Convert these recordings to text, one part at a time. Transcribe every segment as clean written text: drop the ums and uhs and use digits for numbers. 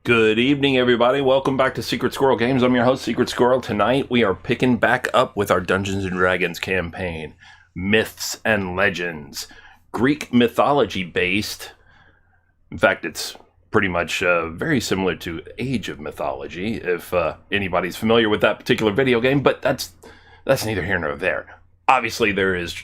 Good evening, everybody. Welcome back to Secret Squirrel Games. I'm your host, Secret Squirrel. Tonight, we are picking back up with our Dungeons & Dragons campaign, Myths and Legends. Greek mythology-based. In fact, it's pretty much very similar to Age of Mythology, if anybody's familiar with that particular video game, but that's neither here nor there. Obviously, there is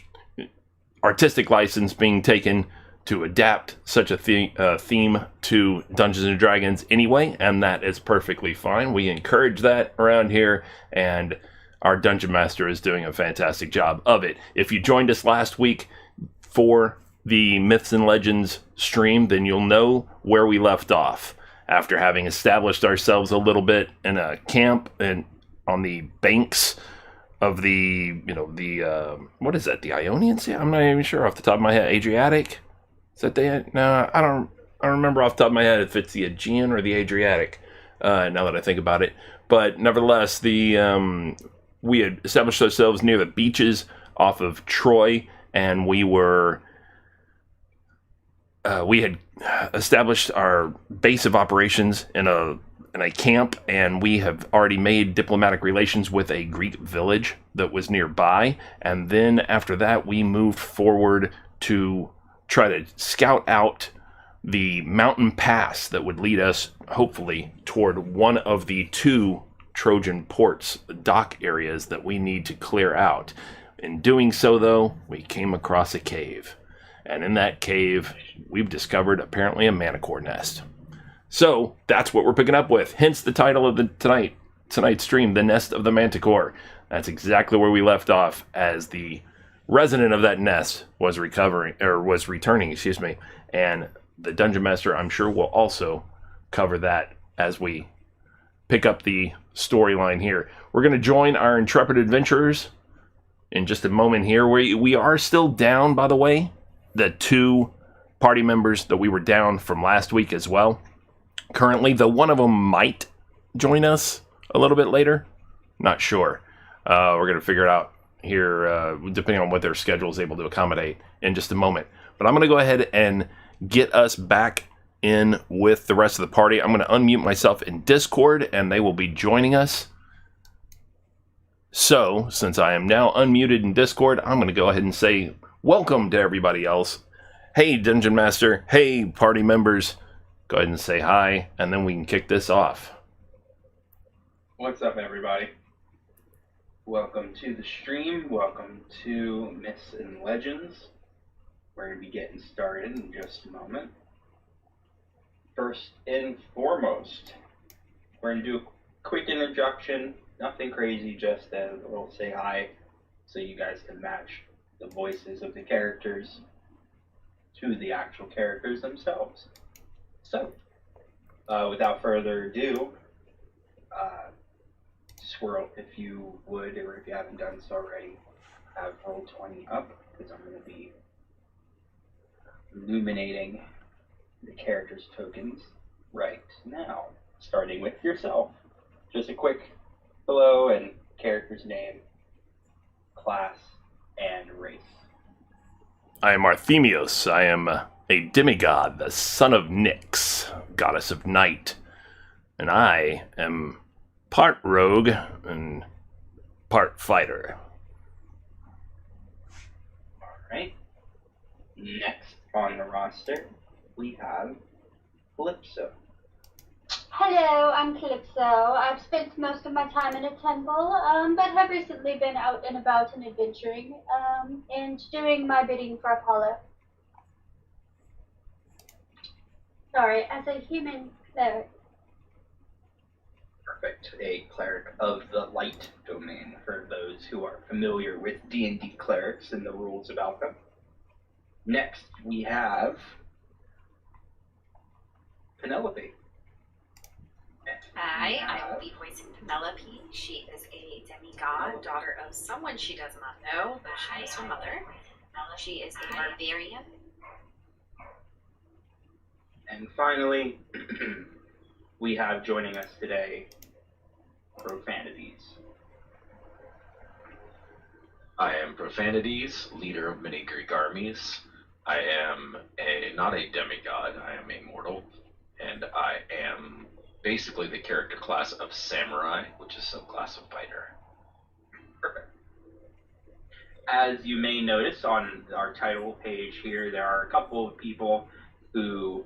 artistic license being taken to adapt such a theme to Dungeons & Dragons anyway, and that is perfectly fine. We encourage that around here, and our Dungeon Master is doing a fantastic job of it. If you joined us last week for the Myths and Legends stream, then you'll know where we left off. After having established ourselves a little bit in a camp and on the banks of the, what is that, the Ionian Sea? I'm not even sure off the top of my head. Adriatic? Is that no, I don't remember off the top of my head if it's the Aegean or the Adriatic, now that I think about it. But nevertheless, we had established ourselves near the beaches off of Troy, and we had established our base of operations in a camp, and we have already made diplomatic relations with a Greek village that was nearby. And then after that, we moved forward to try to scout out the mountain pass that would lead us, hopefully, toward one of the two Trojan ports, dock areas that we need to clear out. In doing so, though, we came across a cave. And in that cave, we've discovered, apparently, a Manticore nest. So, that's what we're picking up with. Hence the title of tonight's stream, The Nest of the Manticore. That's exactly where we left off, as the resident of that nest was returning, and the Dungeon Master, I'm sure, will also cover that as we pick up the storyline here. We're going to join our intrepid adventurers in just a moment here. We are still down, by the way, the two party members that we were down from last week as well. Currently, though, one of them might join us a little bit later. Not sure. We're going to figure it out here, depending on what their schedule is able to accommodate in just a moment. But I'm going to go ahead and get us back in with the rest of the party. I'm going to unmute myself in Discord, and they will be joining us. So, since I am now unmuted in Discord, I'm going to go ahead and say welcome to everybody else. Hey, Dungeon Master. Hey, party members. Go ahead and say hi, and then we can kick this off. What's up, everybody? Welcome to the stream. Welcome to Myths and Legends. We're going to be getting started in just a moment. First and foremost, we're going to do a quick introduction. Nothing crazy, just a little say hi so you guys can match the voices of the characters to the actual characters themselves. So, without further ado, Squirrel, if you would, or if you haven't done so already, have Roll20 up, because I'm going to be illuminating the character's tokens right now, starting with yourself. Just a quick hello and character's name, class, and race. I am Arthemios. I am a demigod, the son of Nyx, goddess of night, and I am part rogue and part fighter. Alright. Next on the roster, we have Calypso. Hello, I'm Calypso. I've spent most of my time in a temple, but have recently been out and about and adventuring, and doing my bidding for Apollo. Sorry, as a human cleric. Perfect. A cleric of the light domain, for those who are familiar with D&D clerics and the rules about them. Next, we have Penelope. Hi, I will be voicing Penelope. She is a demigod, daughter of someone she does not know, but she knows her mother. She is a barbarian. And finally, we have joining us today, Profanities. I am Profanities, leader of many Greek armies. I am not a demigod, I am a mortal, and I am basically the character class of Samurai, which is subclass of Fighter. Perfect. As you may notice on our title page here, there are a couple of people who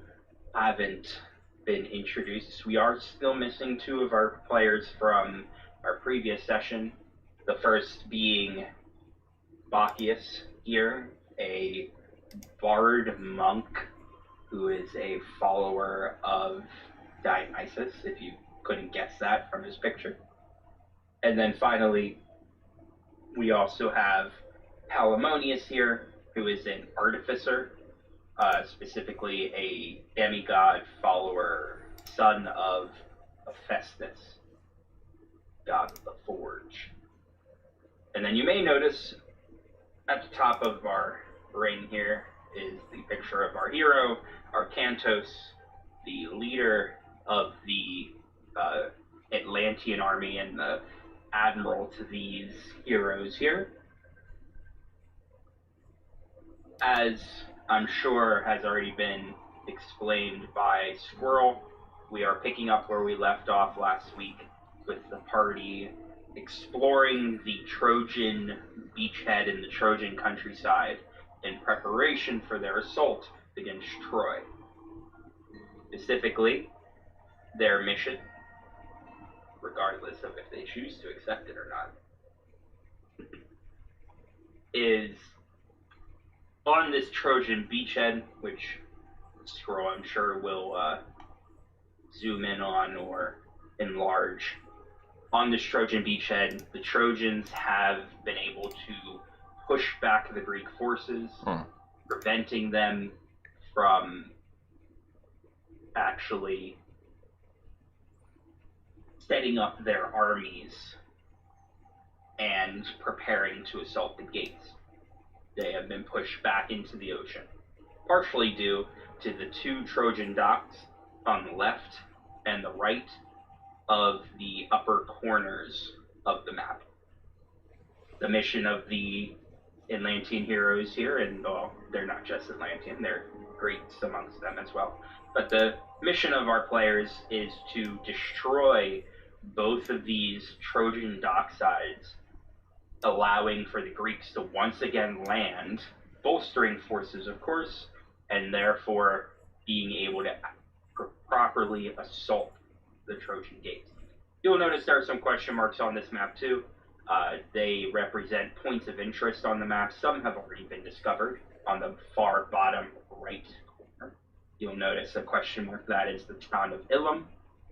haven't been introduced. We are still missing 2 of our players from our previous session. The first being Bacchius here, a bard monk who is a follower of Dionysus, if you couldn't guess that from his picture. And then finally, we also have Palamonius here, who is an artificer, specifically a demigod follower, son of Hephaestus, god of the forge. And then you may notice at the top of our ring here is the picture of our hero, Arcantos, the leader of the Atlantean army and the admiral to these heroes here. As I'm sure has already been explained by Squirrel, we are picking up where we left off last week with the party exploring the Trojan beachhead in the Trojan countryside in preparation for their assault against Troy. Specifically, their mission, regardless of if they choose to accept it or not, is on this Trojan beachhead, which Squirrel I'm sure will zoom in on or enlarge. On this Trojan beachhead, the Trojans have been able to push back the Greek forces, preventing them from actually setting up their armies and preparing to assault the gates. They have been pushed back into the ocean, partially due to the 2 Trojan docks on the left and the right of the upper corners of the map. The mission of the Atlantean heroes here, and well, they're not just Atlantean, they're Greeks amongst them as well, but the mission of our players is to destroy both of these Trojan docksides, allowing for the Greeks to once again land, bolstering forces of course, and therefore being able to properly assault the Trojan gates. You'll notice there are some question marks on this map too. They represent points of interest on the map. Some have already been discovered on the far bottom right corner. You'll notice a question mark that is the town of Ilum,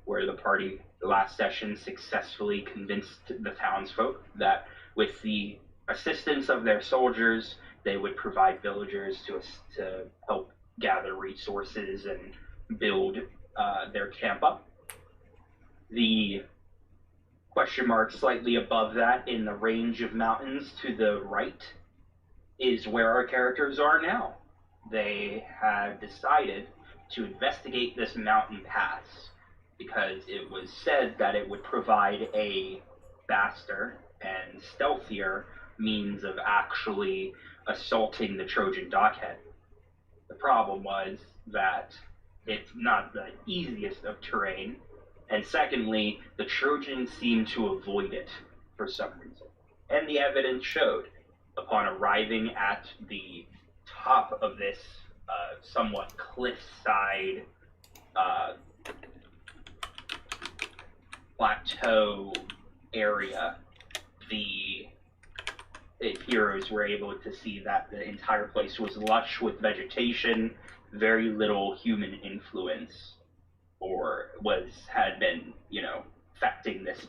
where the party last session successfully convinced the townsfolk that with the assistance of their soldiers, they would provide villagers to help gather resources and build their camp up. The question mark slightly above that in the range of mountains to the right is where our characters are now. They had decided to investigate this mountain pass because it was said that it would provide a faster and stealthier means of actually assaulting the Trojan dockhead. The problem was that it's not the easiest of terrain, and secondly, the Trojans seemed to avoid it for some reason. And the evidence showed, upon arriving at the top of this somewhat cliffside plateau area, the heroes were able to see that the entire place was lush with vegetation, very little human influence, or had been, affecting this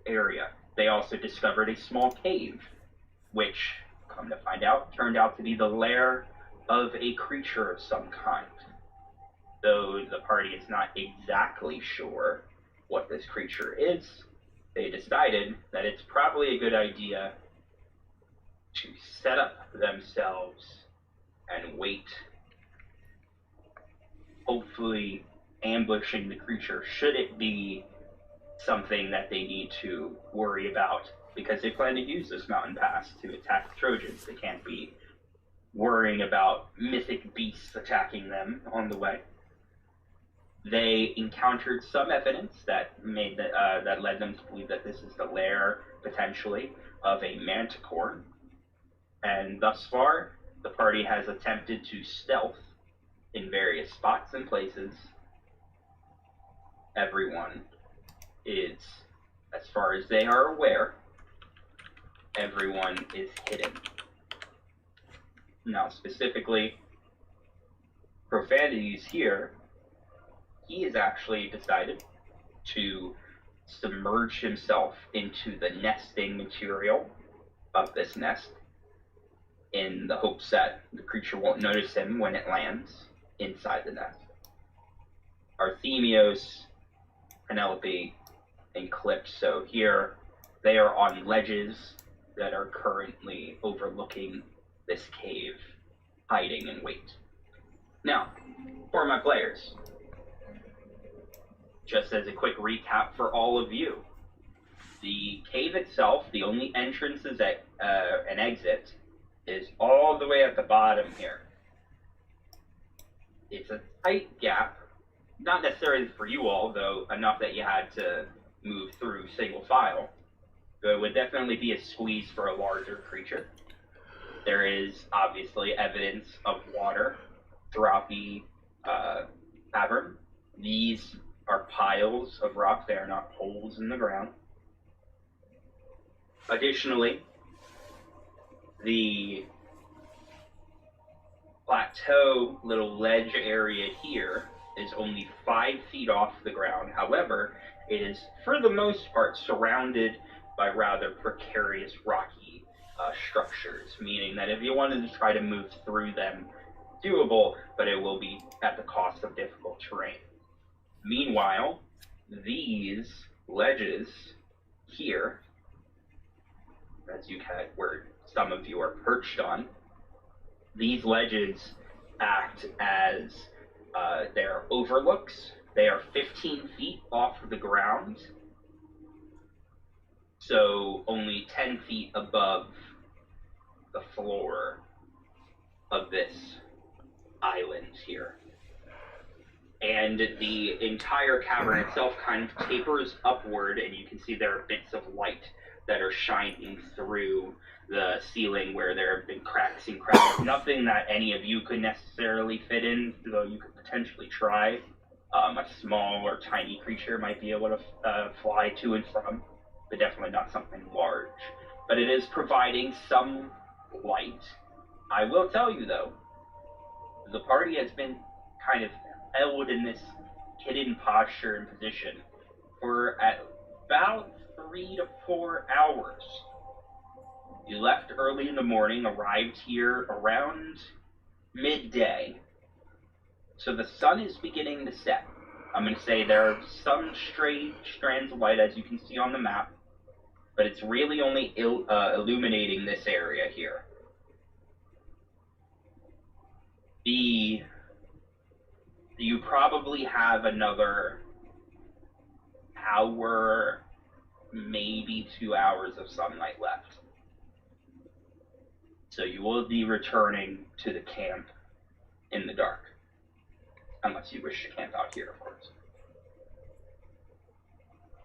area. They also discovered a small cave, which, come to find out, turned out to be the lair of a creature of some kind. Though the party is not exactly sure what this creature is, they decided that it's probably a good idea to set up themselves and wait, hopefully ambushing the creature should it be something that they need to worry about, because they plan to use this mountain pass to attack the Trojans. They can't be worrying about mythic beasts attacking them on the way. They encountered some evidence that that led them to believe that this is the lair, potentially, of a Manticore. And thus far, the party has attempted to stealth in various spots and places. Everyone is, as far as they are aware, everyone is hidden. Now, specifically, Profanity's here. He has actually decided to submerge himself into the nesting material of this nest in the hopes that the creature won't notice him when it lands inside the nest. Arthemios, Penelope, and Calypso here, they are on ledges that are currently overlooking this cave, hiding in wait. Now, for my players, just as a quick recap for all of you, the cave itself, the only entrance is an exit, is all the way at the bottom here. It's a tight gap, not necessarily for you all, though enough that you had to move through single file. But it would definitely be a squeeze for a larger creature. There is obviously evidence of water throughout the cavern. These are piles of rock, they are not holes in the ground. Additionally, the plateau little ledge area here is only 5 feet off the ground. However, it is for the most part surrounded by rather precarious rocky structures, meaning that if you wanted to try to move through them, doable, but it will be at the cost of difficult terrain. Meanwhile, these ledges here, as you can, where some of you are perched on, these ledges act as their overlooks. They are 15 feet off the ground, so only 10 feet above the floor of this island here. And the entire cavern itself kind of tapers upward, and you can see there are bits of light that are shining through the ceiling where there have been cracks and cracks. Nothing that any of you could necessarily fit in, though you could potentially try. A small or tiny creature might be able to fly to and from, but definitely not something large. But it is providing some light. I will tell you, though, the party has been kind of held in this hidden posture and position for about 3 to 4 hours. You left early in the morning, arrived here around midday. So the sun is beginning to set. I'm going to say there are some stray strands of light, as you can see on the map, but it's really only illuminating this area here. You probably have another hour, maybe 2 hours of sunlight left. So you will be returning to the camp in the dark. Unless you wish to camp out here, of course.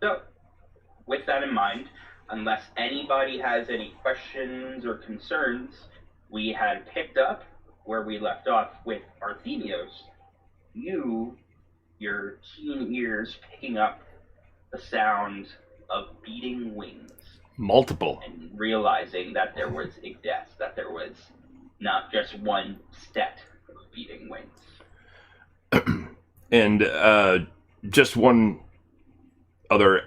So, with that in mind, unless anybody has any questions or concerns, we had picked up where we left off with Arthemios. Your keen ears picking up the sound of beating wings. Multiple. And realizing that there was a death, that there was not just one set of beating wings. And just one other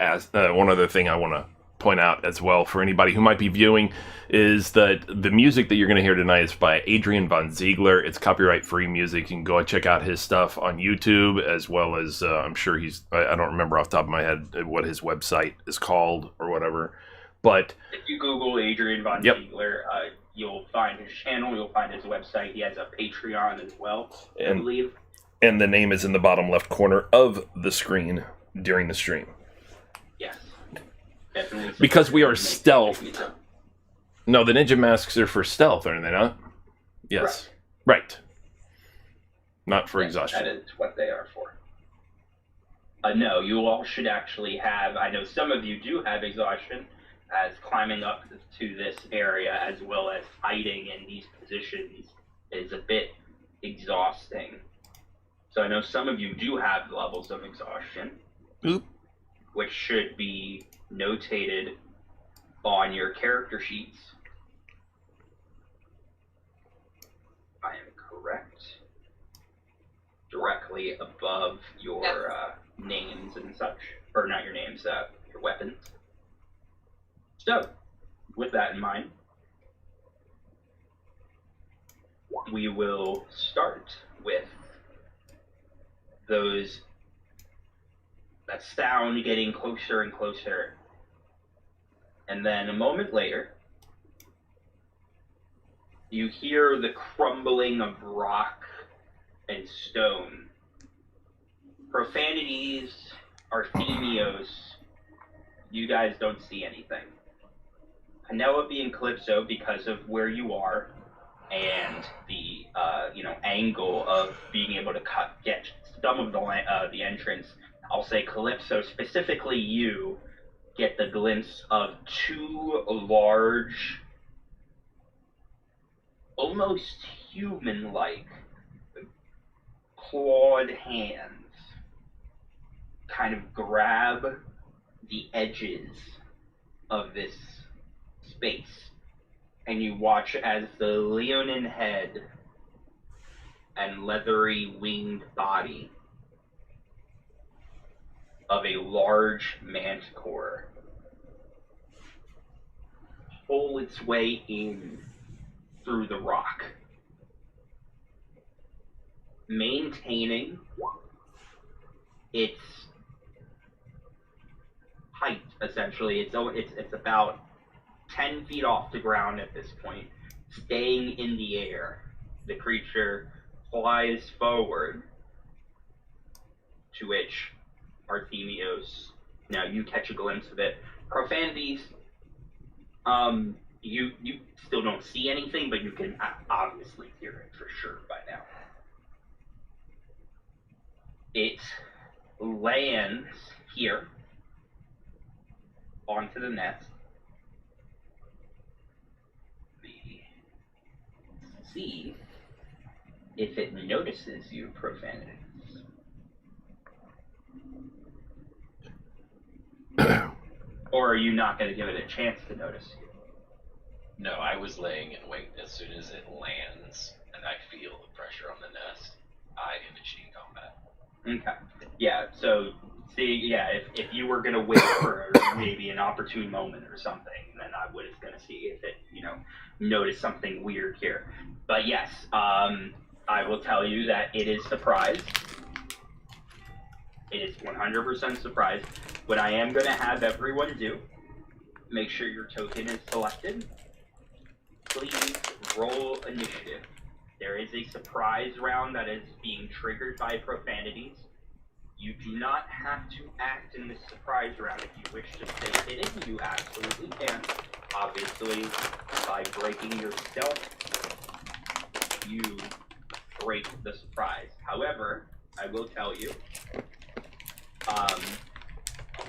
thing I want to point out as well for anybody who might be viewing is that the music that you're going to hear tonight is by Adrian Von Ziegler. It's copyright-free music. You can go and check out his stuff on YouTube, as well as I'm sure I don't remember off the top of my head what his website is called or whatever. But if you Google Adrian Von Ziegler, you'll find his channel, you'll find his website. He has a Patreon as well, I believe. And the name is in the bottom left corner of the screen during the stream. Yes. Definitely. Because we are stealthed. No, the ninja masks are for stealth, are they not? Yes. Right. Not for exhaustion. That is what they are for. No, you all should actually have. I know some of you do have exhaustion, as climbing up to this area as well as hiding in these positions is a bit exhausting. So I know some of you do have levels of exhaustion, Oop. which should be notated on your character sheets. I am correct. Directly above your names and such. Or not your names, your weapons. So, with that in mind, we will start with that sound getting closer and closer. And then a moment later, you hear the crumbling of rock and stone. Profanities, Arthemios, you guys don't see anything. Penelope and Calypso, because of where you are and the angle of being able to get some of the entrance, I'll say Calypso, specifically you, get the glimpse of two large, almost human-like, clawed hands kind of grab the edges of this space, and you watch as the leonine head and leathery winged body of a large manticore pull its way in through the rock, maintaining its height. Essentially, it's about 10 feet off the ground at this point, staying in the air. The creature flies forward, to which Arthemios, now you catch a glimpse of it. Profanities, you still don't see anything, but you can obviously hear it for sure by now. It lands here onto the nest. See if it notices you, Profanities. Or are you not going to give it a chance to notice you? No, I was laying in wait. As soon as it lands and I feel the pressure on the nest, I initiate combat. Okay. Yeah, so, see, yeah, if you were going to wait for maybe an opportune moment or something, then I was going to see if it, noticed something weird here. But yes, I will tell you that it is surprised. It is 100% surprised. What I am going to have everyone do, make sure your token is selected. Please roll initiative. There is a surprise round that is being triggered by Profanities. You do not have to act in this surprise round. If you wish to stay hidden, you absolutely can. Obviously, by breaking your stealth, you break the surprise. However, I will tell you,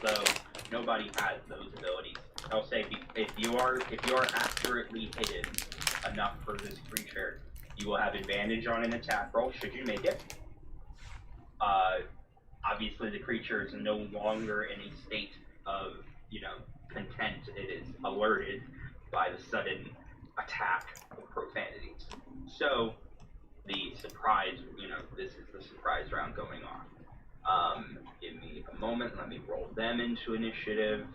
so nobody has those abilities. I'll say if you are accurately hidden enough for this creature, you will have advantage on an attack roll should you make it. Obviously, the creature is no longer in a state of content. It is alerted by the sudden attack of Profanities. So the surprise, this is the surprise round going on. Give me a moment. Let me roll them into initiative.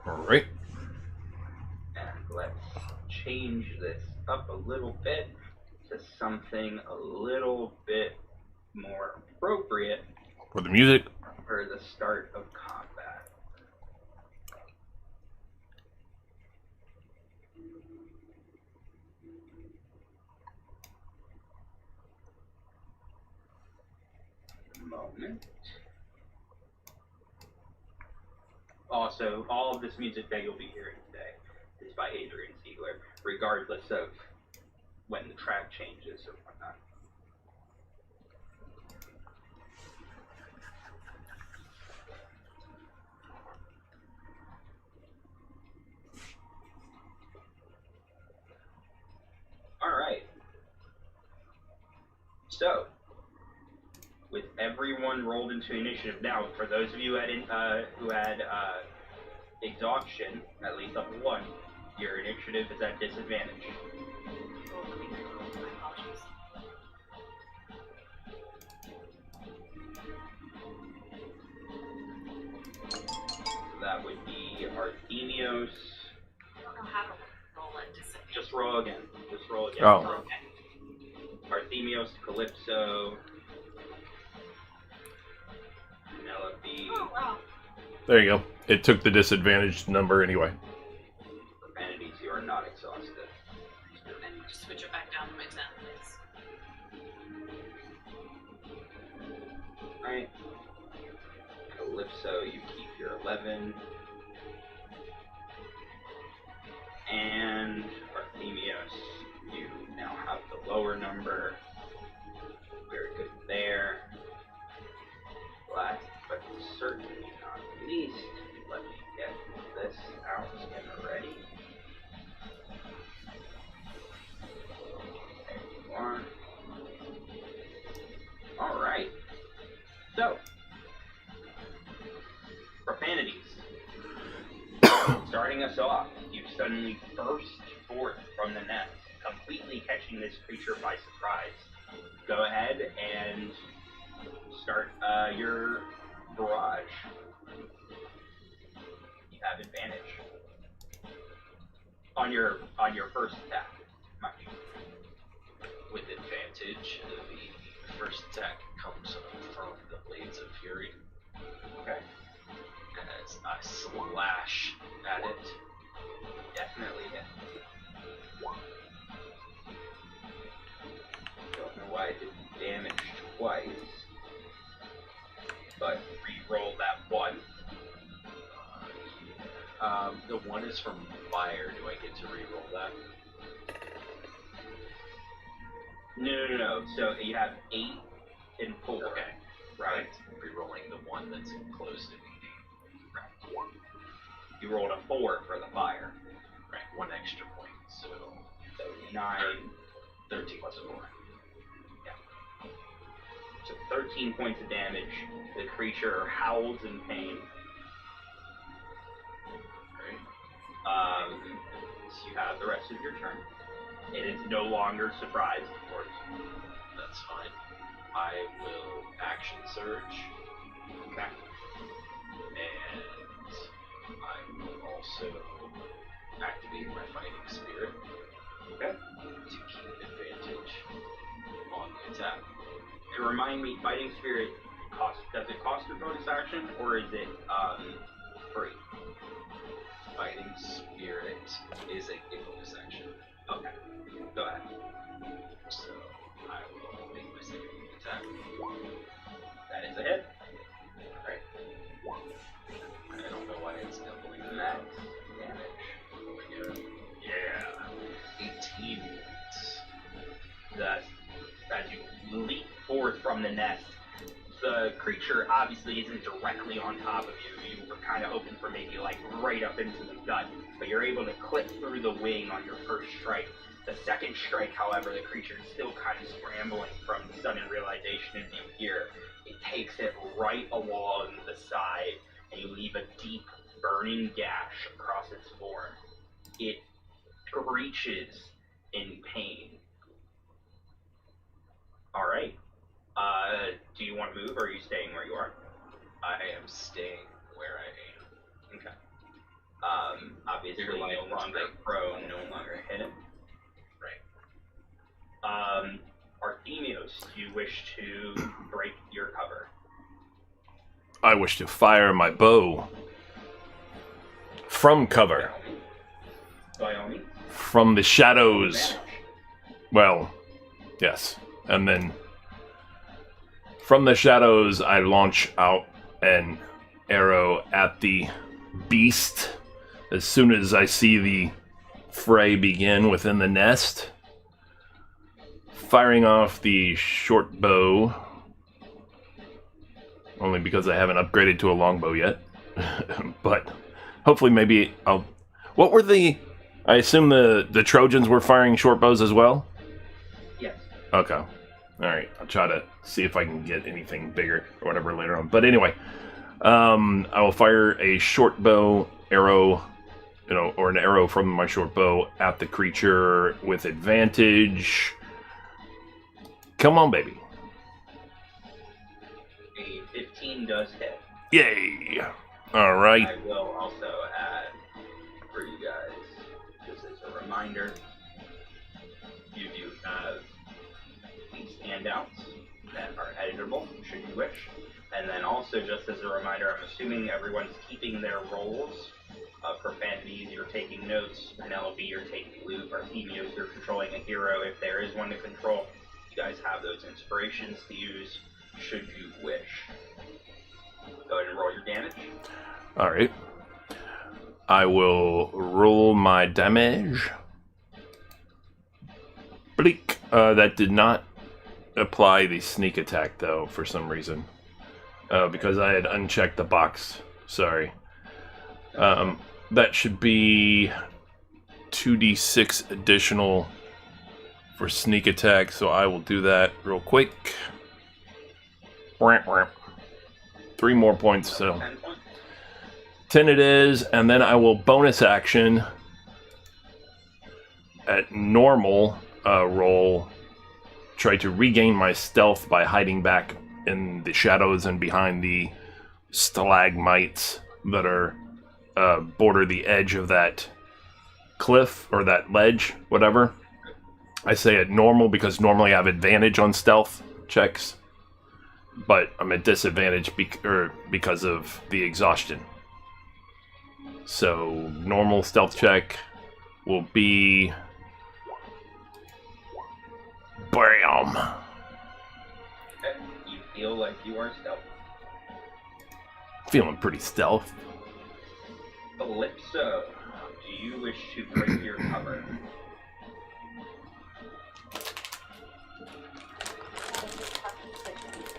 All right. And let's change this up a little bit to something a little bit more appropriate For the music. for the start of combat. Moment. Also, all of this music that you'll be hearing today is by Adrian Ziegler, regardless of when the track changes or whatnot. Alright. So, with everyone rolled into initiative now, for those of you who had exhaustion, at least up to 1, your initiative is at disadvantage. My apologies. That would be Arthemios. I don't know how to roll at disadvantage. Just roll again. Just roll again. Oh. Arthemios, Calypso, Penelope, Oh, wow. There you go. It took the disadvantaged number anyway. Profanities, you are not exhausted. Then you just switch it back down to my 10, please. Right. Calypso, you keep your 11. And Arthemios, you now have the lower number. Very good there. Last but certainly not least, let me get this out and ready. There you are. Alright. So, profanities. Starting us off, you suddenly burst forth from the nest, completely catching this creature by surprise. Go ahead and start your barrage. You have advantage on your first attack. Much. With advantage, the first attack comes from the Blades of Fury. Okay. As I slash at it. Definitely hit. Don't know why it did damage twice. But re-roll that 1. The 1 is from fire. Do I get to re-roll that? No. So you have 8 and 4. Okay. Right? Re-rolling the 1 that's close to me. Right. You rolled a 4 for the fire. Right, 1 extra point. So 9. 13 plus 4. So 13 points of damage. The creature howls in pain. Right. So you have the rest of your turn. It is no longer surprised, of course. That's fine. I will action surge. Okay. And I will also activate my fighting spirit. Okay. To keep advantage on the attack. And remind me, Fighting Spirit does it cost a bonus action, or is it free? Fighting spirit is a bonus action. Okay. Go ahead. So I will make my second attack. That is a hit. Alright. I don't know why it's doubling Max that. damage. Yeah. 18 points. Thus, as you leap forth from the nest, the creature obviously isn't directly on top of you. You were kind of hoping for maybe like right up into the gut, but you're able to clip through the wing on your first strike. The second strike, however, the creature is still kind of scrambling from the sudden realization of you here. It takes it right along the side, and you leave a deep, burning gash across its form. It screeches in pain. Alright. Do you want to move, or are you staying where you are? I am staying where I am. Okay. Obviously You're lying no longer prone, no longer hidden. Right. Arthemios, do you wish to break your cover? I wish to fire my bow from cover, By all means. from the shadows. Advantage. Well, yes. And then from the shadows, I launch out an arrow at the beast as soon as I see the fray begin within the nest. Firing off the short bow, only because I haven't upgraded to a longbow yet. But hopefully maybe I'll... What were the... I assume the Trojans were firing short bows as well? Yes. Okay. Alright, I'll try to see if I can get anything bigger or whatever later on. But anyway, I will fire a short bow arrow, or an arrow from my short bow at the creature with advantage. Come on, baby. A 15 does hit. Yay! Alright. I will also add for you guys, just as a reminder, you do have these handouts that are editable, should you wish. And then also, just as a reminder, I'm assuming everyone's keeping their roles. Profanities, you're taking notes. Penelope, you're taking loot. Artemios, you're controlling a hero. If there is one to control, you guys have those inspirations to use, should you wish. Go ahead and roll your damage. Alright. I will roll my damage. Bleak. That did not apply the sneak attack, though, for some reason. Because I had unchecked the box. Sorry. That should be 2d6 additional for sneak attack, so I will do that real quick. 3 more points, so 10 points. 10 it is, and then I will bonus action at normal roll, try to regain my stealth by hiding back in the shadows and behind the stalagmites that are border the edge of that cliff or that ledge, whatever. I say at normal because normally I have advantage on stealth checks, but I'm at disadvantage because of the exhaustion. So normal stealth check will be BAM! Okay. You feel like you are stealth. Feeling pretty stealth. Calypso, do you wish to break your cover?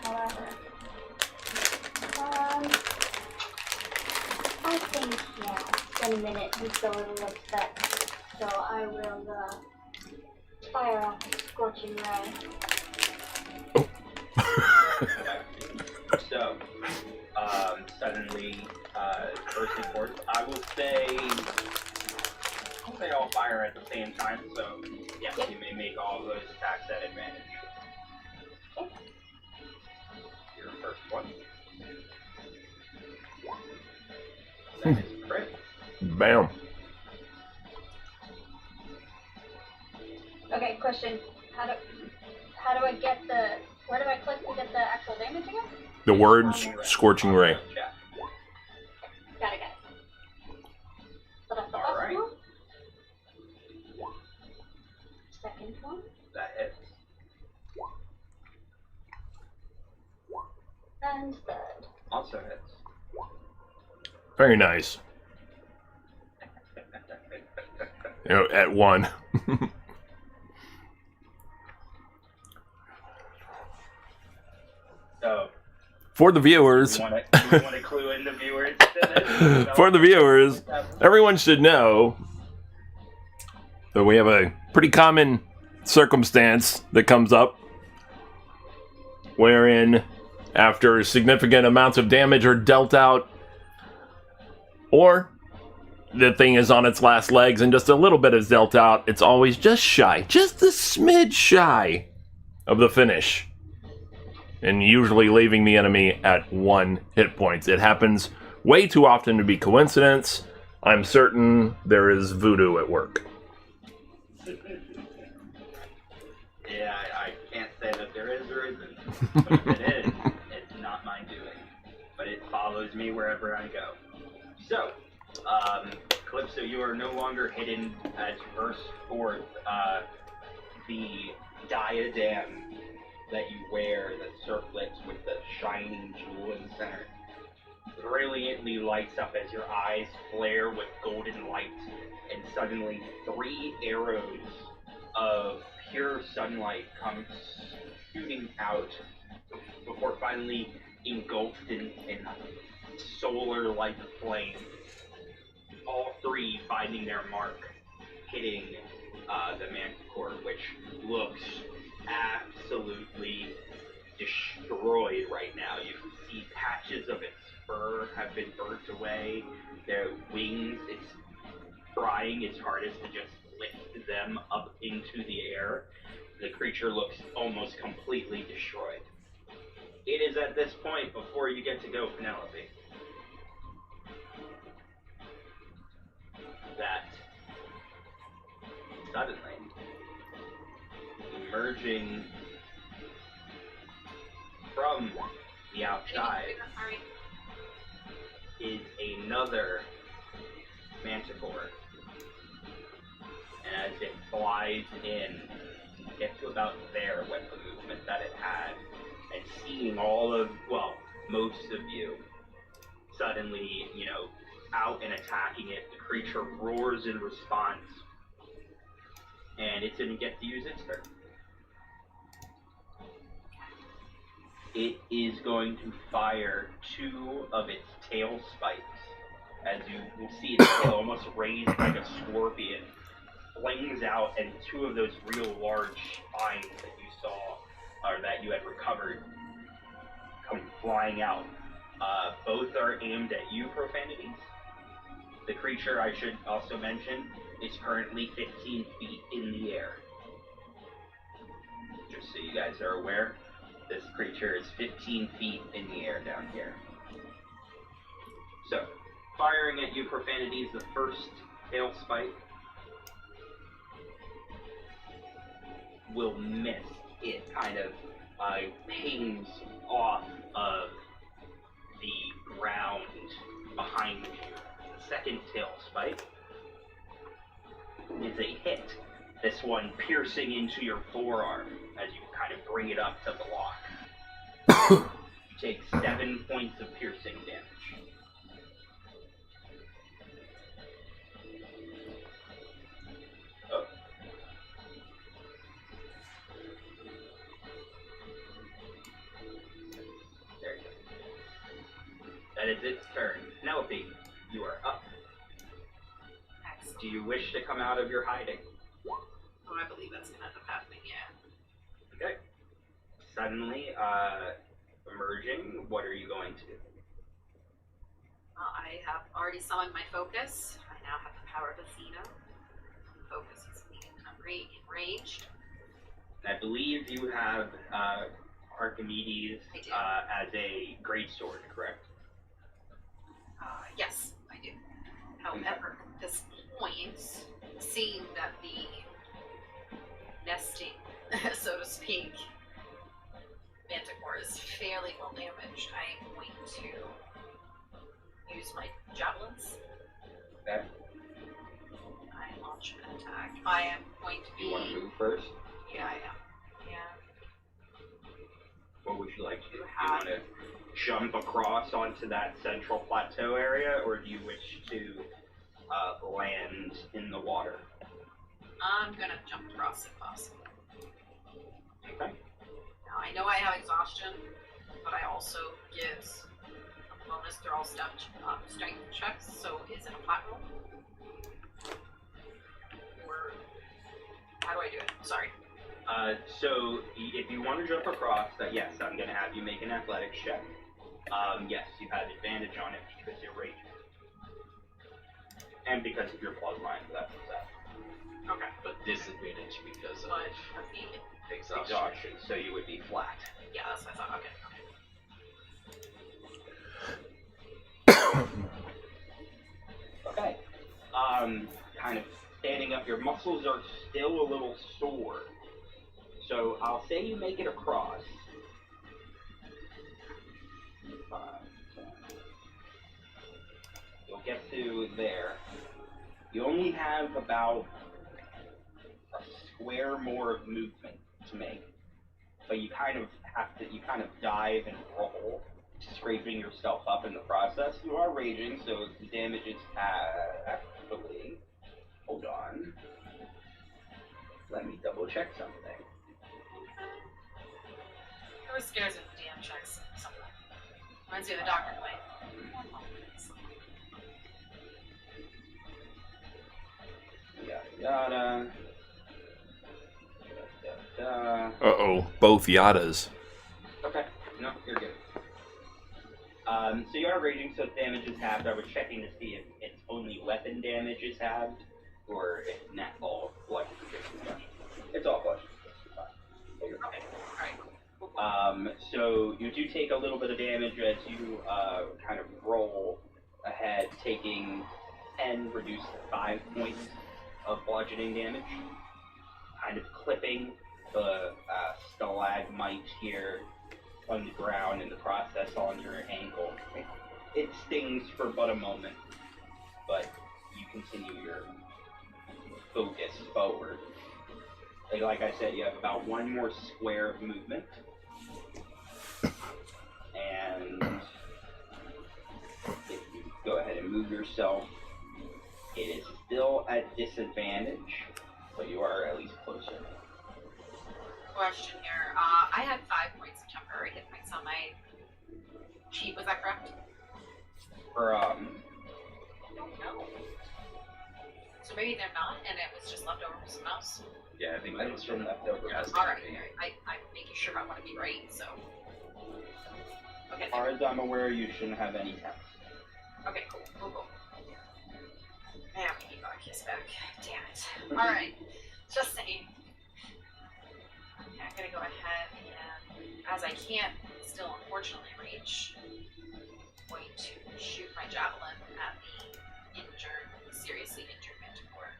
However, I think, yeah, it's been a minute. He's a little upset. So I will, fire off a scorching ray. So, suddenly, first and foremost, I will say, they all fire at the same time, so, yes, Yep. you may make all of those attacks at advantage. Okay. Your first one. That is crit. Bam. Okay, question. How do I get the... Where do I click to get the actual damage again? The words Scorching Ray. Yeah. Got it. So that's the All first right. one. Second one. That hits. And third. Also hits. Very nice. At 1. So, For the viewers, you want to clue in the viewers to this? for the viewers, everyone should know that we have a pretty common circumstance that comes up wherein after significant amounts of damage are dealt out, or the thing is on its last legs and just a little bit is dealt out, it's always just shy, just a smidge shy of the finish, and usually leaving the enemy at 1 hit points. It happens way too often to be coincidence. I'm certain there is voodoo at work. Yeah, I can't say that there is or isn't. But if it is, it's not my doing. But it follows me wherever I go. So, Calypso, you are no longer hidden as you burst forth the diadem that you wear, the circlets with the shining jewel in the center. brilliantly lights up as your eyes flare with golden light, and suddenly 3 arrows of pure sunlight come shooting out before finally engulfed in solar-like flame. All 3 finding their mark, hitting the Manticore, which looks absolutely destroyed right now. You can see patches of its fur have been burnt away. Their wings, it's trying its hardest to just lift them up into the air. The creature looks almost completely destroyed. It is at this point, before you get to go, Penelope, that suddenly, emerging from the outside, is another Manticore. And as it flies in, gets to about there with the movement that it had, and seeing all of, well, most of you suddenly, out and attacking it, the creature roars in response, and it didn't get to use its turn. It is going to fire 2 of its tail spikes, as you will see its tail almost raised like a scorpion, flings out, and 2 of those real large spines that you saw, or that you had recovered, come flying out. Both are aimed at you, Profanities. The creature, I should also mention, is currently 15 feet in the air. Just so you guys are aware, this creature is 15 feet in the air down here. So, firing at you, Profanities, the first tail spike will miss. It kind of pings off of the ground behind you. The second tail spike is a hit. This one piercing into your forearm as you kind of bring it up to block. You take 7 points of piercing damage. Oh. There you go. That is its turn. Penelope, you are up. Excellent. Do you wish to come out of your hiding? Oh, I believe that's gonna end up happening, yeah. Okay. Suddenly, emerging, what are you going to do? Well, I have already summoned my focus. I now have the power of Athena. Focus is being enraged. I believe you have Archimedes as a greatsword, correct? Yes, I do. However, at this point, seeing that the nesting, so to speak, Manticore is fairly well damaged, I am going to use my javelins. Okay. I launch an attack. I am going to be... You want to move first? Yeah, I am. Yeah. What would you like to do? Do you want to jump across onto that central plateau area, or do you wish to land in the water? I'm gonna jump across if possible. Okay. Now, I know I have exhaustion, but I also get a bonus through all strength checks, so is it a flat roll? Or how do I do it? Sorry. So if you want to jump across, yes, I'm going to have you make an athletics check. Yes, you have advantage on it because you're raging. And because of your bloodline, that's that. Okay. But disadvantage because of But I mean, Exhaustion, so you would be flat. yeah, that's what I thought. Okay. Okay. Kind of standing up, your muscles are still a little sore. So I'll say you make it across. 5, 10. You'll get to there. You only have about a square more of movement to make. But you kind of dive and roll scraping yourself up in the process. You are raging, so the damage is actually. Hold on. Let me double check something. I always scares when the DM checks something. Reminds me of the doctor fight. Yada. Uh-oh, both yadas. Okay, no, you're good. So you are raging, so damage is halved. I was checking to see if it's only weapon damage is halved, or if net all bludgeoning is halved. It's all bludgeoning. Okay, alright. So you do take a little bit of damage as you kind of roll ahead, taking 10 reduced to 5 points of bludgeoning damage, kind of clipping the stalagmite here on the ground in the process on your ankle. It stings for but a moment, but you continue your focus forward. Like I said, you have about one more square of movement. And if you go ahead and move yourself, it is still at disadvantage, but you are at least closer. Question here. I had 5 points of temporary hit points on my sheet. Was that correct? For, I don't know. So maybe they're not, and it was just left over from someone else? Yeah, I think might that have was been from left over. Yeah, it's Alright, gotta be. I'm making sure I want to be right, so. Okay, As far as I'm aware, you shouldn't have any tests. okay, cool. Yeah, we need our kiss back. Damn it. Alright, just saying. Okay, I'm gonna go ahead and, as I can't still unfortunately reach, I'm going to shoot my javelin at the seriously injured Manticore.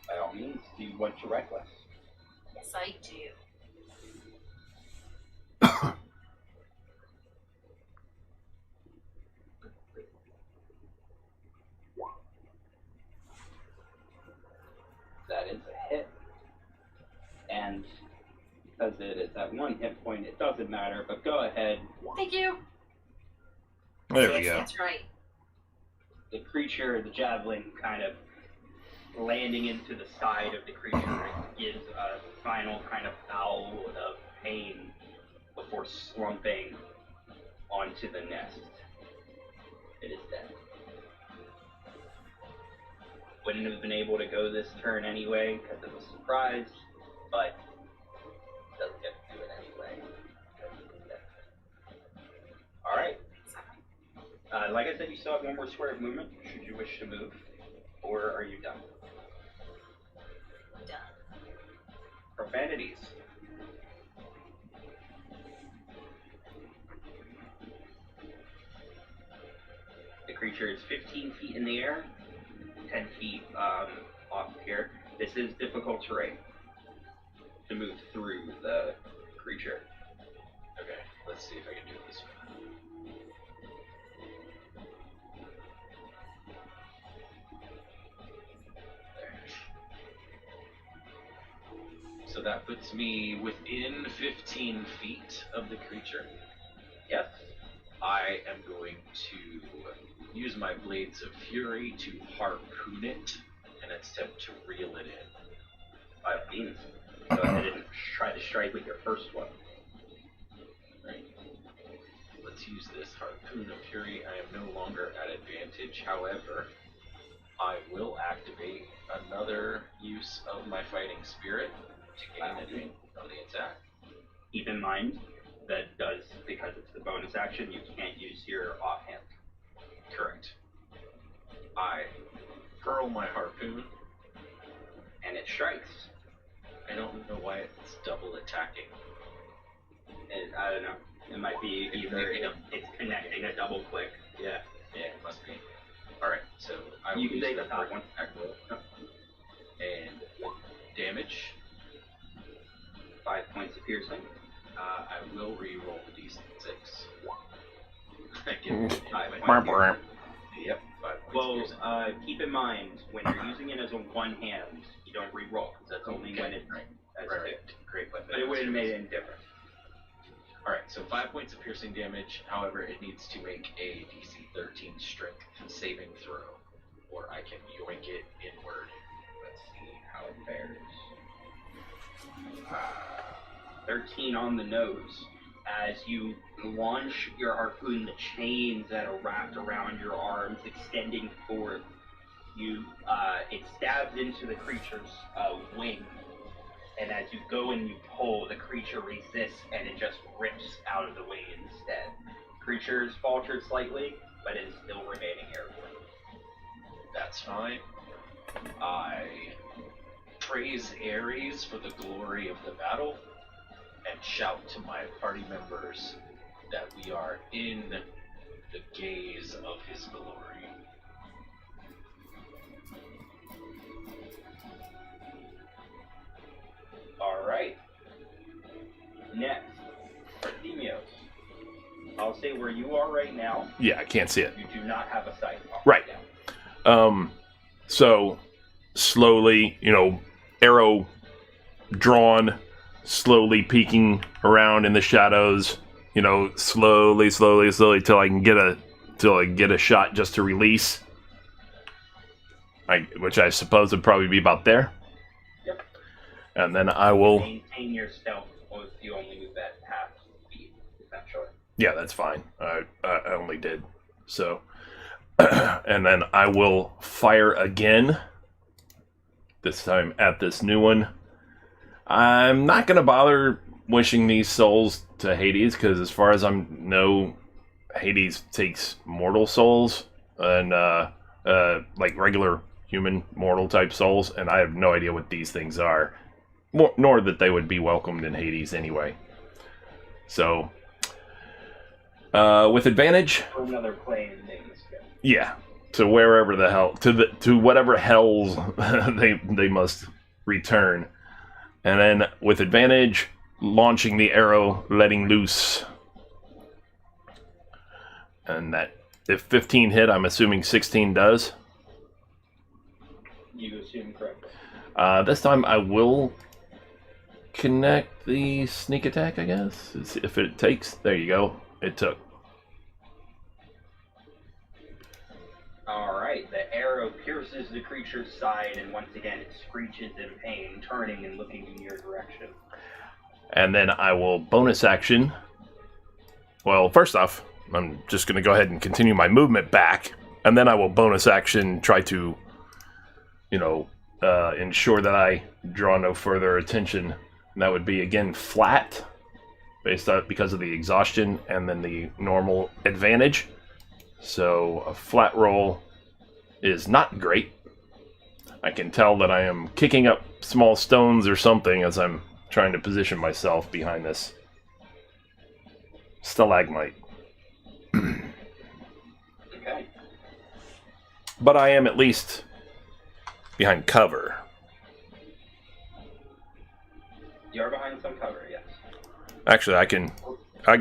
By all means, do you want to reckless? Yes, I do. That is a hit. And because it is at 1 hit point, it doesn't matter, but go ahead. Thank you. There we Yes, go. that's right. The creature, the javelin, kind of landing into the side of the creature, it gives a final kind of howl of pain before slumping onto the nest. It is dead. Wouldn't have been able to go this turn anyway because it was a surprise, but doesn't get to do it anyway. Alright. Like I said, you still have one more square of movement, should you wish to move, or are you done? Done. Profanities. The creature is 15 feet in the air, 10 feet off here. This is difficult terrain to move through the creature. Okay, let's see if I can do this one. There. So that puts me within 15 feet of the creature. Yes. I am going to use my Blades of Fury to harpoon it and attempt to reel it in. By all means. Go ahead and try to strike with your first one. Right. Let's use this Harpoon of Fury. I am no longer at advantage. However, I will activate another use of my Fighting Spirit to gain advantage on the attack. Keep in mind that does, because it's the bonus action, you can't use your offhand. Correct. I hurl my harpoon. And it strikes. I don't know why it's double attacking. I don't know. It might be either it's connecting a double click. Yeah. Yeah, it must be. Alright, so I will You can use take the the top one. attack roll. And with damage, 5 points of piercing. I will re-roll the d6. I give it 5 anyway. points. of piercing. Yep, 5 points Well, piercing. keep in mind, when you're using it as a one hand, you don't re-roll, because that's only Okay. when it's as Right. two. Great weapon. But it wouldn't have made any difference. Alright, So 5 points of piercing damage. However, it needs to make a DC 13 strength saving throw, or I can yoink it inward. Let's see how it fares. 13 on the nose. As you launch your harpoon, the chains that are wrapped around your arms extending forth, it stabs into the creature's wing. And as you go and you pull, the creature resists and it just rips out of the way instead. Creature's faltered slightly, but it is still remaining airborne. That's fine. I praise Ares for the glory of the battle and shout to my party members that we are in the gaze of his glory. Alright. Next, Artemios. I'll say where you are right now. Yeah, I can't see it. You do not have a sight. Right. Now. So slowly, arrow drawn, slowly peeking around in the shadows, slowly till I can get a shot just to release. Which I suppose would probably be about there. Yep. And then I will maintain your stealth if you only move that half speed, essentially. Yeah, that's fine. I only did so. And then I will fire again. This time at this new one. I'm not going to bother wishing these souls to Hades, because as far as I know, Hades takes mortal souls and like regular human mortal type souls, and I have no idea what these things are, nor that they would be welcomed in Hades anyway. So, with advantage, For another plane, things. yeah, to wherever the hell, to whatever hells they must return. And then with advantage, launching the arrow, letting loose. And that, if 15 hit, I'm assuming 16 does. You assume correctly. This time I will connect the sneak attack, I guess. If it takes, there you go. It took. Alright, the arrow pierces the creature's side, and once again it screeches in pain, turning and looking in your direction. And then I will bonus action. Well, first off, I'm just going to go ahead and continue my movement back, and then I will bonus action try to, ensure that I draw no further attention. And that would be, again, flat, because of the exhaustion, and then the normal advantage. So a flat roll is not great. I can tell that I am kicking up small stones or something as I'm trying to position myself behind this stalagmite. Okay. But I am at least behind cover. You're behind some cover, yes. Actually, I can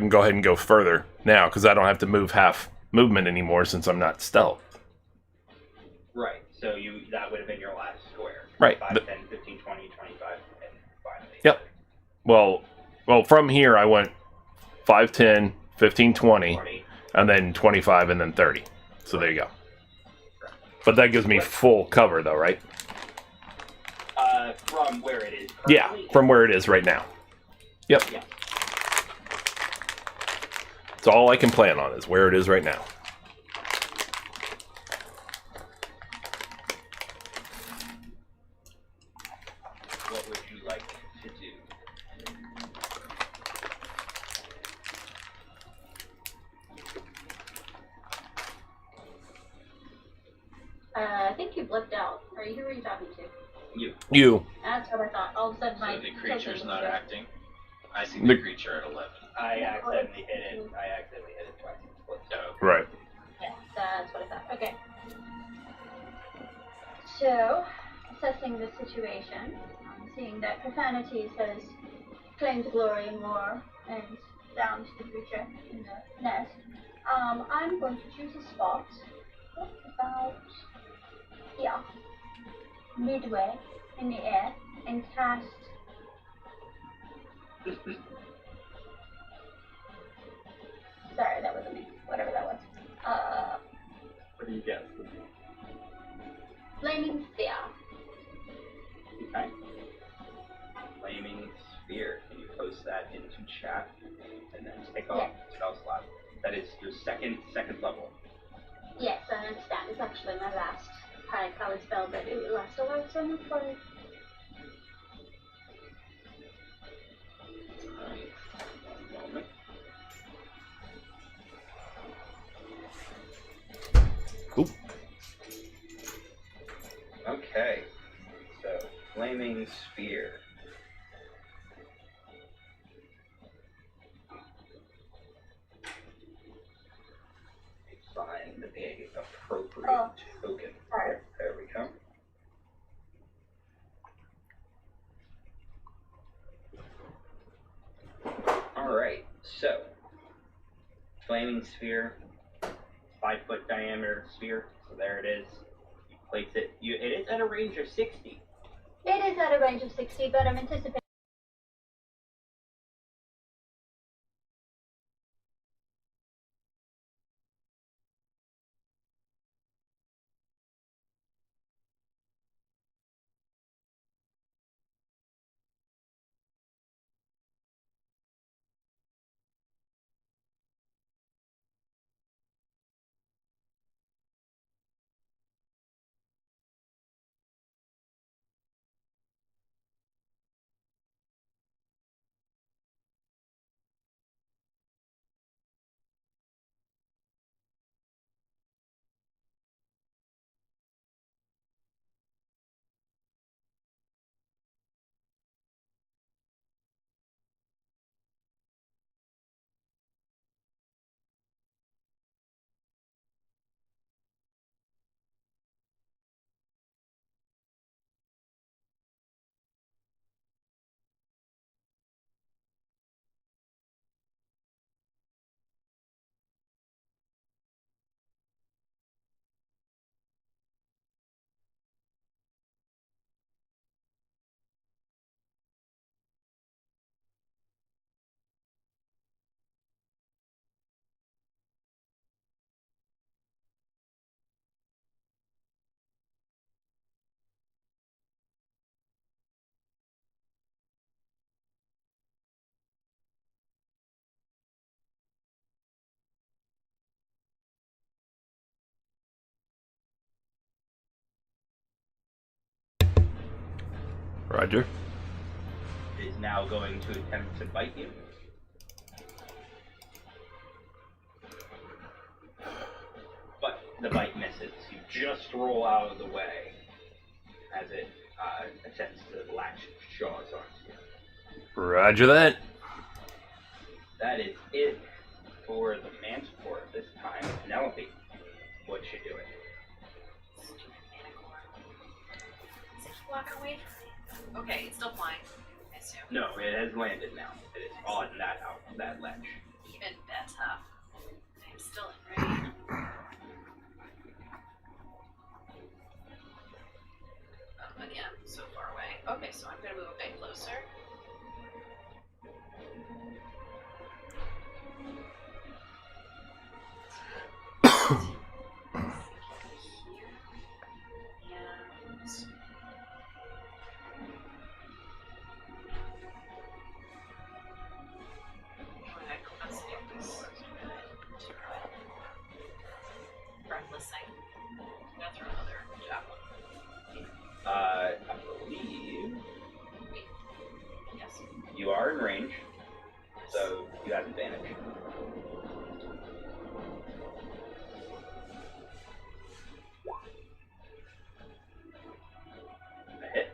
go ahead and go further now, because I don't have to move half movement anymore since I'm not stealth. Right, so that would have been your last square. Right. 5, 10, 15, 20, 25, and finally. Yep. Well, from here I went 5, 10, 15, 20, and then 25, and then 30. So there you go. But that gives me full cover, though, right? From where it is Yeah, currently. from where it is right now. Yep. Yeah. It's all I can plan on is where it is right now. What would you like to do? I think you blipped out. Who are you talking to? You. That's what I thought. All of a sudden, my So the creature's not token- acting. I see The- the creature at 11. I accidentally hit it twice. Oh, Right. Yeah, that's what I thought. Okay. So, assessing the situation, seeing that Profanities has claimed glory in war and downed the creature in the nest, I'm going to choose a spot about here, midway in the air, and cast sorry, that wasn't me. Whatever that was. What do you guess? Flaming Sphere. Okay. Flaming Sphere. Can you post that into chat and then take off spell slot? That is your second level. Yes, I understand. It's actually my last high-powered spell, but it lasts a lifetime of play. Alright. One moment. Oop. Okay. So, Flaming Sphere. Find a appropriate token. Sorry. There we go. Alright, so Flaming Sphere, 5-foot diameter sphere, so there it is. You place it, it is at a range of 60. It is at a range of 60, but I'm anticipating. Roger. It is now going to attempt to bite you. But the bite misses. You just roll out of the way as it attempts to latch its jaws onto you. Roger that. That is it for the Manticore this time. Penelope, what you doing? Stupid Manticore. Is it walking away from me? Okay, it's still flying, I assume. No, it has landed now. It is on that ledge. Even better. I'm still in range. Again, so far away. Okay, so I'm gonna move a bit closer. Breathlessing. I'm gonna throw another javelin. I believe Wait. Yes. you are in range, so you have advantage. A hit.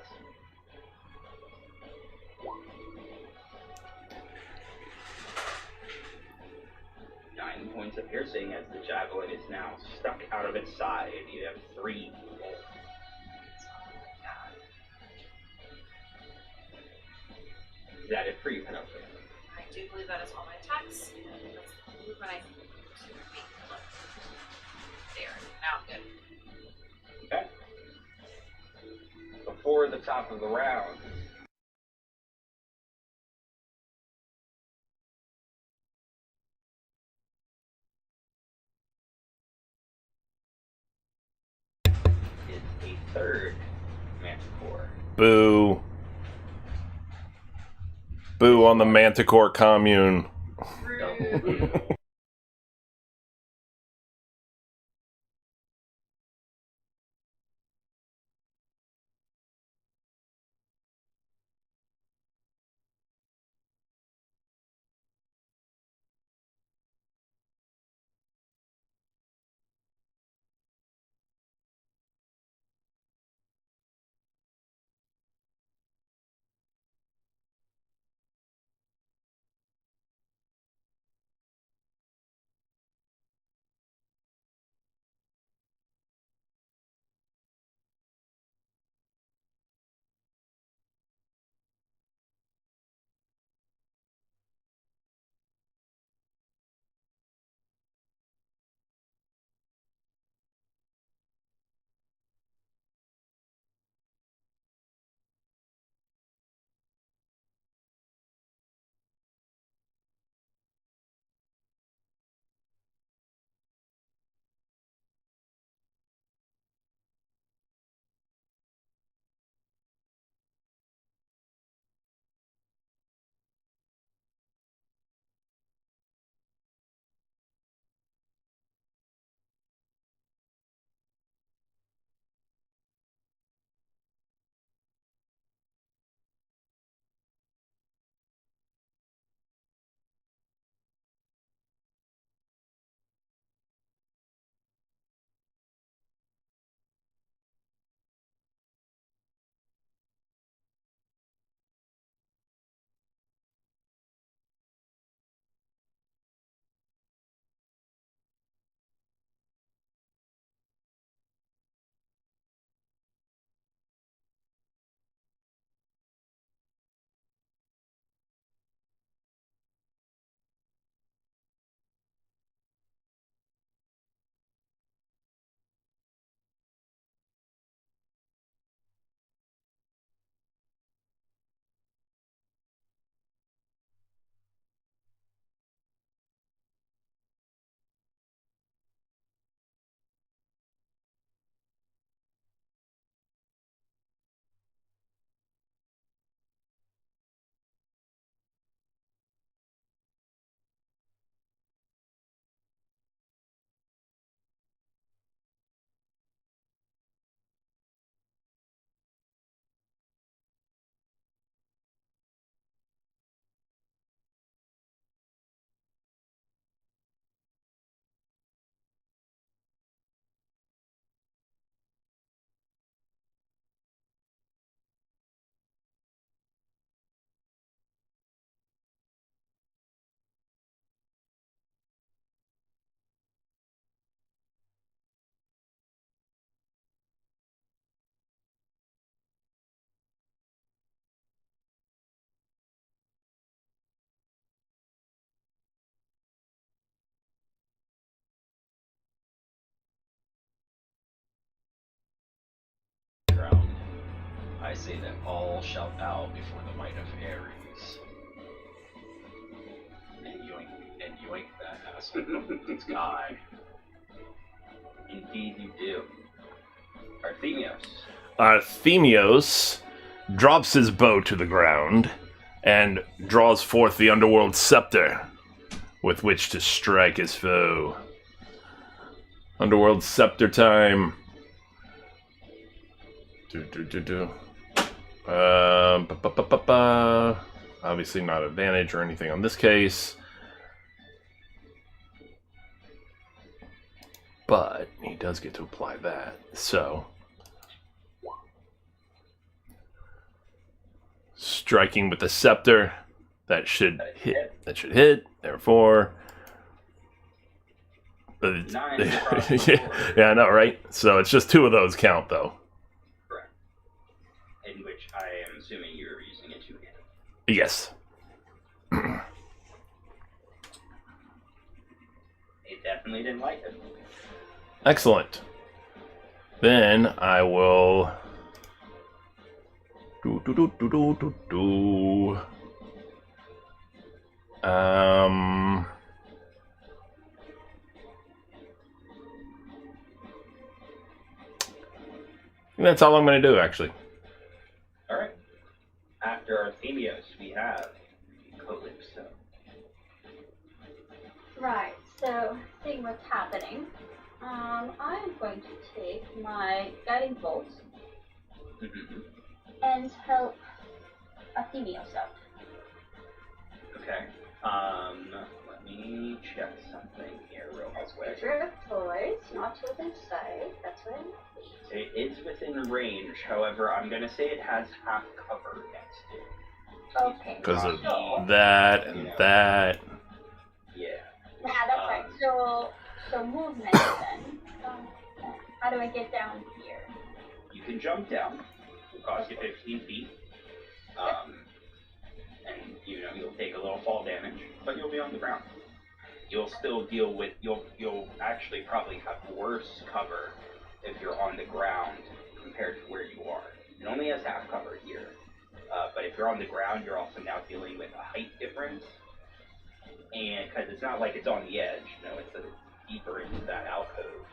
Nine points of piercing as the javelin is now stuck out of its side. You have 3 bolts. Is that it for you, Penelope? I do believe that is all my attacks. Let's move when I look. There. Now I'm good. Okay. Before the top of the round, third Manticore. Boo. Boo on the Manticore commune. Double boo. Ground. I say that all shall bow before the might of Ares. And yoink that asshole from the sky. Indeed you do. Arthemios. Arthemios drops his bow to the ground and draws forth the underworld scepter with which to strike his foe. Underworld scepter time. Obviously not advantage or anything on this case. But he does get to apply that. So striking with the scepter, that should hit. That should hit. Therefore, 9 across the board. yeah, I know, right? So it's just 2 of those count, though. Correct. In which I am assuming you're using a two-handed. Yes. It definitely didn't like it. Excellent. Then I will think that's all I'm going to do, actually. All right. After Arthemios, we have Calypso. Right, so seeing what's happening, I'm going to take my guiding bolt Mm-hmm. and help Arthemios out. Okay. Let me check something here real quick. Creature of toys, not within sight. That's what I'm It is within range. However, I'm gonna say it has half cover next to it. Okay. Because of So, that and that. Yeah. yeah, that's right. So movement then. How do I get down here? You can jump down. It'll cost you 15 feet. And you'll take a little fall damage, but you'll be on the ground. You'll still deal with you'll actually probably have worse cover if you're on the ground compared to where you are. It only has half cover here, but if you're on the ground, you're also now dealing with a height difference, and because it's not like it's on the edge, it's deeper into that alcove.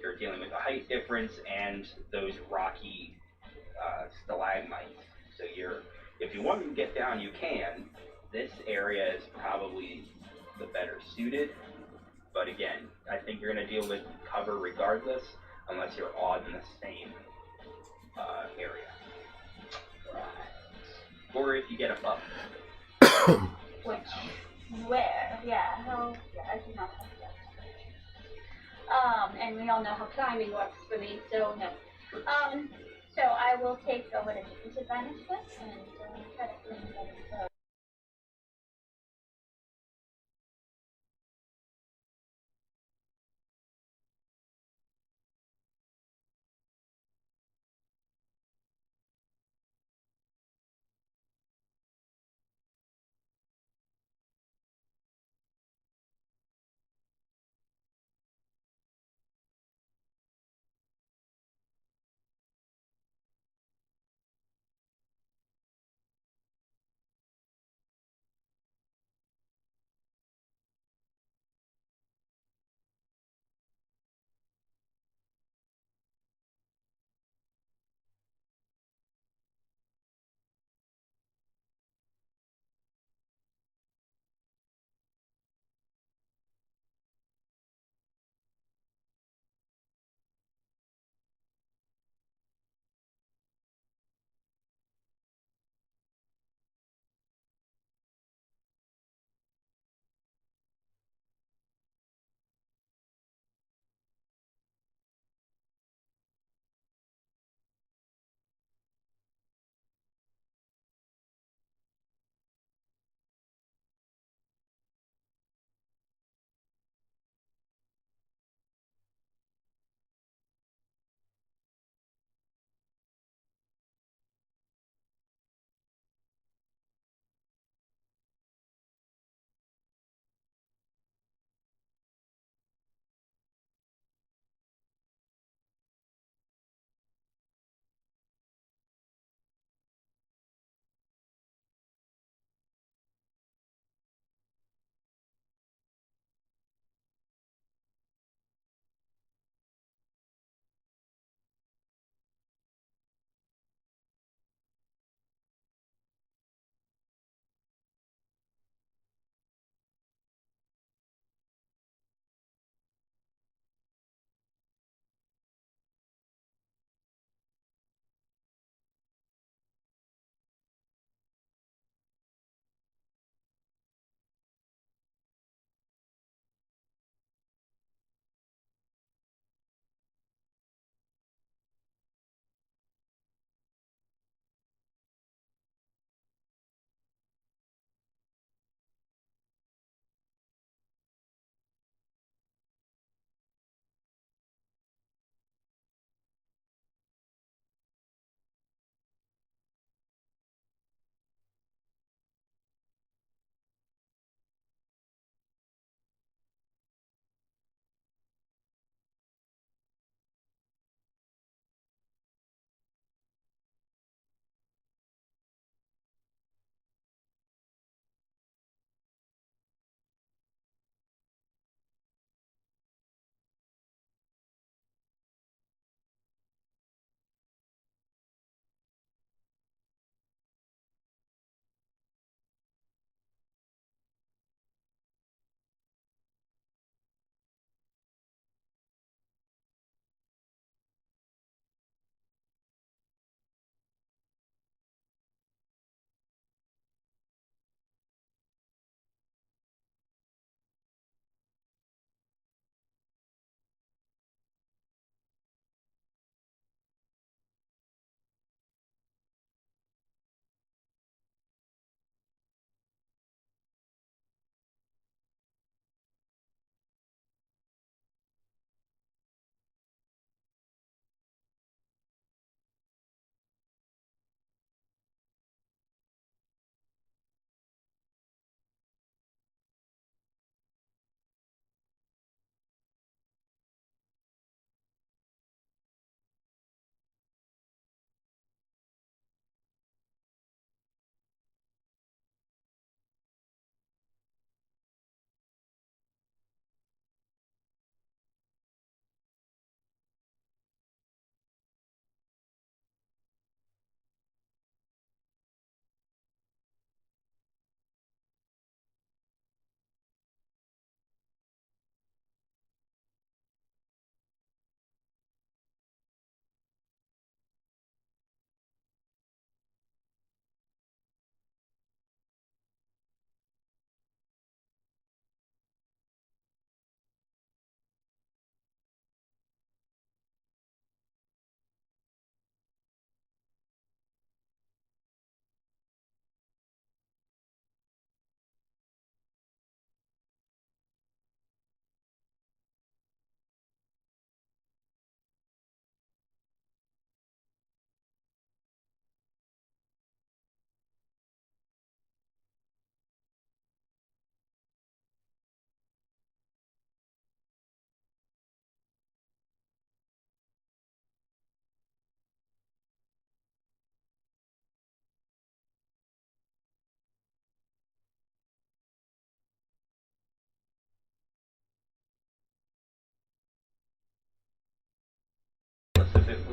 You're dealing with a height difference and those rocky stalagmites. So if you want to get down, you can. This area is probably the better suited, but again, I think you're going to deal with cover regardless, unless you're all in the same area. Or if you get above. Where? Yeah, I do not have that. And we all know how climbing works for me, so no. So I will take what is it, disadvantage this, and try to clean that.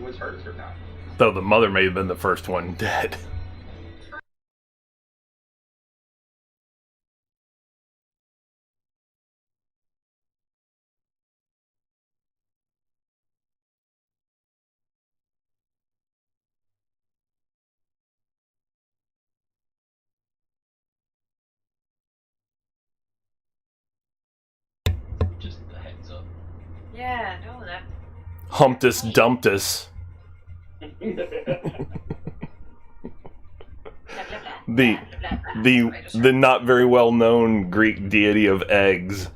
was hers or not. Though the mother may have been the first one dead. Just a heads up. Yeah, no, that. Humptus Dumptus. The the not very well known Greek deity of eggs.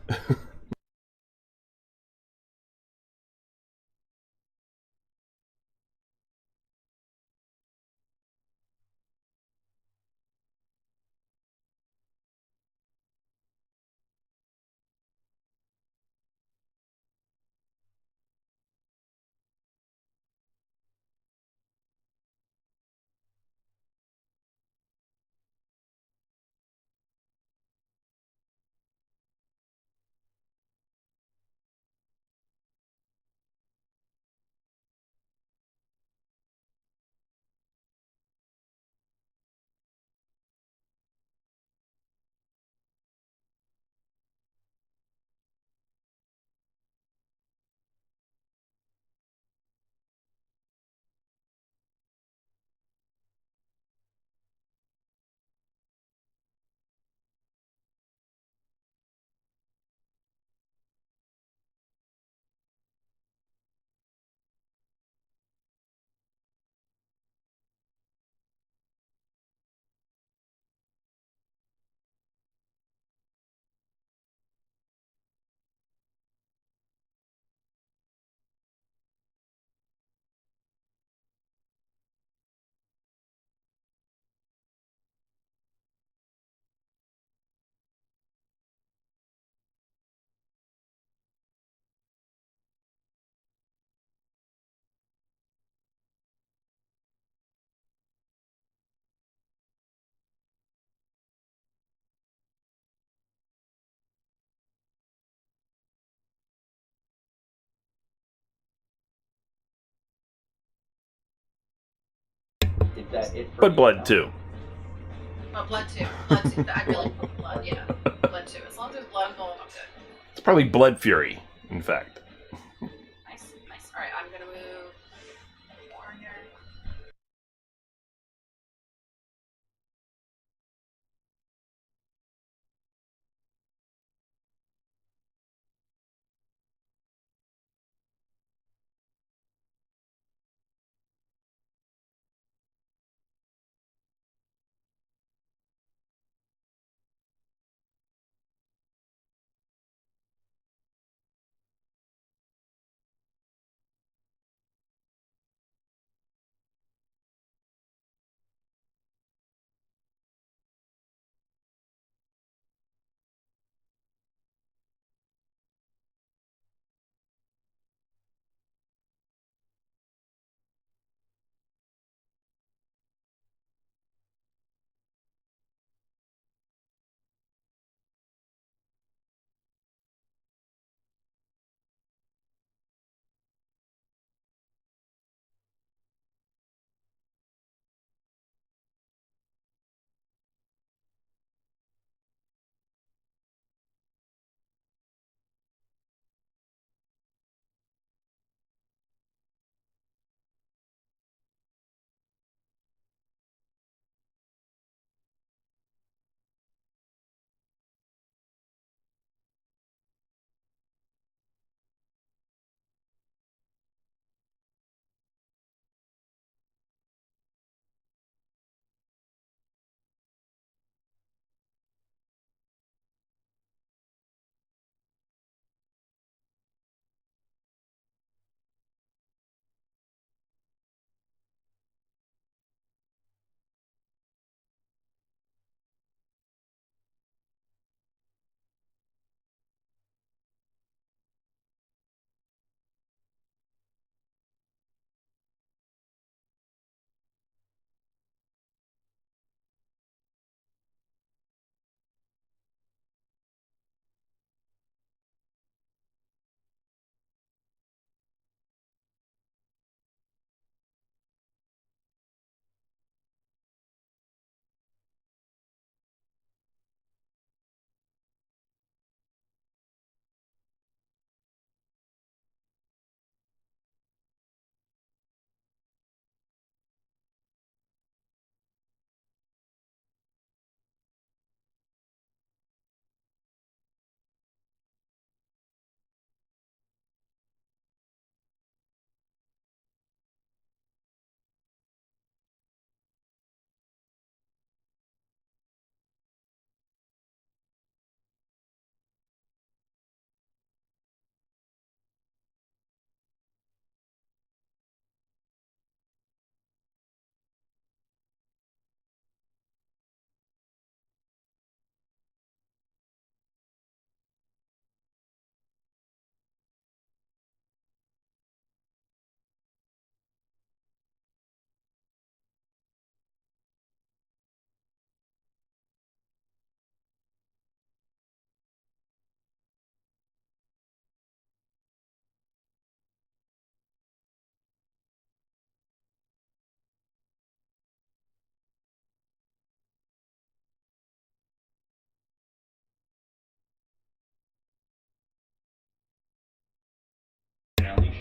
Is that it for But you, blood Tom? too. Oh, blood too. Blood too. I really put blood, yeah. Blood too. As long as there's blood involved, I'm good. It's probably blood fury, in fact. Nice, nice. Alright, I'm gonna move Warrior.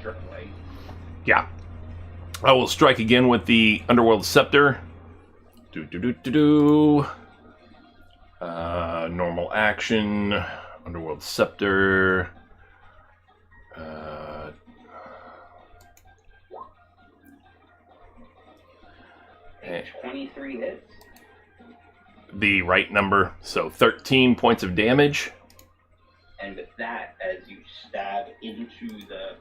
strictly. Yeah. I will strike again with the Underworld Scepter. Normal action. Underworld Scepter. And 23 hits. The right number, so 13 points of damage. And with that, as you stab into the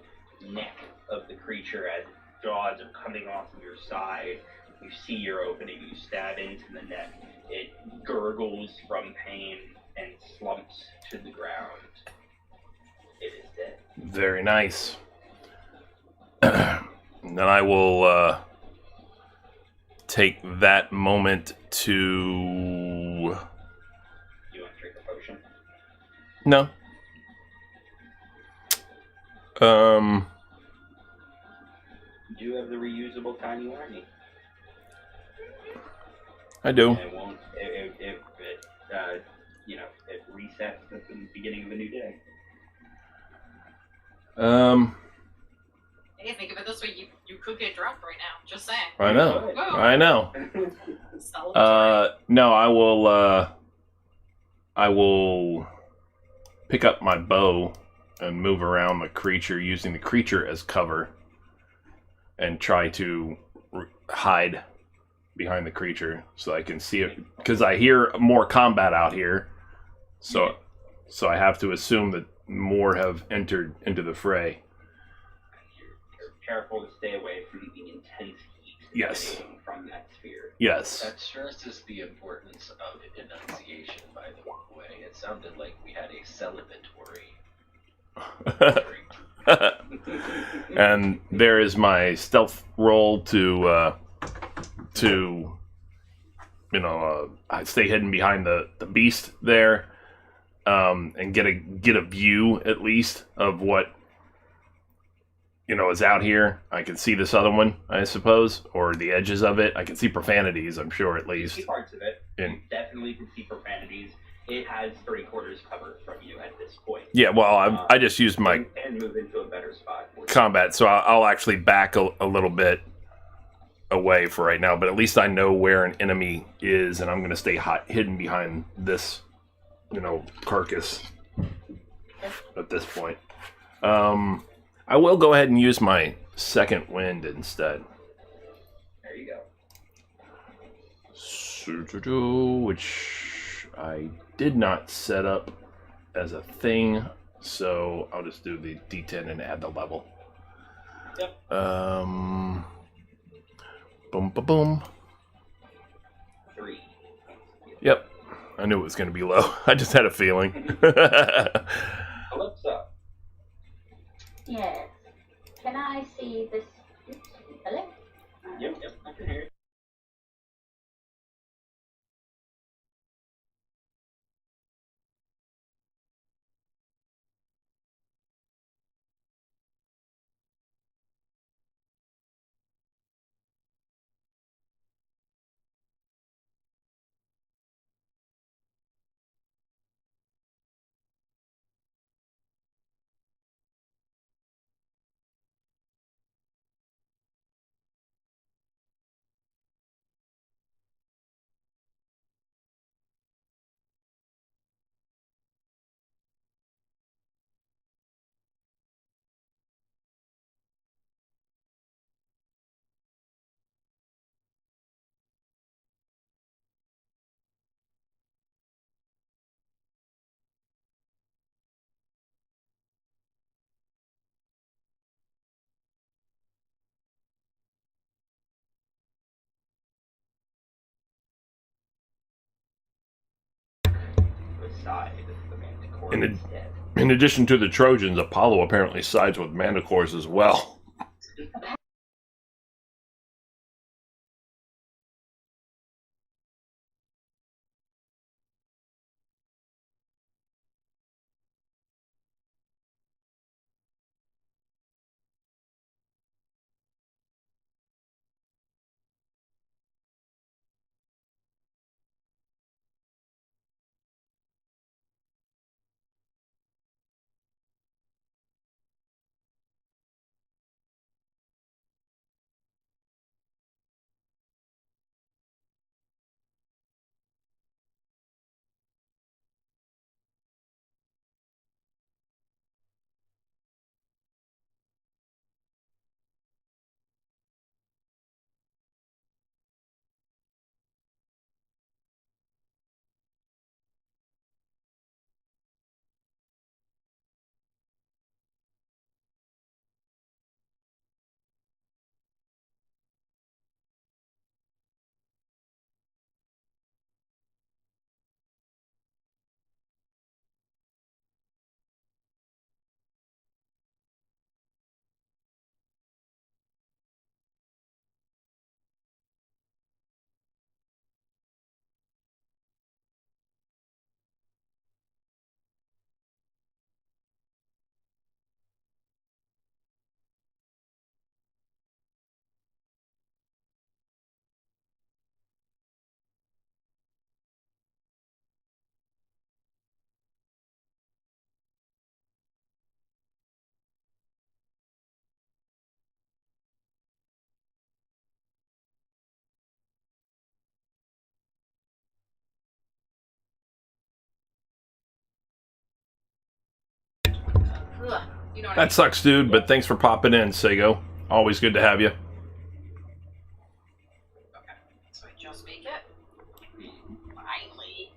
neck of the creature, as jaws are coming off of your side, you see your opening, you stab into the neck. It gurgles from pain and slumps to the ground. It is dead. Very nice. And then I will take that moment to... You want to drink a potion? No. You do have the reusable tiny warning. I do. And it won't. It resets at the beginning of a new day. Hey, think of it this way: you could get dropped right now. Just saying. I know. Whoa. I know. Celebratory. No, I will pick up my bow and move around the creature using the creature as cover and try to hide behind the creature so I can see it, because I hear more combat out here. So I have to assume that more have entered into the fray. You're careful to stay away from the intense heat Yes. emanating from that sphere. Yes. That stresses the importance of enunciation, by the way. It sounded like we had a celebratory. And there is my stealth roll to I stay hidden behind the beast there, and get a view at least of what is out here. I can see this other one, I suppose, or the edges of it. I can see profanities, I'm sure, at You least. see parts of it. In- You definitely can see profanities. It has 3/4 cover from you at this point. Yeah, well, I just used my and move into a better spot. combat, so I'll actually back a little bit away for right now, but at least I know where an enemy is, and I'm going to stay hidden behind this, carcass at this point. I will go ahead and use my second wind instead. There you go. Which I did not set up as a thing, so I'll just do the D10 and add the level. Yep. Boom, ba, boom. 3. Yep. I knew it was going to be low. I just had a feeling. Alexa. Yes. Can I see this? Oops. Hello? Yep, I can hear you. Side of the Manticore instead. In addition to the Trojans, Apollo apparently sides with Manticores as well. Ugh, you know what I That mean? sucks, dude, but thanks for popping in, Sago. Always good to have you. Okay, so I just make it. Finally.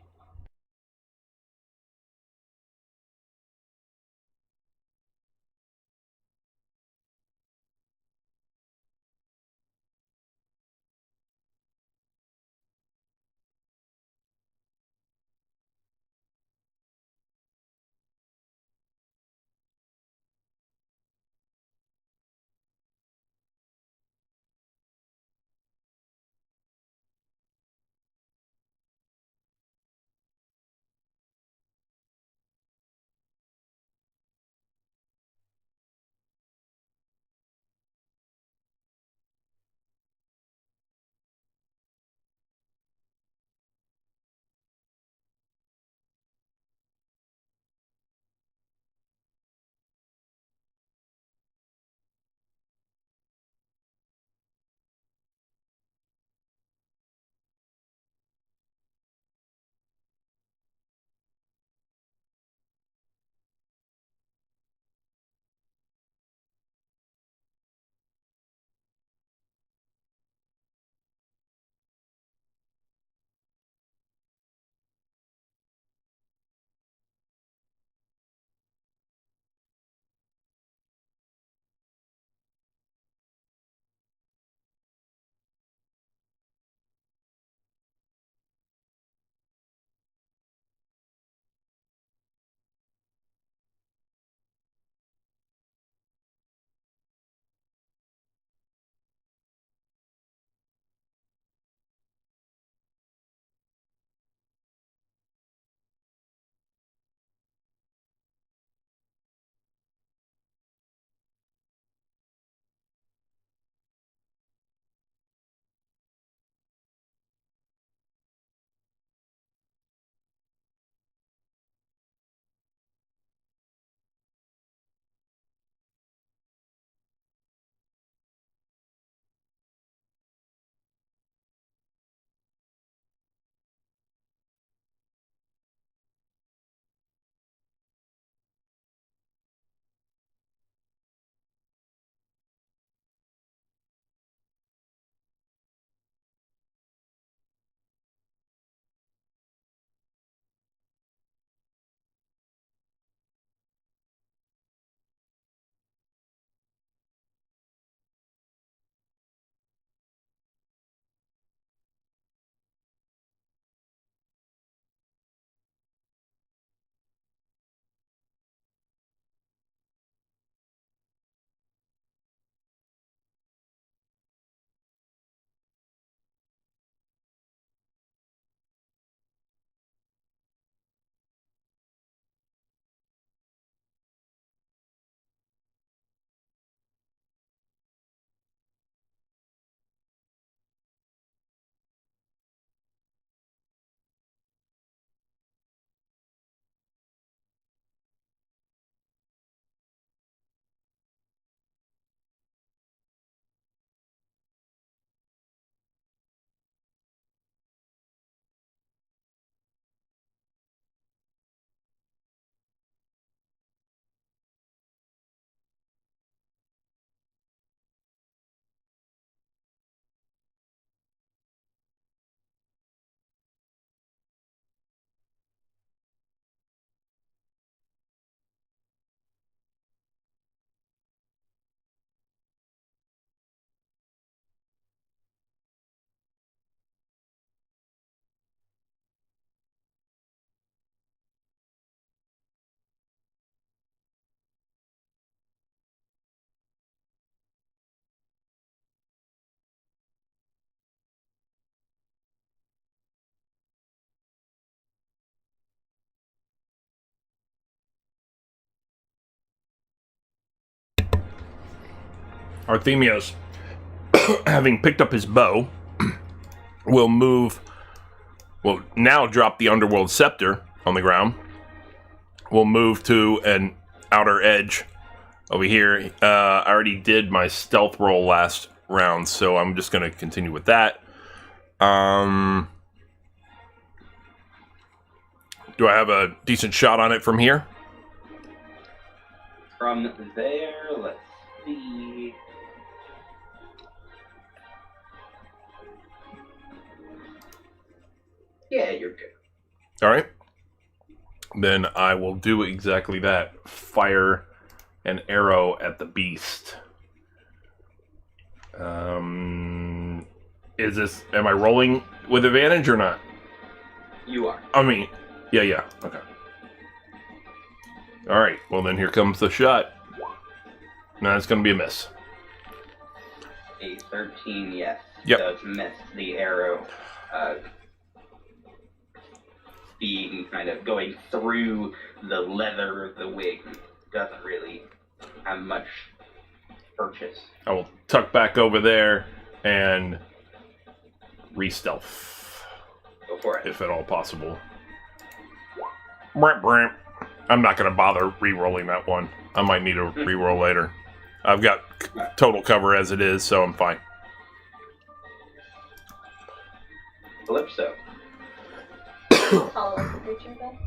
Arthemios, having picked up his bow, will move. Will now drop the underworld scepter on the ground. Will move to an outer edge over here. I already did my stealth roll last round, so I'm just going to continue with that. Do I have a decent shot on it from here? From there, let's see. Yeah, you're good. All right. Then I will do exactly that. Fire an arrow at the beast. Is this? Am I rolling with advantage or not? You are. I mean, yeah. Okay. All right. Well, then here comes the shot. No, it's going to be a miss. A 13, yes, Yep. does miss the arrow. Being kind of going through the leather of the wing doesn't really have much purchase. I will tuck back over there and re-stealth, Go for it. if at all possible. Bramp. I'm not going to bother re-rolling that one. I might need a re-roll later. I've got total cover as it is, so I'm fine. Calypso. Follow the creature again.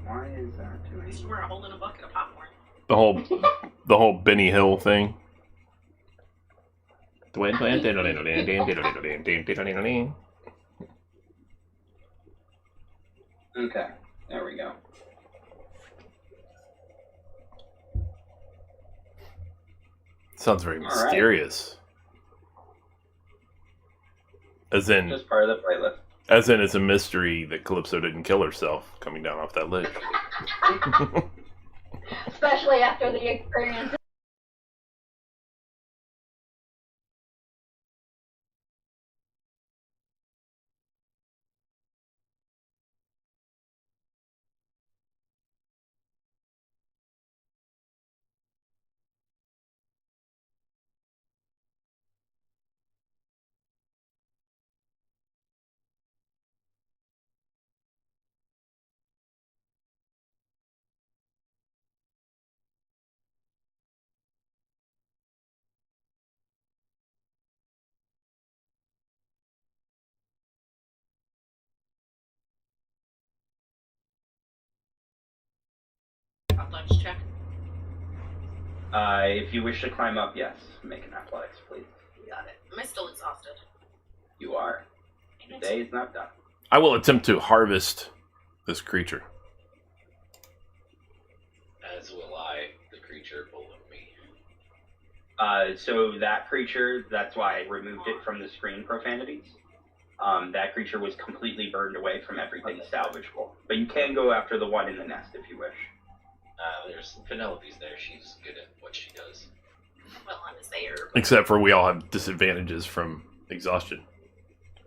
Why is that doing? Somewhere holding a bucket of popcorn. The whole Benny Hill thing. Okay, there we go. Sounds very All right. mysterious. As in, Just part of the playlist. it's a mystery that Calypso didn't kill herself coming down off that ledge. Especially after the experience. Athletics check. If you wish to climb up, yes. Make an athletics, please. Got it. Am I still exhausted? You are. The day is not done. I will attempt to harvest this creature. As will I, the creature below me. So that creature, that's why I removed it from the screen, profanities. That creature was completely burned away from everything salvageable. But you can go after the one in the nest if you wish. There's Penelope's there. She's good at what she does. Well, I was there. Except for we all have disadvantages from exhaustion.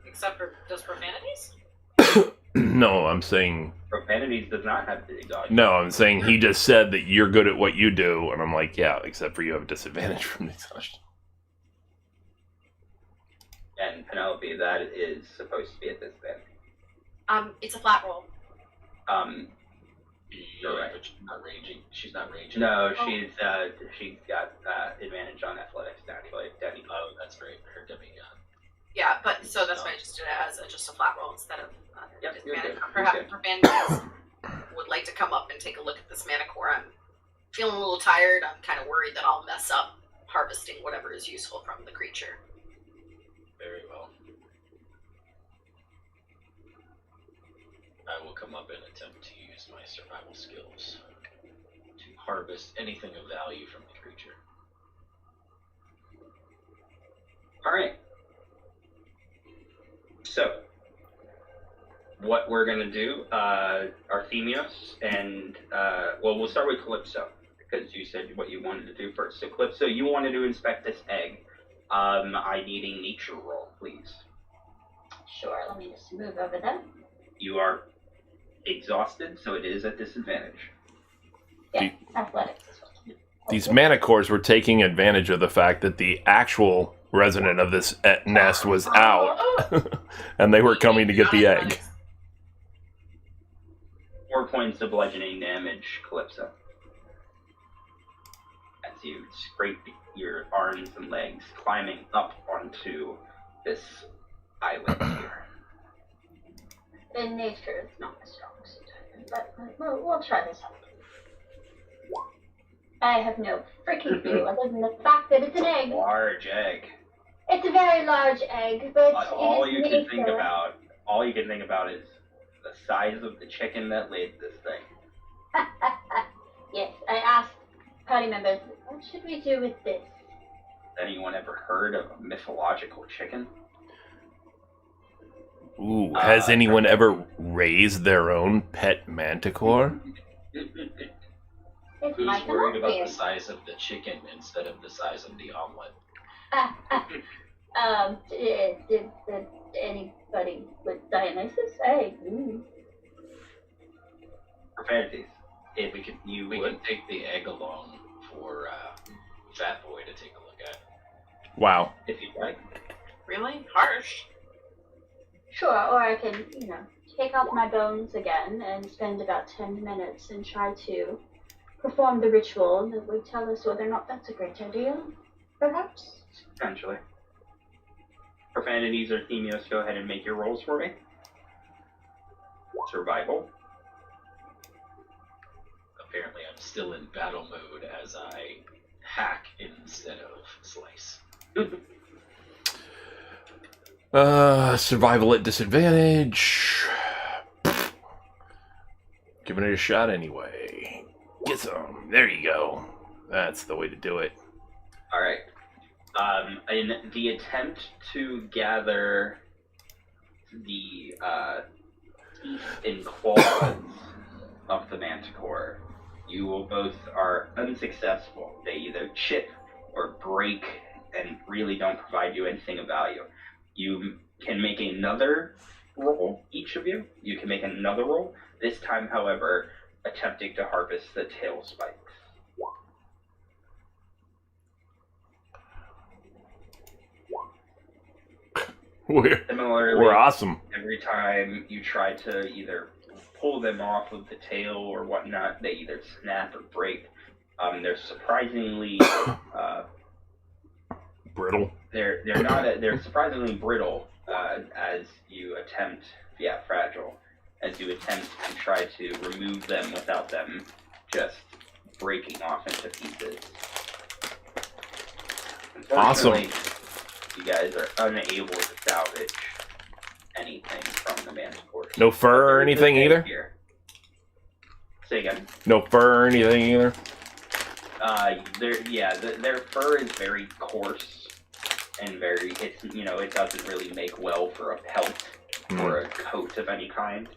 Except for those profanities? No, I'm saying... Profanities does not have the exhaustion. No, I'm saying he just said that you're good at what you do, and I'm like, yeah, except for you have a disadvantage from exhaustion. And Penelope, that is supposed to be at this disadvantage. It's a flat roll. You're right. But she's not raging. No, she's got advantage on athletics, actually. Daddy. Oh, that's great. Her demigod. Yeah, but so that's why I just did it as just a flat roll instead of Yep, you're disadvantage. good. Perhaps You're good. profanities would like to come up and take a look at this Manticore. I'm feeling a little tired. I'm kind of worried that I'll mess up harvesting whatever is useful from the creature. Very well. I will come up and attempt to use my survival skills to harvest anything of value from the creature. Alright. So, what we're going to do, Arthemios and, we'll start with Calypso, because you said what you wanted to do first. So, Calypso, you wanted to inspect this egg. I need a nature roll, please. Sure, let me just move over there. You are exhausted, so it is at disadvantage. Yeah, athletics. These Manticores were taking advantage of the fact that the actual resident of this nest was out, and they were coming to get the egg. 4 points of bludgeoning damage, Calypso. As you scrape your arms and legs, climbing up onto this island here. In nature, it's not my strong suit, but we'll try this out. I have no freaking clue other than the fact that it's an egg. Large egg. It's a very large egg, but All it you is can think nature. about is the size of the chicken that laid this thing. Yes, I asked party members, what should we do with this? Anyone ever heard of a mythological chicken? Ooh, has anyone ever raised their own pet Manticore? It's Who's like worried an about oatmeal. the size of the chicken instead of the size of the omelet? Did anybody with Dionysus? Profanities. If We can you we would. can take the egg along for Fat Boy to take a look at. Wow. If you'd like. Really? Harsh. Sure, or I can, take out my bones again and spend about 10 minutes and try to perform the ritual that would tell us whether or not that's a great idea, perhaps? Potentially. Profanities or Themios, go ahead and make your rolls for me. Survival. apparently I'm still in battle mode as I hack instead of slice. Survival at disadvantage. Giving it a shot anyway. Get some. There you go. That's the way to do it. All right. In the attempt to gather the teeth and claws of the Manticore, you will both are unsuccessful. They either chip or break and really don't provide you anything of value. You can make another roll, each of you. You can make another roll. This time, however, attempting to harvest the tail spikes. Similarly, We're awesome. every time you try to either pull them off of the tail or whatnot, they either snap or break. They're surprisingly Brittle. they're not they're surprisingly brittle as you attempt fragile as you attempt to try to remove them without them just breaking off into pieces. Unfortunately, you guys are unable to salvage anything from the Manticore. No fur or anything either? Here. Say again. No fur or anything either? Their fur is very coarse and it doesn't really make well for a pelt or a coat of any kind.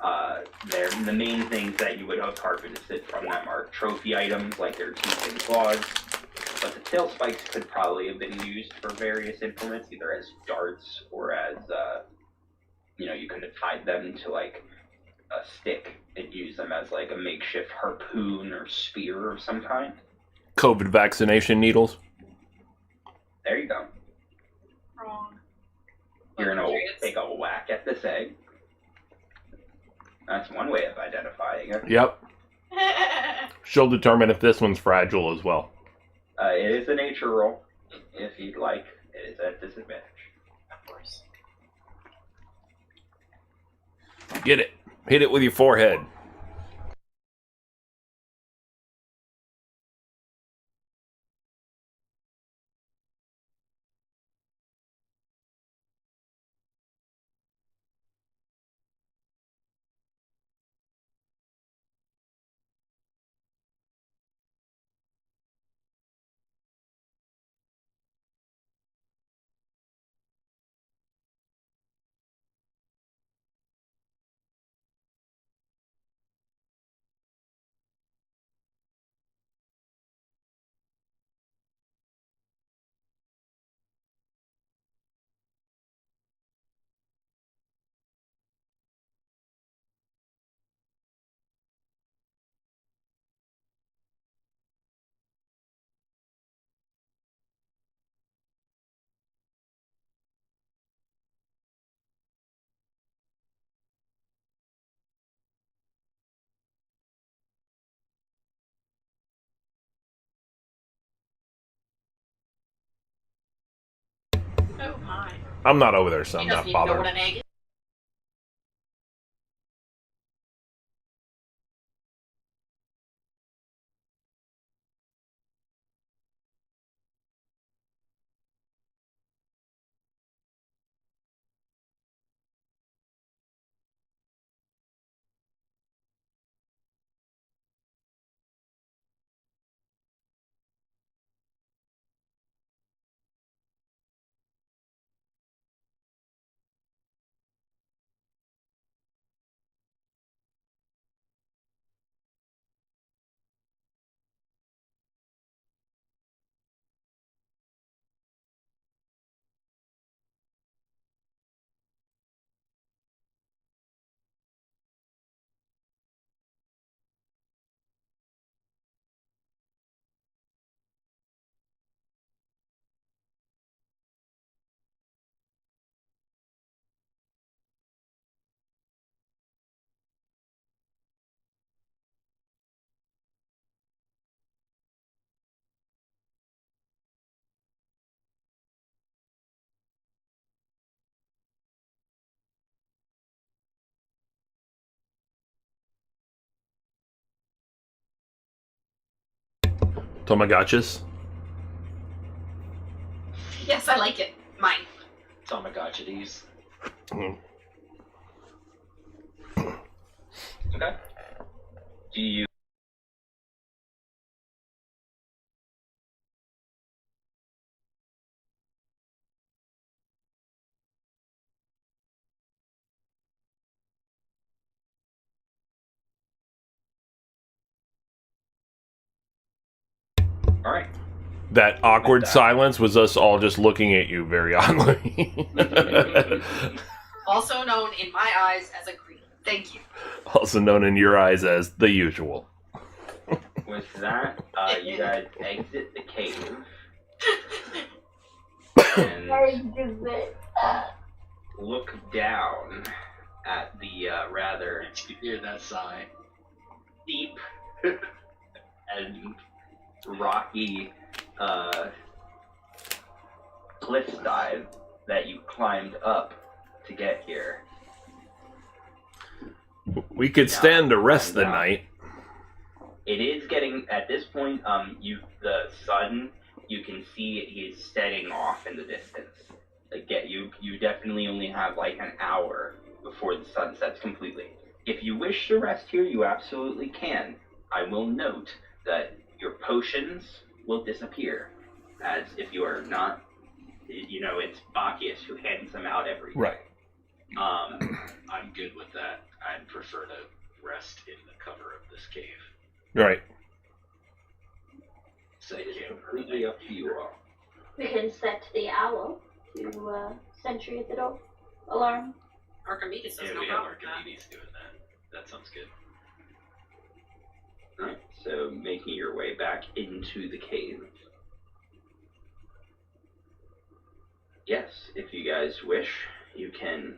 The main things that you would have harvested from them are trophy items like their teeth and claws, but the tail spikes could probably have been used for various implements, either as darts or as, you could have tied them to like a stick and use them as like a makeshift harpoon or spear of some kind. COVID vaccination needles. There you go. Wrong. You're gonna take a whack at this egg. That's one way of identifying it. Yep. She'll determine if this one's fragile as well. It is a nature roll, if you'd like. It is at disadvantage. Of course. Get it. Hit it with your forehead. Oh my. I'm not over there, so I'm He not doesn't even know bothered. what an egg is. Tamagotchis? Yes, I like it. Mine. Tamagotchies. Mm. Okay. Do you? All right. That awkward That. silence was us all just looking at you very oddly. Also known in my eyes as a Greek. Thank you. Also known in your eyes as the usual. With that, you guys exit the cave and look down at the rather You hear that sigh? steep and rocky cliffside that you climbed up to get here. We could stand to rest the night. It is getting, at this point, the sun, you can see it is setting off in the distance. Like, you definitely only have like an hour before the sun sets completely. If you wish to rest here, you absolutely can. I will note that your potions will disappear, as if you are not, it's Bacchus who hands them out every day. Right. I'm good with that. I'd prefer to rest in the cover of this cave. Right. So It is yeah, completely up to you all. We can set the owl to sentry at the door. Alarm. Archimedes says yeah, no we have problem with that. Archimedes doing that. That sounds good. Alright, so making your way back into the cave. Yes, if you guys wish, you can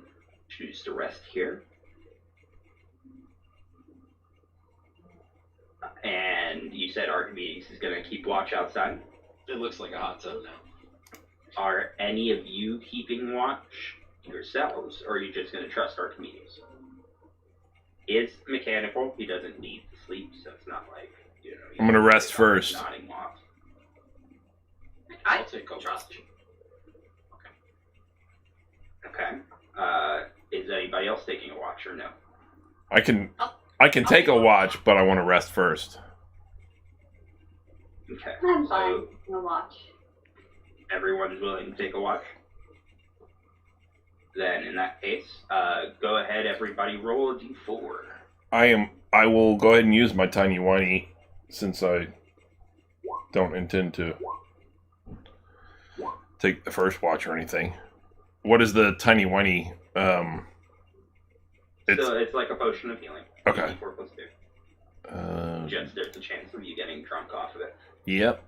choose to rest here. And you said Archimedes is going to keep watch outside. It looks like a hot tub now. Are any of you keeping watch yourselves, or are you just going to trust Archimedes? He is mechanical. He doesn't need to sleep, so it's not like, I'm gonna rest first. Nodding off. I I'll take a trust watch. you. Okay. Is anybody else taking a watch or no? I can take a watch, but I want to rest first. Okay. I'm so fine. No watch. everyone's willing to take a watch? Then in that case, go ahead, everybody, roll a d4. I will go ahead and use my tiny whiny, since I don't intend to take the first watch or anything. What is the tiny whiny? So it's like a potion of healing. Okay. D4 plus 2. Just there's a chance of you getting drunk off of it. Yep.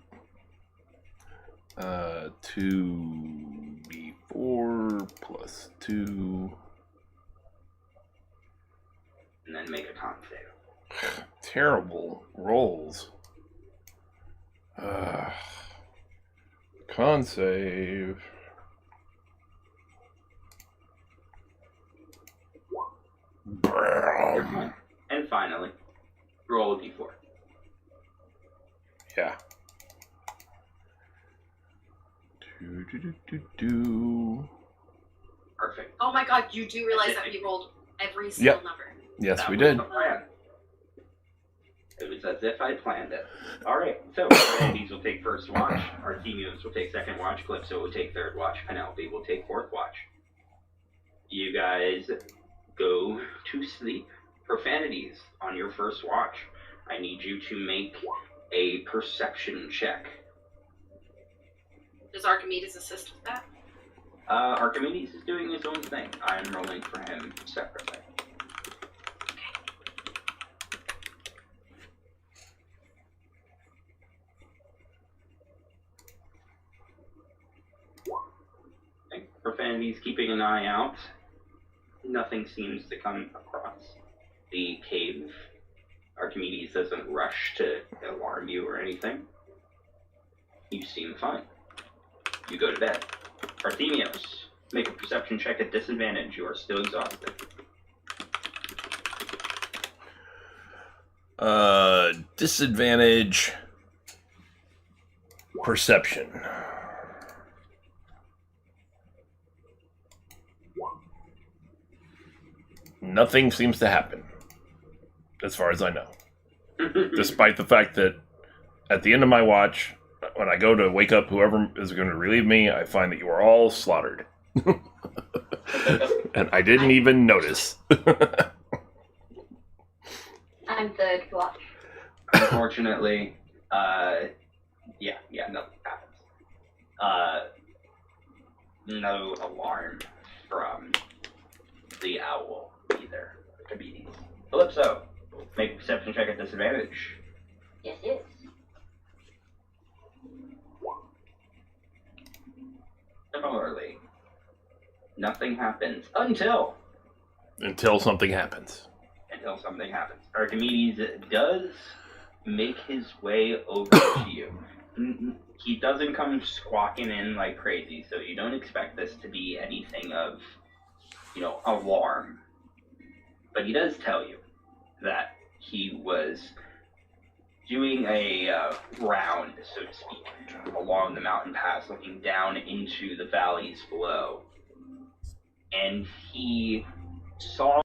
2d4 plus 2. And then make a con save. Terrible rolls. Con save. And finally, roll a d4. Yeah. Do. Perfect. Oh my god, you do realize that we rolled every single number. Yes, That we was did. the plan. It was as if I planned it. Alright, so these will take first watch, Artemius will take second watch, Calypso will take third watch, Penelope will take fourth watch. You guys go to sleep. Profanities on your first watch. I need you to make a perception check. Does Archimedes assist with that? Archimedes is doing his own thing. I'm rolling for him separately. Profanities keeping an eye out. Nothing seems to come across the cave. Archimedes doesn't rush to alarm you or anything. You seem fine. You go to bed. Artemios, make a perception check at disadvantage. You are still exhausted. Disadvantage. Perception. Nothing seems to happen, as far as I know. Despite the fact that at the end of my watch, when I go to wake up whoever is going to relieve me, I find that you are all slaughtered. And I didn't even notice. I'm third watch. Unfortunately, nothing happens. No alarm from the owl either. Cabides. Calypso, make a perception check at disadvantage. Yes, yes. Similarly, nothing happens until Something happens. something happens. Archimedes does make his way over to you. He doesn't come squawking in like crazy, so you don't expect this to be anything of, alarm. But he does tell you that he was doing a round, so to speak, along the mountain pass, looking down into the valleys below. And he saw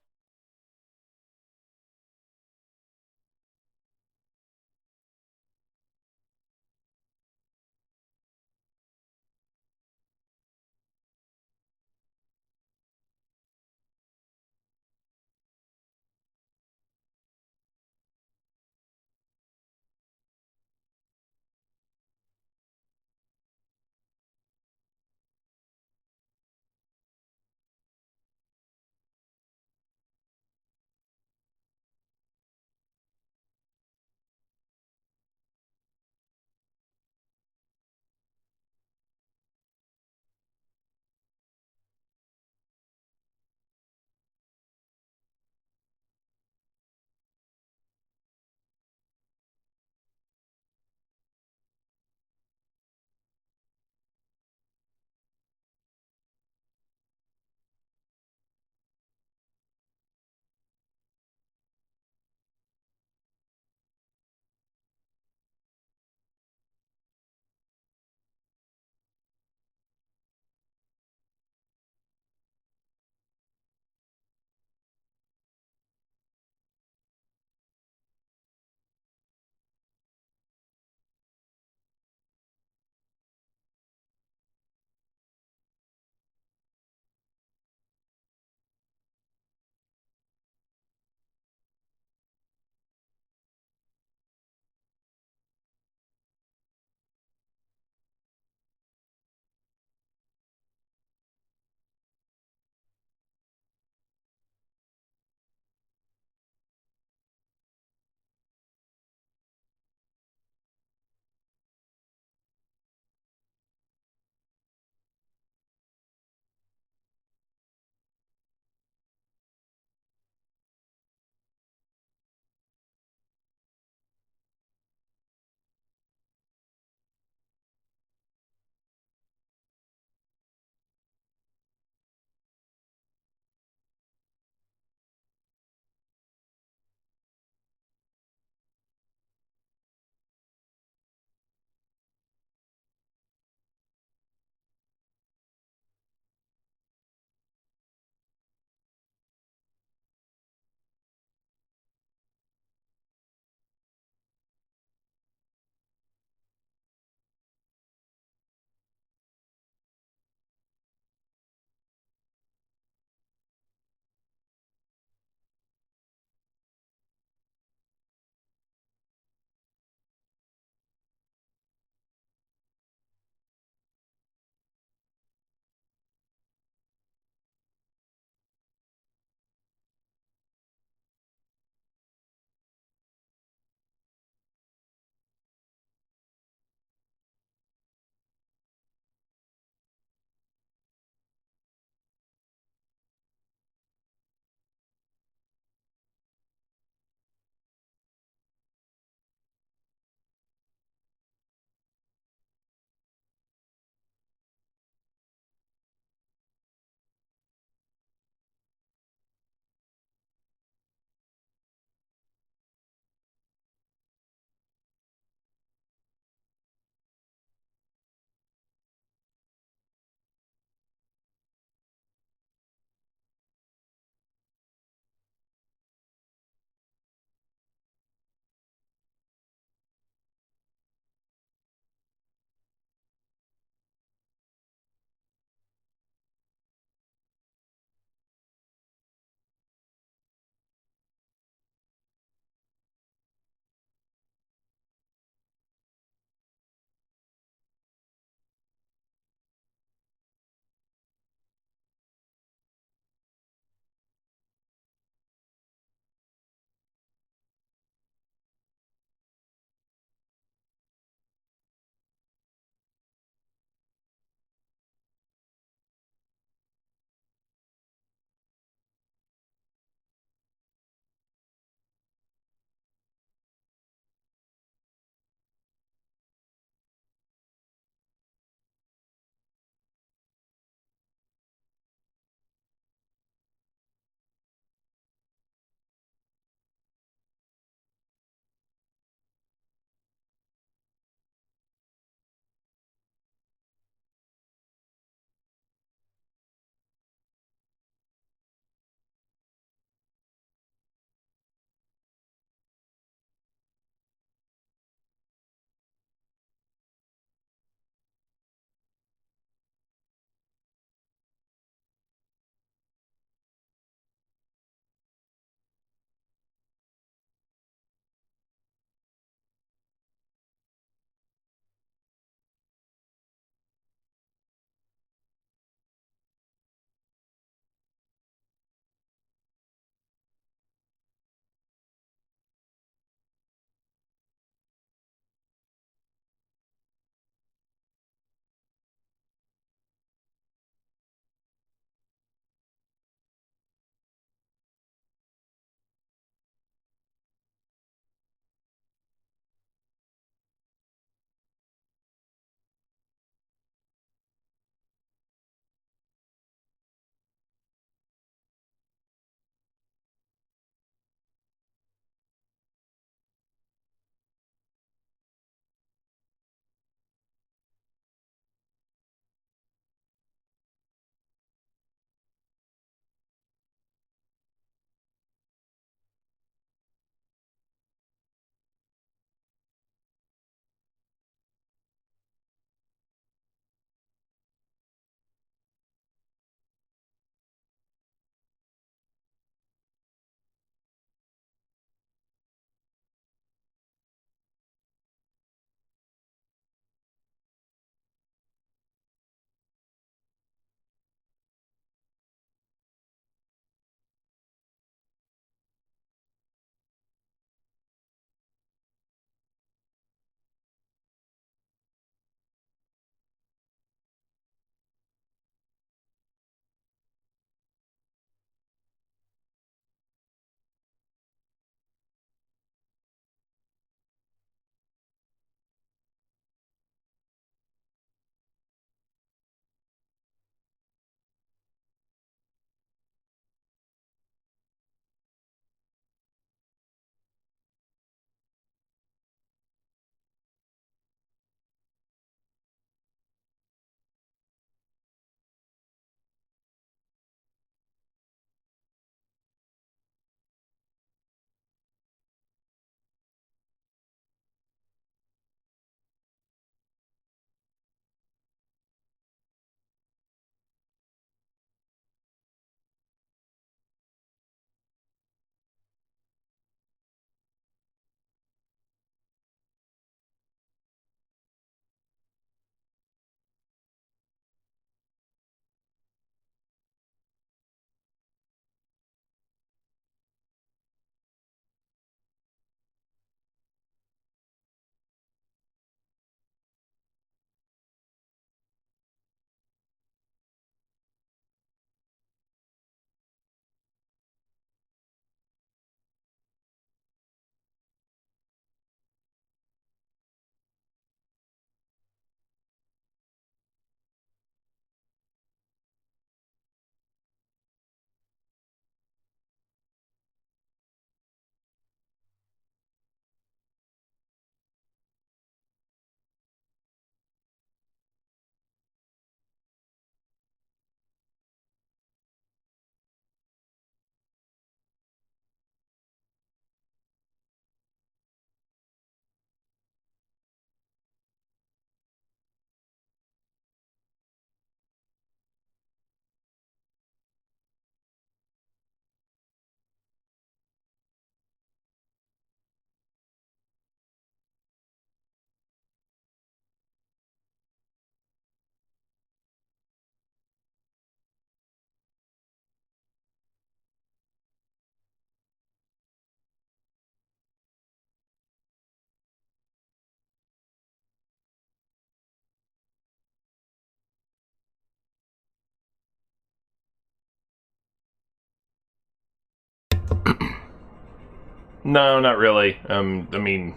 No, not really. I mean,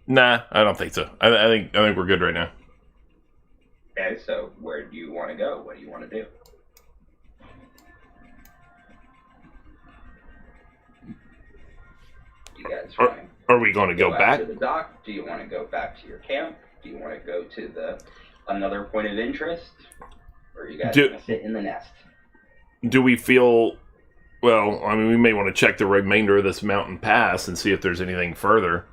nah, I don't think so. I think we're good right now. Okay, so where do you want to go? What do you want to do? You guys want Are we going to go back? to the dock? Do you want to go back to your camp? Do you want to go to another point of interest? Or are you guys going to sit in the nest? Do we feel... Well, I mean, we may want to check the remainder of this mountain pass and see if there's anything further.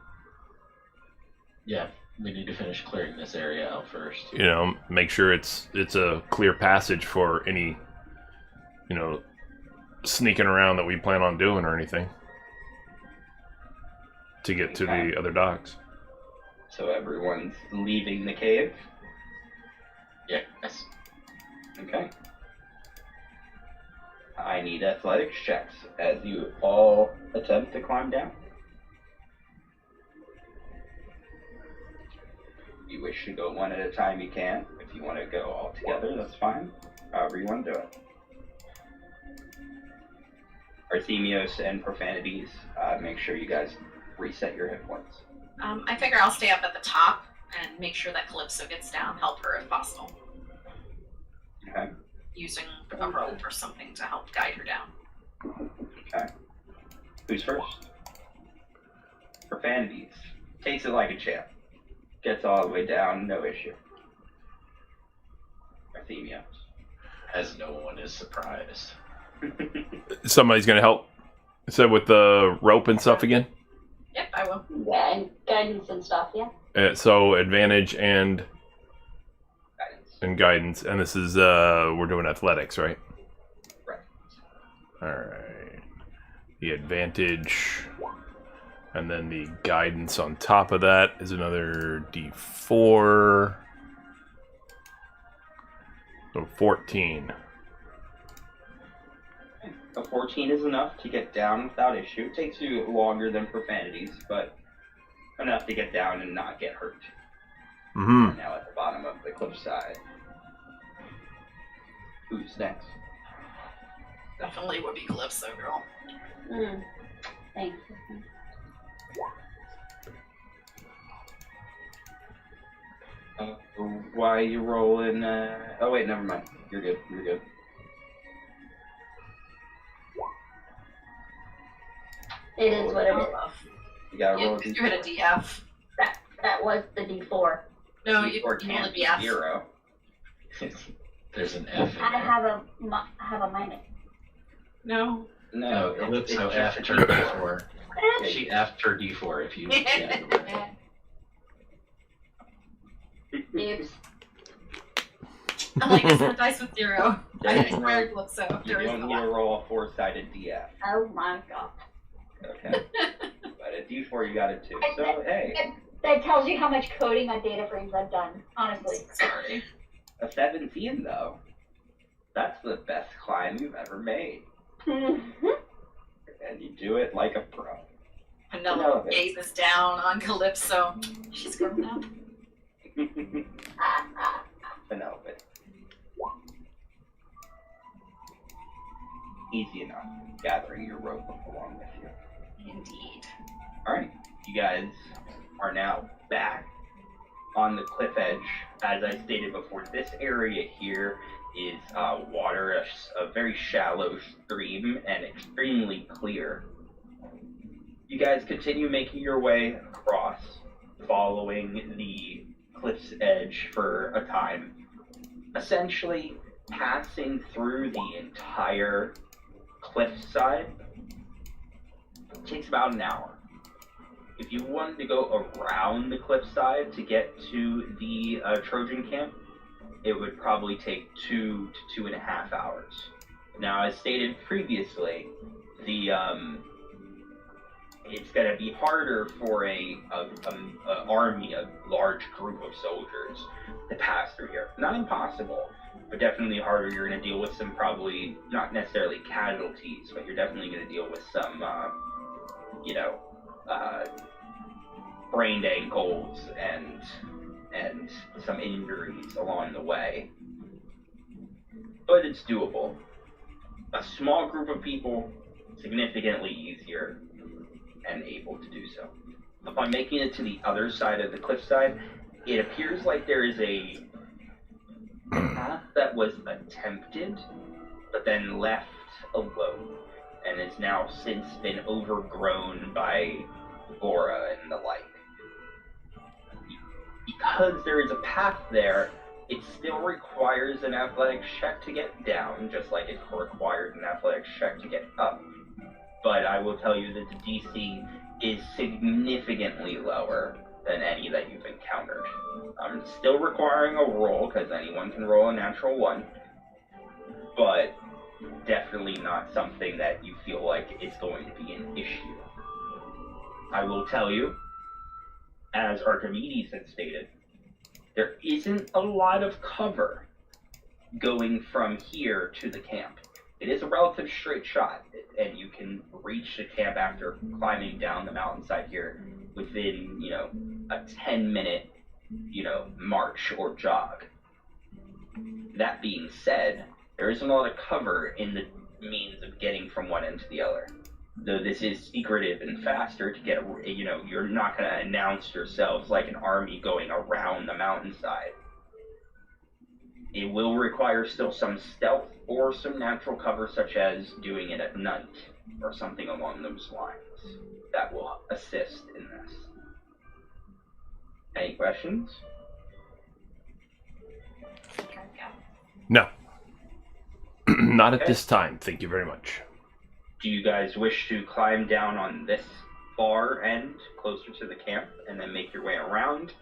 Yeah, we need to finish clearing this area out first. You know, make sure it's a clear passage for any, sneaking around that we plan on doing or anything. To get to the other docks. So everyone's leaving the cave? Yes. Okay. I need athletics checks as you all attempt to climb down. If you wish to go one at a time, you can. If you want to go all together, that's fine. However you want to do it. Artemios and Profanities, make sure you guys reset your hit points. I figure I'll stay up at the top and make sure that Calypso gets down, help her if possible. Okay. Using a rope or something to help guide her down. Okay. Who's first? Profanities. Takes it like a champ. Gets all the way down, no issue. Artemios. As no one is surprised. Somebody's going to help? So with the rope and stuff again? Yep, I will. Yeah, and guidance and stuff, yeah. So advantage and Guidance. guidance. And this is, we're doing athletics, right? Right. Alright. The advantage. And then the guidance on top of that is another D4. So 14. A 14 is enough to get down without issue. It takes you longer than Profanities, but enough to get down and not get hurt. Mm-hmm. Now at the bottom of the cliffside. Who's next? Definitely would be Calypso, girl. Thanks. Why you rolling? Oh wait, never mind. You're good. You're good. It is what it is. You gotta roll. You hit a DF. That was the D4. No, you or rolled a can't be DF. 0. There's an F in I there. have a minus. No. No, Calypso it's F'd just her D4. She F'd her D4 if you... Yeah. Oops. I'm like, it's not dice with 0. I Yeah. swear Calypso. You There is don't no need to F. roll a 4-sided DF. Oh my god. Okay. But a D4 you got it too. So hey, That tells you how much coding on data frames I've done, honestly. Sorry. a 17 though. That's the best climb you've ever made. And you do it like a pro. Penelope gazes down on Calypso. She's grown up. Penelope. Easy enough gathering your rope along with you. Indeed. Alright, you guys are now back on the cliff edge. As I stated before, this area here is water, a very shallow stream, and extremely clear. You guys continue making your way across, following the cliff's edge for a time, essentially passing through the entire cliffside. It takes about an hour. If you wanted to go around the cliffside to get to the Trojan camp, it would probably take 2 to 2.5 hours. Now, as stated previously, it's going to be harder for a army, a large group of soldiers to pass through here. Not impossible, but definitely harder. You're going to deal with some probably, not necessarily casualties, but you're definitely going to deal with some, sprained ankles and some injuries along the way. But it's doable. a small group of people, significantly easier and able to do so. Upon making it to the other side of the cliffside, it appears like there is a path that was attempted, but then left alone, and has now since been overgrown by Gora and the like. Because there is a path there, it still requires an athletics check to get down, just like it required an athletics check to get up. But I will tell you that the DC is significantly lower than any that you've encountered. Still requiring a roll, because anyone can roll a natural 1, but definitely not something that you feel like is going to be an issue. I will tell you, as Archimedes had stated, there isn't a lot of cover going from here to the camp. It is a relative straight shot, and you can reach the camp after climbing down the mountainside here within, a 10-minute, march or jog. That being said, there isn't a lot of cover in the means of getting from one end to the other. Though this is secretive and faster to get, you're not going to announce yourselves like an army going around the mountainside. It will require still some stealth or some natural cover, such as doing it at night or something along those lines. That will assist in this. Any questions? No. Not at this time. Thank you very much. Do you guys wish to climb down on this far end, closer to the camp, and then make your way around?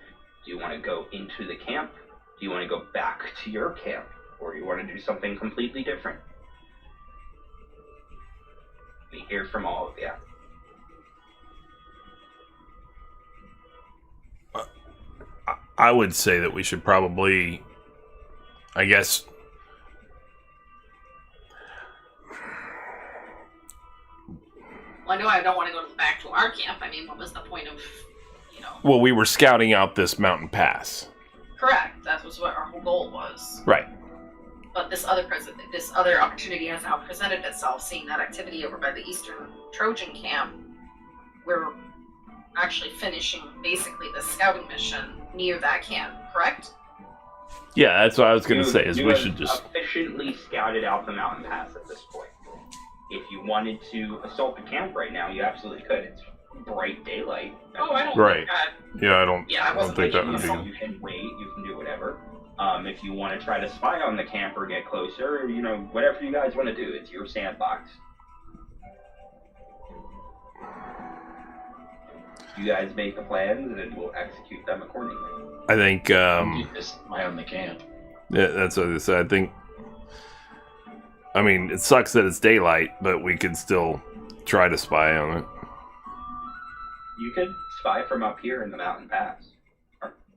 Do you want to go into the camp? Do you want to go back to your camp? Or do you want to do something completely different? We hear from all of you. I would say that we should probably, I guess... Well, I know I don't want to go back to our camp. I mean, what was the point of, Well, we were scouting out this mountain pass. Correct. That was what our whole goal was. Right. But this other opportunity has now presented itself, seeing that activity over by the Eastern Trojan camp. We're actually finishing basically the scouting mission near that camp, correct? Yeah, that's what I was going to say, is you we have should just... efficiently scouted out the mountain pass at this point. If you wanted to assault the camp right now, you absolutely could. It's bright daylight. Oh, I don't Right. think that... Yeah, I don't think that You would be... you can wait, you can do whatever. If you want to try to spy on the camp or get closer, whatever you guys want to do, it's your sandbox. You guys make the plans and we'll execute them accordingly. I think, Just spy on the camp. yeah, that's what I said. I think, I mean, it sucks that it's daylight, but we could still try to spy on it. You could spy from up here in the mountain pass.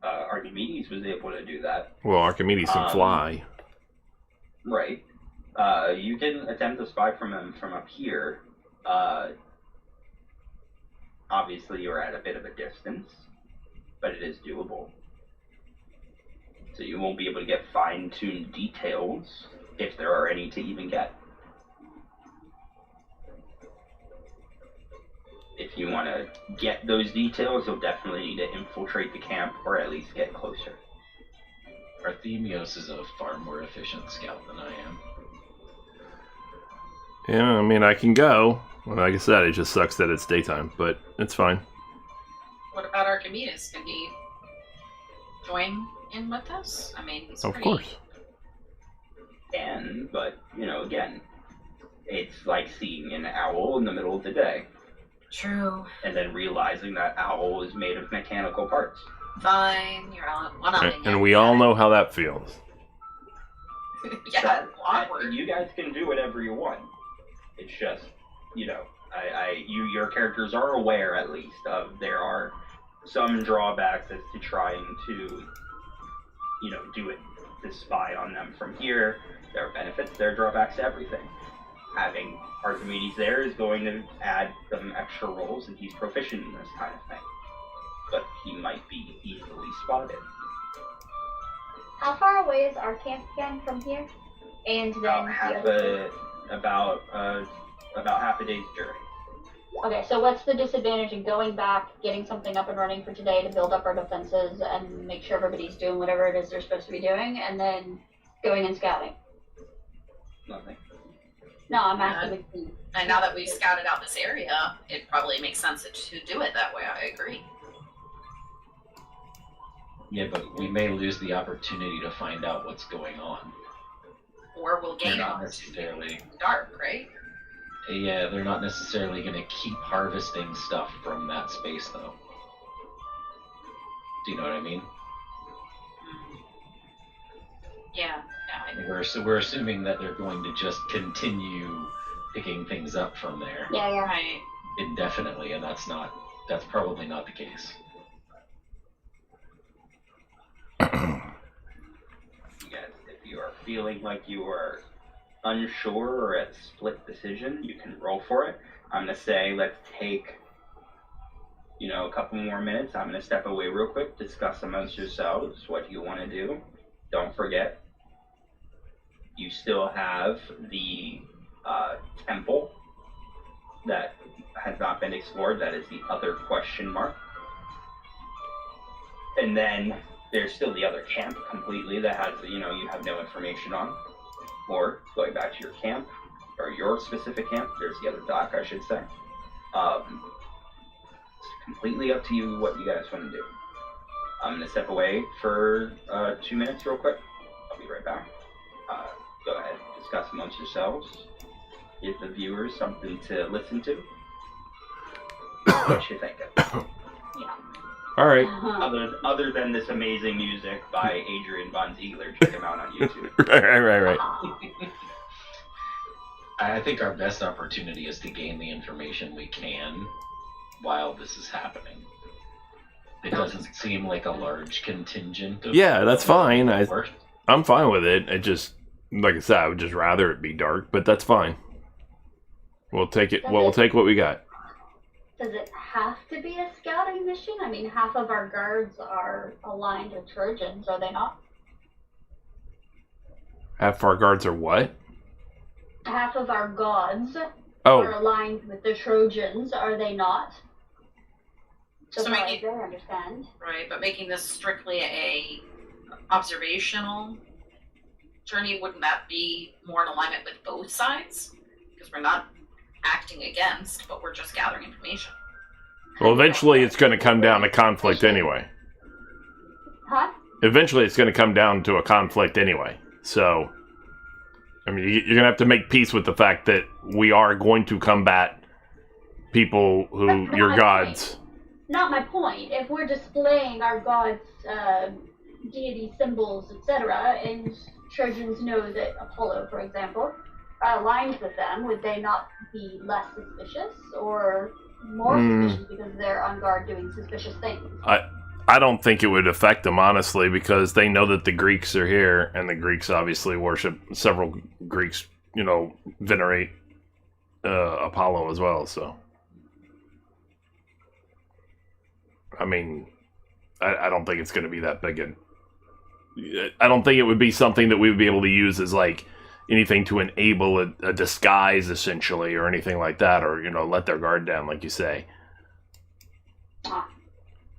Archimedes was able to do that. Well, Archimedes can fly. Right. You can attempt to spy from him from up here. Obviously, you're at a bit of a distance, but it is doable. So you won't be able to get fine-tuned details, if there are any to even get. If you want to get those details, you'll definitely need to infiltrate the camp, or at least get closer. Arthemios is a far more efficient scout than I am. Yeah, I mean, I can go. Well, like I said, it just sucks that it's daytime, but it's fine. What about Archimedes? Can he join in with us? I mean, he's Of pretty... course. But, again, it's like seeing an owl in the middle of the day. True. And then realizing that owl is made of mechanical parts. Fine, you're on one-upping And we all know how that feels. Yeah, awkward. You guys can do whatever you want. It's just, your characters are aware at least of there are some drawbacks as to trying to, do it, to spy on them from here. There are benefits, there are drawbacks to everything. Having Archimedes there is going to add some extra rolls, and he's proficient in this kind of thing. But he might be easily spotted. How far away is our camp again from here? And then About the half other about half a day's journey. Okay, so what's the disadvantage in going back, getting something up and running for today to build up our defenses and make sure everybody's doing whatever it is they're supposed to be doing, and then going and scouting? Nothing. No, I'm asking the team. And now that we've scouted out this area, it probably makes sense to do it that way. I agree. Yeah, but we may lose the opportunity to find out what's going on. Or we'll They're gain not on necessarily. dark, right? Yeah, they're not necessarily going to keep harvesting stuff from that space, though. Do you know what I mean? Yeah. We're assuming that they're going to just continue picking things up from there Yeah, yeah. Right. indefinitely, and that's probably not the case. You guys, if you are feeling like you are unsure or at split decision, you can roll for it. I'm gonna say let's take, a couple more minutes. I'm gonna step away real quick, discuss amongst yourselves what you want to do. Don't forget, you still have the temple that has not been explored. That is the other question mark. And then there's still the other camp completely that has, you have no information on. Or going back to your camp, or your specific camp, there's the other dock, I should say. It's completely up to you what you guys want to do. I'm going to step away for 2 minutes real quick. I'll be right back. Go ahead, discuss amongst yourselves. Give the viewers something to listen to. What you thinking? Yeah. All right. Other than this amazing music by Adrian Von Ziegler, check him out on YouTube. Right. I think our best opportunity is to gain the information we can while this is happening. It doesn't seem like a large contingent of Yeah, that's fine. worth. I'm fine with it. It just, like I said, I would just rather it be dark, but that's fine. We'll take it. We'll take what we got. Does it have to be a scouting mission? I mean, half of our guards are aligned with Trojans, are they not? Half our guards are what? Half of our gods Oh, are aligned with the Trojans, are they not? So So far as making- I understand. Right, but making this strictly a observational journey, wouldn't that be more in alignment with both sides? Because we're not acting against, but we're just gathering information. well, eventually it's going to come down to conflict anyway. Huh? Eventually it's going to come down to a conflict anyway. So, I mean, you're going to have to make peace with the fact that we are going to combat people who, That's your my gods. Not my point. If we're displaying our gods' deity symbols, etc., and Trojans know that Apollo, for example, are aligned with them, would they not be less suspicious or more suspicious because they're on guard doing suspicious things? I don't think it would affect them, honestly, because they know that the Greeks are here, and the Greeks obviously worship, several Greeks, venerate Apollo as well, so. I mean, I don't think it's going to be that big. I don't think it would be something that we would be able to use as, like, anything to enable a disguise, essentially, or anything like that, or, let their guard down, like you say.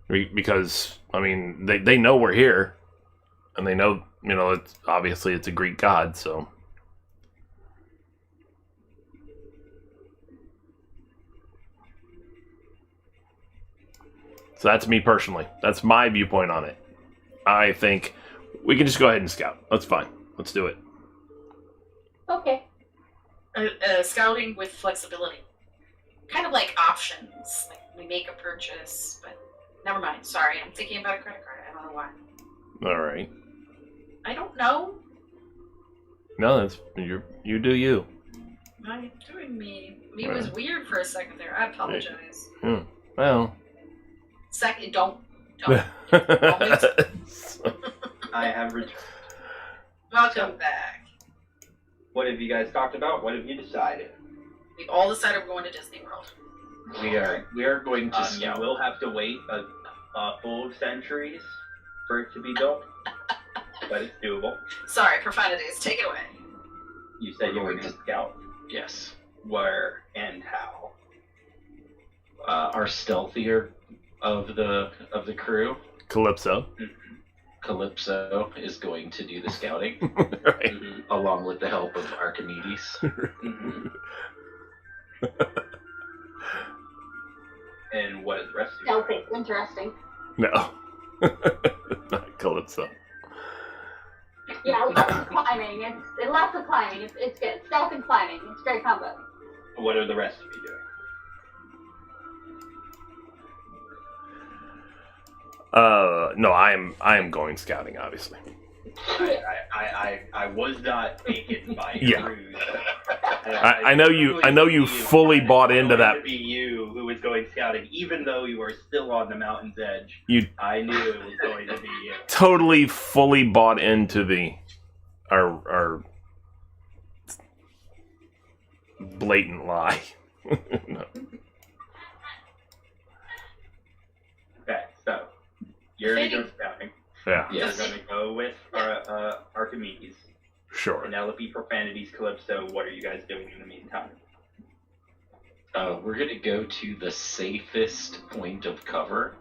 Because, I mean, they know we're here, and they know, it's obviously it's a Greek god, so. So that's me personally. That's my viewpoint on it. I think we can just go ahead and scout. That's fine. Let's do it. Okay. Scouting with flexibility. Kind of like options. Like we make a purchase, but never mind. Sorry, I'm thinking about a credit card. I don't know why. All right. I don't know. No, that's you do you. I'm doing me. It was weird for a second there. I apologize. Well. Second, don't. I have returned. Welcome back. What have you guys talked about? What have you decided? We've all decided we're going to Disney World. We are going to You scout. will have to wait a full centuries for it to be built, but it's doable. Sorry, profanities. Take it away. You said you were going to scout. Yes. Where and how? Our stealthier of the crew, Calypso. Calypso, is going to do the scouting, Right. along with the help of Archimedes. And what is the rest of you? Stealthy. Interesting. No. Not Calypso. Yeah, lots of climbing. It's lots of climbing. It's good. Stealth and climbing. It's great combo. What are the rest of you doing? No, I am going scouting, obviously. I was not taken by Yeah. cruise. I know you fully bought into that. To be you who was going scouting, even though you were still on the mountain's edge. I knew it was going to be you. Totally fully bought into our blatant lie. No. Okay, so you're going to go scouting. Yeah, Yes. You're going to go with Archimedes, sure. Penelope, Profanities, Calypso. What are you guys doing in the meantime? We're going to go to the safest point of cover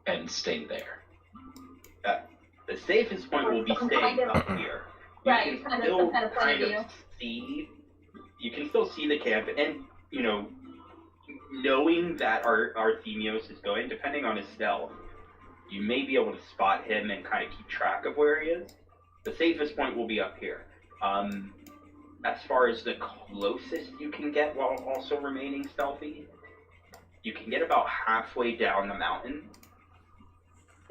and stay there. The safest point will be staying up here. You Right, can kind of still some kind of point of view. see. You can still see the camp, and knowing that our Themios is going, depending on his stealth, you may be able to spot him and kind of keep track of where he is. The safest point will be up here. As far as the closest you can get while also remaining stealthy, you can get about halfway down the mountain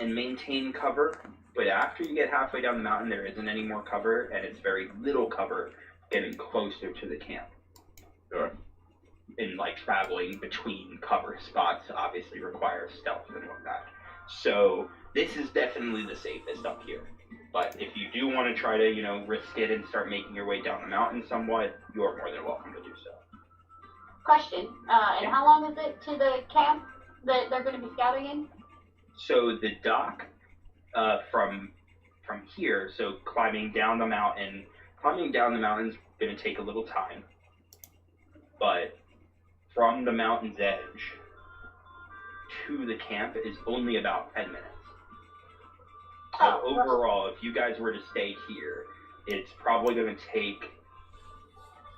and maintain cover. But after you get halfway down the mountain, there isn't any more cover, and it's very little cover getting closer to the camp. Sure. And traveling between cover spots obviously requires stealth and whatnot. So this is definitely the safest up here. But if you do want to try to, risk it and start making your way down the mountain somewhat, you are more than welcome to do so. Question. And how long is it to the camp that they're going to be scouting in? So the dock from here, so climbing down the mountain is going to take a little time. But from the mountain's edge to the camp is only about 10 minutes. So overall, if you guys were to stay here, it's probably going to take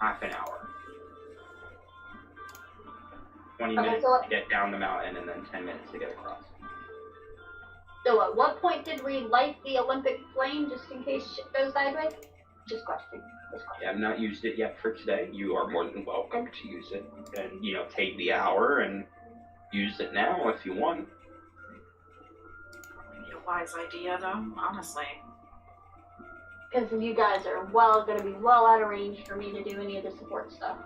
half an hour. 20 minutes to get down the mountain and then 10 minutes to get across. So at what point did we light the Olympic flame just in case shit goes sideways? Just question. I have not used it yet for today. You are more than welcome to use it and, take the hour and use it now if you want. A wise idea, though, honestly. Because you guys are going to be well out of range for me to do any of the support stuff.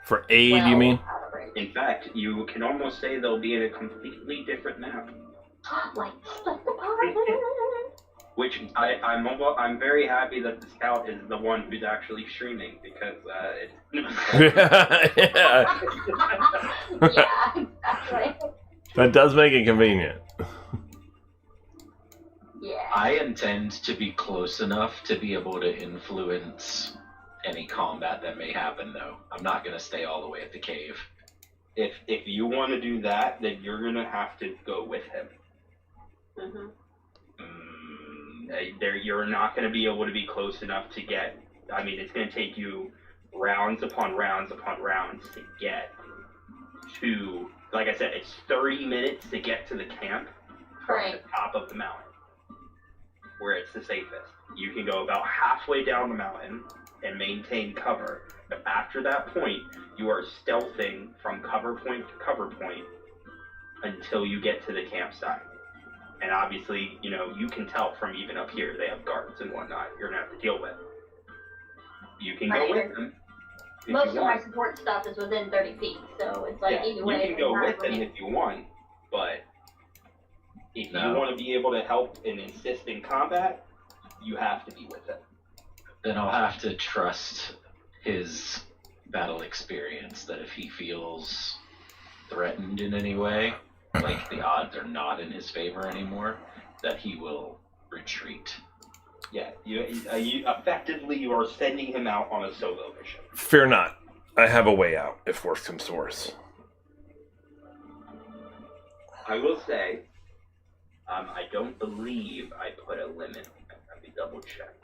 For aid, Well you mean? out of range. In fact, you can almost say they'll be in a completely different map. Like, split the party! Which I'm very happy that the scout is the one who's actually streaming because Yeah. Yeah, exactly. That does make it convenient. Yeah. I intend to be close enough to be able to influence any combat that may happen, though. I'm not going to stay all the way at the cave. If you want to do that, then you're gonna have to go with him. Mm-hmm. You're not gonna be able to be close enough to get. I mean, it's gonna take you rounds upon rounds upon rounds to get to. Like I said, it's 30 minutes to get to the camp from Right. the top of the mountain, where it's the safest. You can go about halfway down the mountain and maintain cover, but after that point, you are stealthing from cover point to cover point until you get to the campsite. And obviously, you can tell from even up here, they have guards and whatnot you're going to have to deal with. You can Right. go with them if Most you of my want. support stuff is within 30 feet, so it's like Yeah, either you way. can go it's not with them really- if you want, but if No. you want to be able to help and assist in combat, you have to be with them. Then I'll have to trust his battle experience, that if he feels threatened in any way, like the odds are not in his favor anymore, that he will retreat. Yeah, you effectively you are sending him out on a solo mission. Fear not. I have a way out, if worse comes to worse. I will say, I don't believe I put a limit. Let me double check.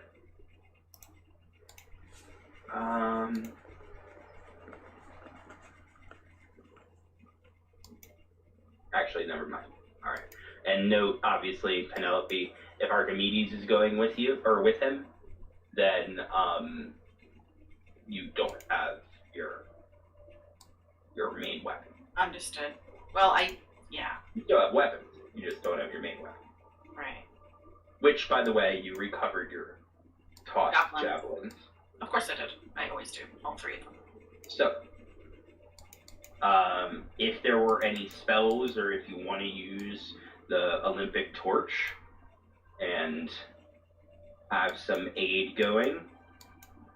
Actually, never mind. All right. And note, obviously, Penelope, if Archimedes is going with you or with him, then you don't have your main weapon. Understood. Well, yeah. You still have weapons. You just don't have your main weapon. Right. Which, by the way, you recovered your tossed javelins. Of course I did. I always do. All three of them. So, if there were any spells or if you want to use the Olympic torch and have some aid going,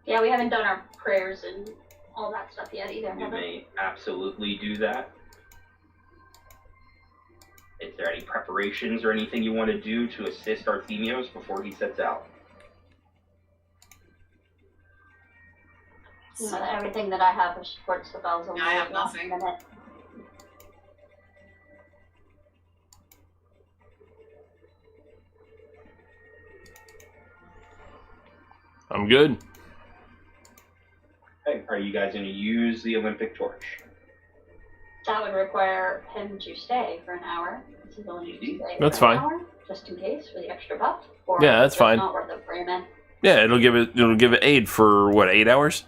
Yeah, we haven't done our prayers and all that stuff yet either. you may absolutely do that. Is there any preparations or anything you want to do to assist Artemios before he sets out? Everything that I have supports the bells. I have nothing. I'm good. Hey, are you guys going to use the Olympic torch? That would require him to stay for an hour. He's only to stay That's for an fine. hour, just in case for the extra buff. Or Yeah, that's it's fine. Not worth it for him. Yeah, it'll give it aid for what, 8 hours?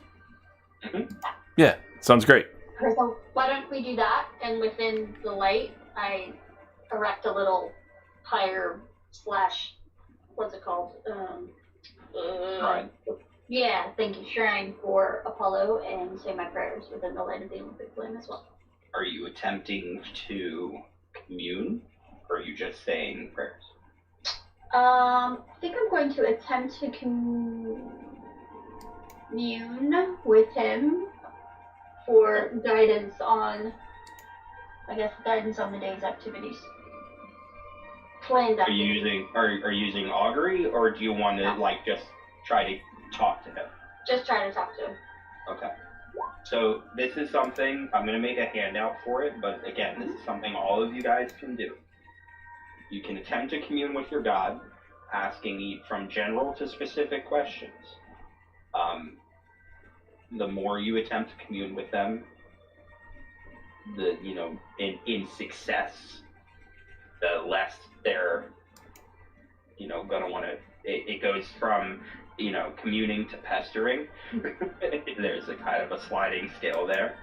Mm-hmm. Yeah, sounds great. So why don't we do that? And within the light, I erect a little pyre / what's it called? Shrine. Yeah, thank you, shrine for Apollo, and say my prayers within the light of the Olympic flame as well. Are you attempting to commune, or are you just saying prayers? I think I'm going to attempt to commune with him for guidance on, guidance on the day's activities. Planned Are you activities. using augury, or do you want to just try to talk to him? Just try to talk to him. Okay. So this is something, I'm going to make a handout for it, but again, this is something all of you guys can do. You can attempt to commune with your god, asking from general to specific questions. The more you attempt to commune with them, in success, the less they're, going to want to, it goes from, communing to pestering. There's a kind of a sliding scale there.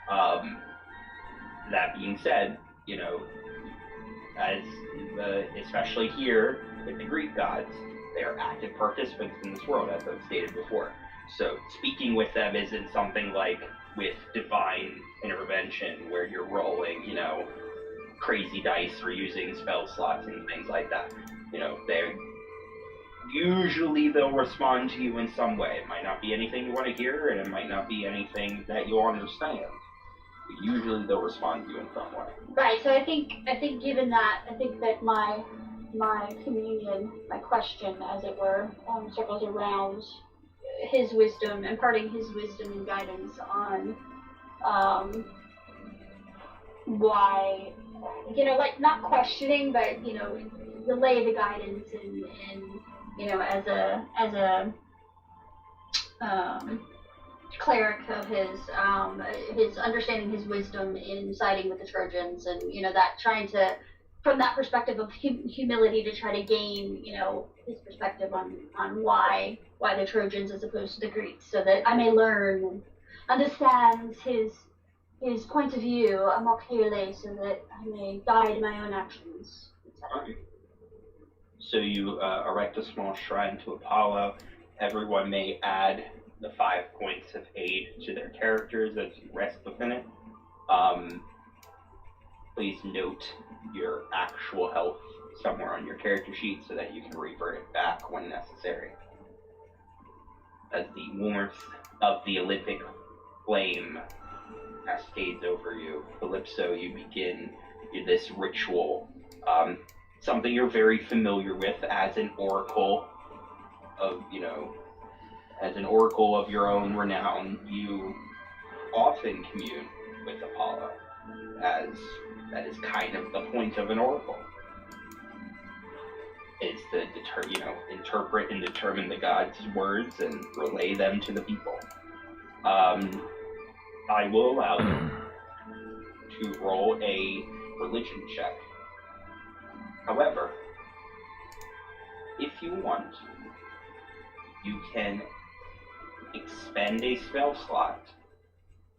That being said, especially here with the Greek gods, they are active participants in this world, as I've stated before. So speaking with them isn't something like with divine intervention where you're rolling, crazy dice or using spell slots and things like that. They'll respond to you in some way. It might not be anything you want to hear, and it might not be anything that you'll understand. But usually they'll respond to you in some way. Right, so I think given that, I think that my communion, my question, as it were, circles around his wisdom, imparting his wisdom and guidance on why, not questioning, but, relay the guidance and as a cleric of his understanding his wisdom in siding with the Trojans, and that trying to, from that perspective of humility, to try to gain his perspective on why the Trojans as opposed to the Greeks, so that I may learn and understand his point of view more clearly, so that I may guide my own actions. Right. So you erect a small shrine to Apollo. Everyone may add the 5 points of aid to their characters as you rest within it. Please note your actual health somewhere on your character sheet so that you can revert it back when necessary. As the warmth of the Olympic flame cascades over you, Calypso, you begin this ritual. Something you're very familiar with as an oracle of, as an oracle of your own renown, you often commune with Apollo, as that is kind of the point of an oracle. Is to interpret and determine the gods' words and relay them to the people. I will allow you to roll a religion check. However, if you want, you can expend a spell slot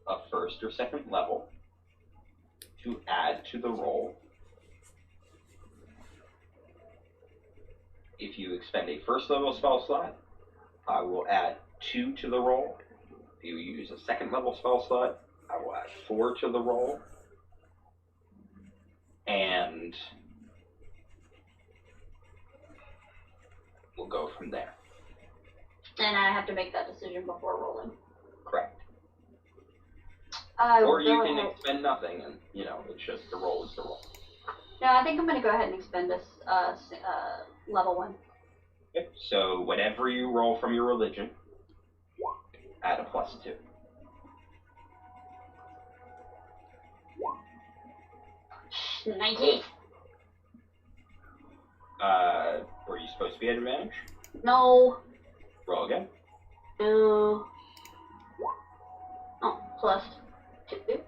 of first or second level to add to the roll. If you expend a first level spell slot, I will add 2 to the roll. If you use a second level spell slot, I will add 4 to the roll. And we'll go from there. And I have to make that decision before rolling. Correct. Or you can expend nothing, and it's just the roll is the roll. No, I think I'm going to go ahead and expend this level 1. Okay. So whatever you roll from your religion, add a +2. $90. Were you supposed to be at advantage? No. Roll again. No. Oh, +2.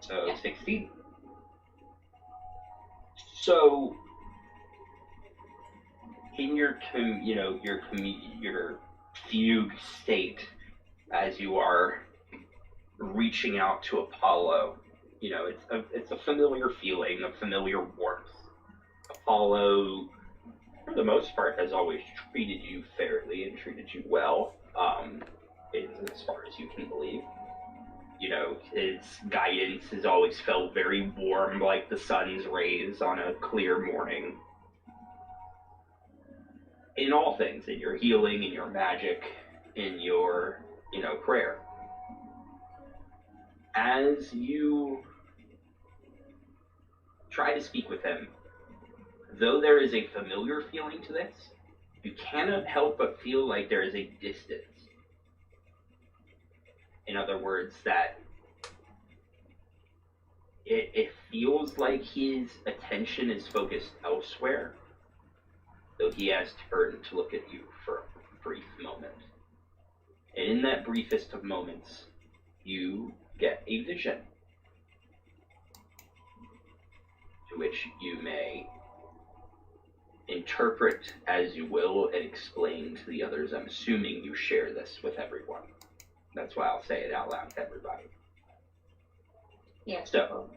So Yeah. 16. So in your fugue state, as you are reaching out to Apollo, it's a familiar feeling, a familiar warmth. Apollo, for the most part, has always treated you fairly and treated you well, as far as you can believe. His guidance has always felt very warm, like the sun's rays on a clear morning. In all things, in your healing, in your magic, in your, prayer. As you try to speak with him, though there is a familiar feeling to this, you cannot help but feel like there is a distance. In other words, that it feels like his attention is focused elsewhere, though he has turned to look at you for a brief moment. And in that briefest of moments, you get a vision, to which you may interpret as you will and explain to the others. I'm assuming you share this with everyone. That's why I'll say it out loud to everybody. Yes. So,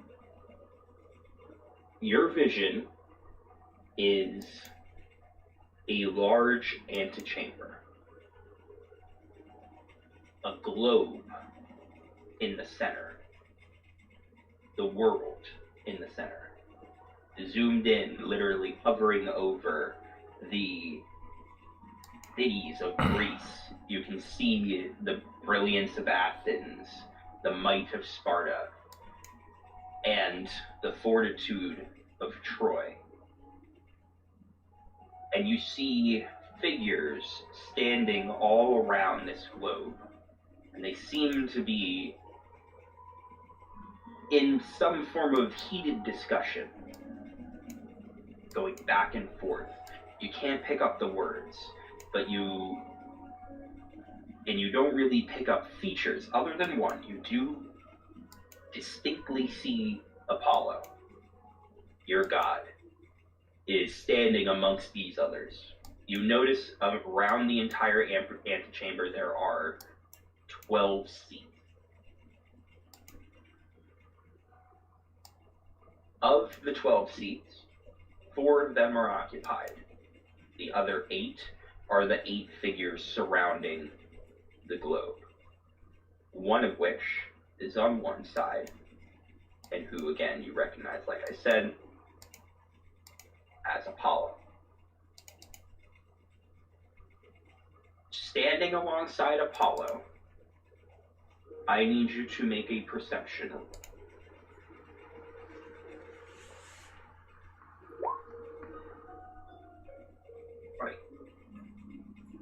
your vision is a large antechamber, a globe in the center, the world in the center, zoomed in, literally hovering over the cities of Greece. You can see the brilliance of Athens, the might of Sparta, and the fortitude of Troy. And you see figures standing all around this globe, and they seem to be in some form of heated discussion, going back and forth. You can't pick up the words, but you don't really pick up features other than one. You do distinctly see Apollo, your god, is standing amongst these others. You notice around the entire antechamber there are 12 seats. Of the 12 seats, 4 of them are occupied. The other 8 are the 8 figures surrounding the globe. One of which is on one side, and who, again, you recognize, like I said, as Apollo. Standing alongside Apollo, I need you to make a perception roll.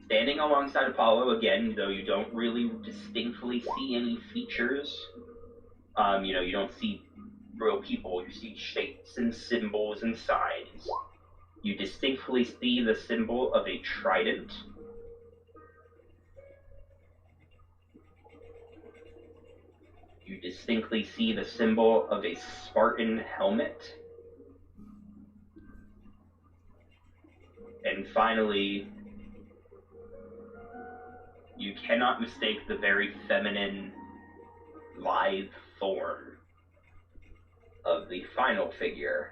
Standing standing alongside Apollo again, though you don't really distinctly see any features. You don't see real people. You see shapes and symbols and signs. You distinctly see the symbol of a trident. You distinctly see the symbol of a Spartan helmet. And finally, you cannot mistake the very feminine, lithe form of the final figure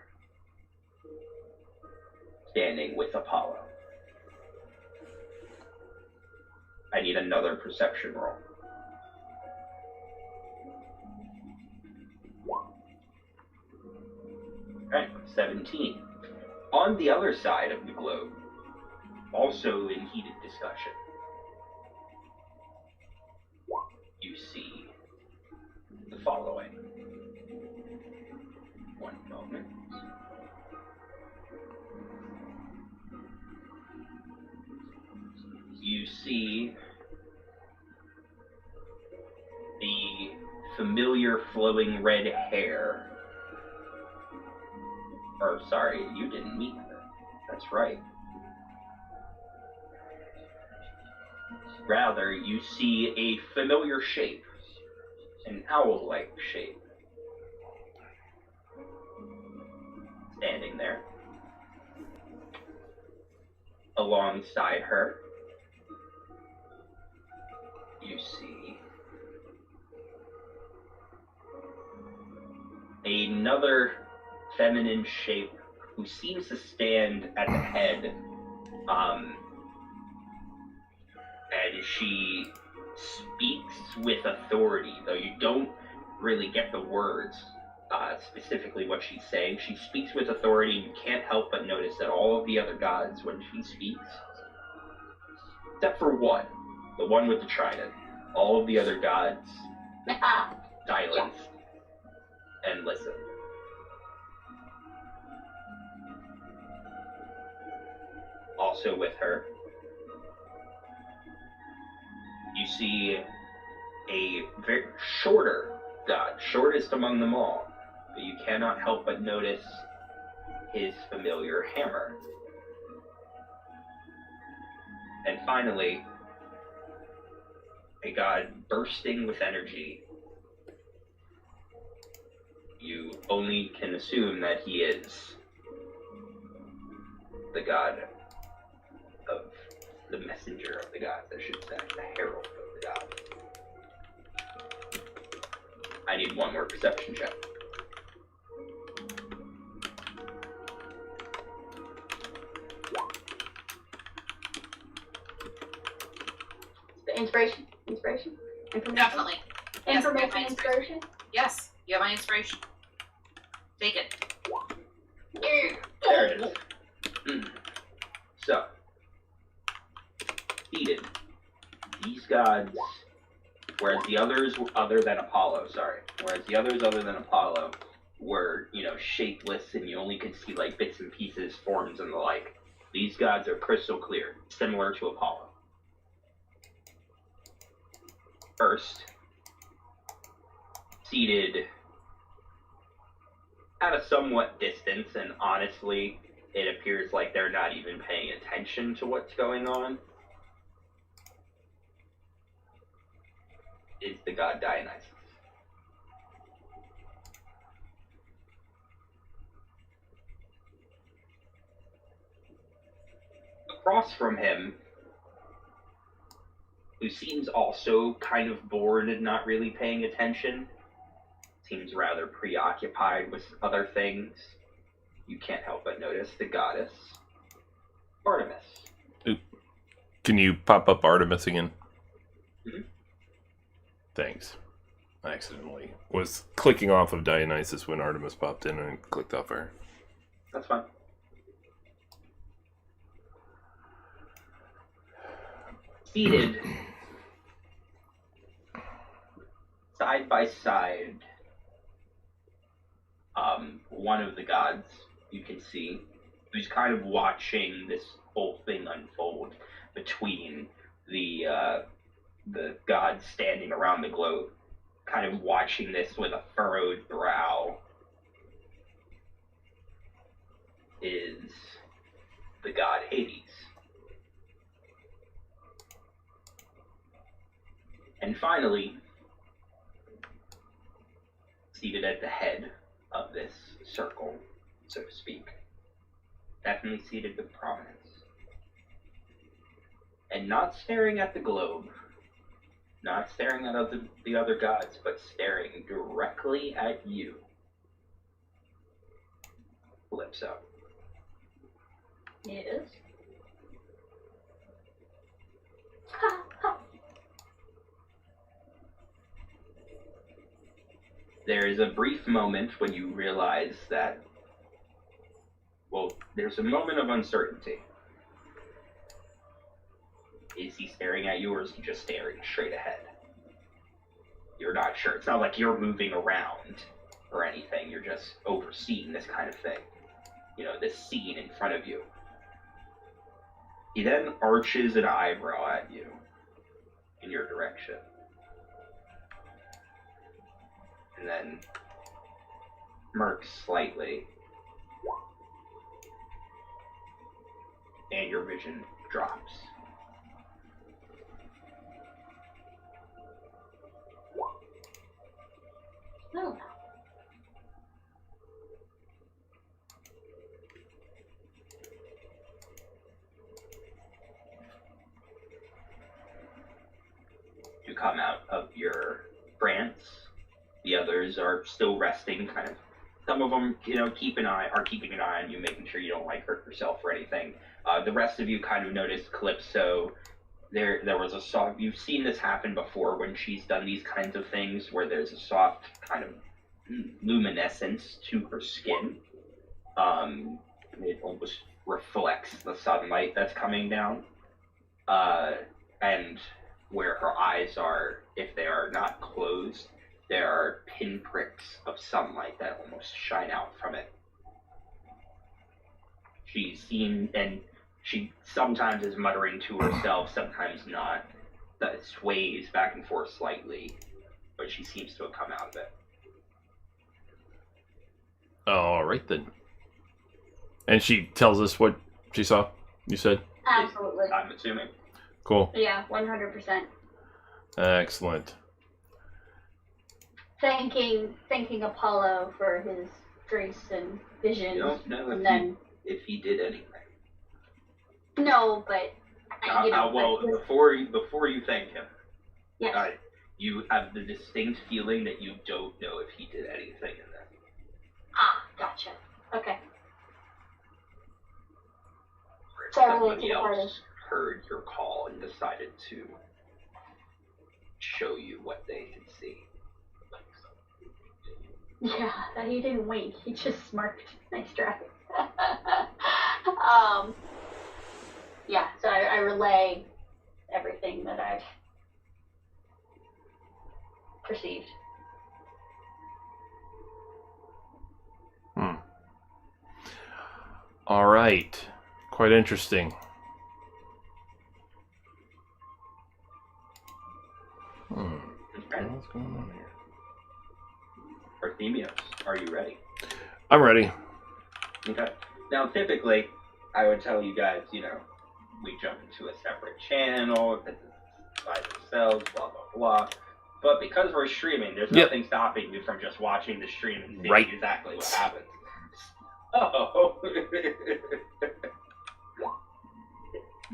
standing with Apollo. I need another perception roll. Okay, 17. On the other side of the globe, also in heated discussion, you see the following. One moment. You see the familiar flowing red hair. Or, sorry, you didn't meet her. That's right. Rather, you see a familiar shape, an owl-like shape, standing there. Alongside her, you see another feminine shape who seems to stand at the head, and she speaks with authority, though you don't really get the words, specifically what she's saying. She speaks with authority, and you can't help but notice that all of the other gods, when she speaks, except for one, the one with the trident, all of the other gods silence and listen. Also with her, you see a very shorter god, shortest among them all, but you cannot help but notice his familiar hammer. And finally, a god bursting with energy. You only can assume that he is the god of the messenger of the gods, I should say, the herald of the gods. I need one more perception check. The inspiration? Information? Definitely. Yes, Information, my inspiration? Yes, you have my inspiration. Take it. There it is. So, heated. These gods, whereas the others other than Apollo were, shapeless and you only could see like bits and pieces, forms and the like. These gods are crystal clear, similar to Apollo. First, seated at a somewhat distance, and honestly, it appears like they're not even paying attention to what's going on, is the god Dionysus. Across from him, who seems also kind of bored and not really paying attention, seems rather preoccupied with other things, you can't help but notice the goddess Artemis. Can you pop up Artemis again? Mhm. Thanks. I accidentally was clicking off of Dionysus when Artemis popped in and clicked off her. That's fine. Seated side by side, one of the gods you can see, who's kind of watching this whole thing unfold between the gods standing around the globe, kind of watching this with a furrowed brow, is the god Hades. And finally, seated at the head of this circle, so to speak, definitely seated with prominence, and not staring at the globe, not staring at the other gods, but staring directly at you, Calypso. Yes. There is a brief moment when you realize that, well, there's a moment of uncertainty. Is he staring at you, or is he just staring straight ahead? You're not sure. It's not like you're moving around or anything. You're just overseeing this kind of thing. You know, this scene in front of you. He then arches an eyebrow at you in your direction. And then smirks slightly. And your vision drops. No. You come out of your trance. The others are still resting, kind of. Some of them, you know, keeping an eye on you, making sure you don't like hurt yourself or anything. The rest of you kind of notice Calypso. There was a soft. You've seen this happen before when she's done these kinds of things, where there's a soft kind of luminescence to her skin. It almost reflects the sunlight that's coming down, and where her eyes are, if they are not closed, there are pinpricks of sunlight that almost shine out from it. She's seen, and she sometimes is muttering to herself, sometimes not. That sways back and forth slightly, but she seems to have come out of it. All right, then. And she tells us what she saw, you said? Absolutely. I'm assuming. Cool. Yeah, 100%. Excellent. Thanking Apollo for his grace and vision. You don't know and then if he did anything. no, but Well, before you thank him, yes. you have the distinct feeling that you don't know if he did anything in there. Ah, gotcha. Okay. Or if So I relate somebody to the party. else heard your call and decided to show you what they could see. Yeah, that he didn't wink. He just smirked. Nice try. Yeah, so I relay everything that I've perceived. All right. Quite interesting. Okay. What's going on here? Arthemios, are you ready? I'm ready. Okay. Now, typically, I would tell you guys, you know, we jump into a separate channel, if it's by themselves, blah, blah, blah. But because we're streaming, there's Yep. nothing stopping you from just watching the stream and seeing Right. exactly what happens. Oh.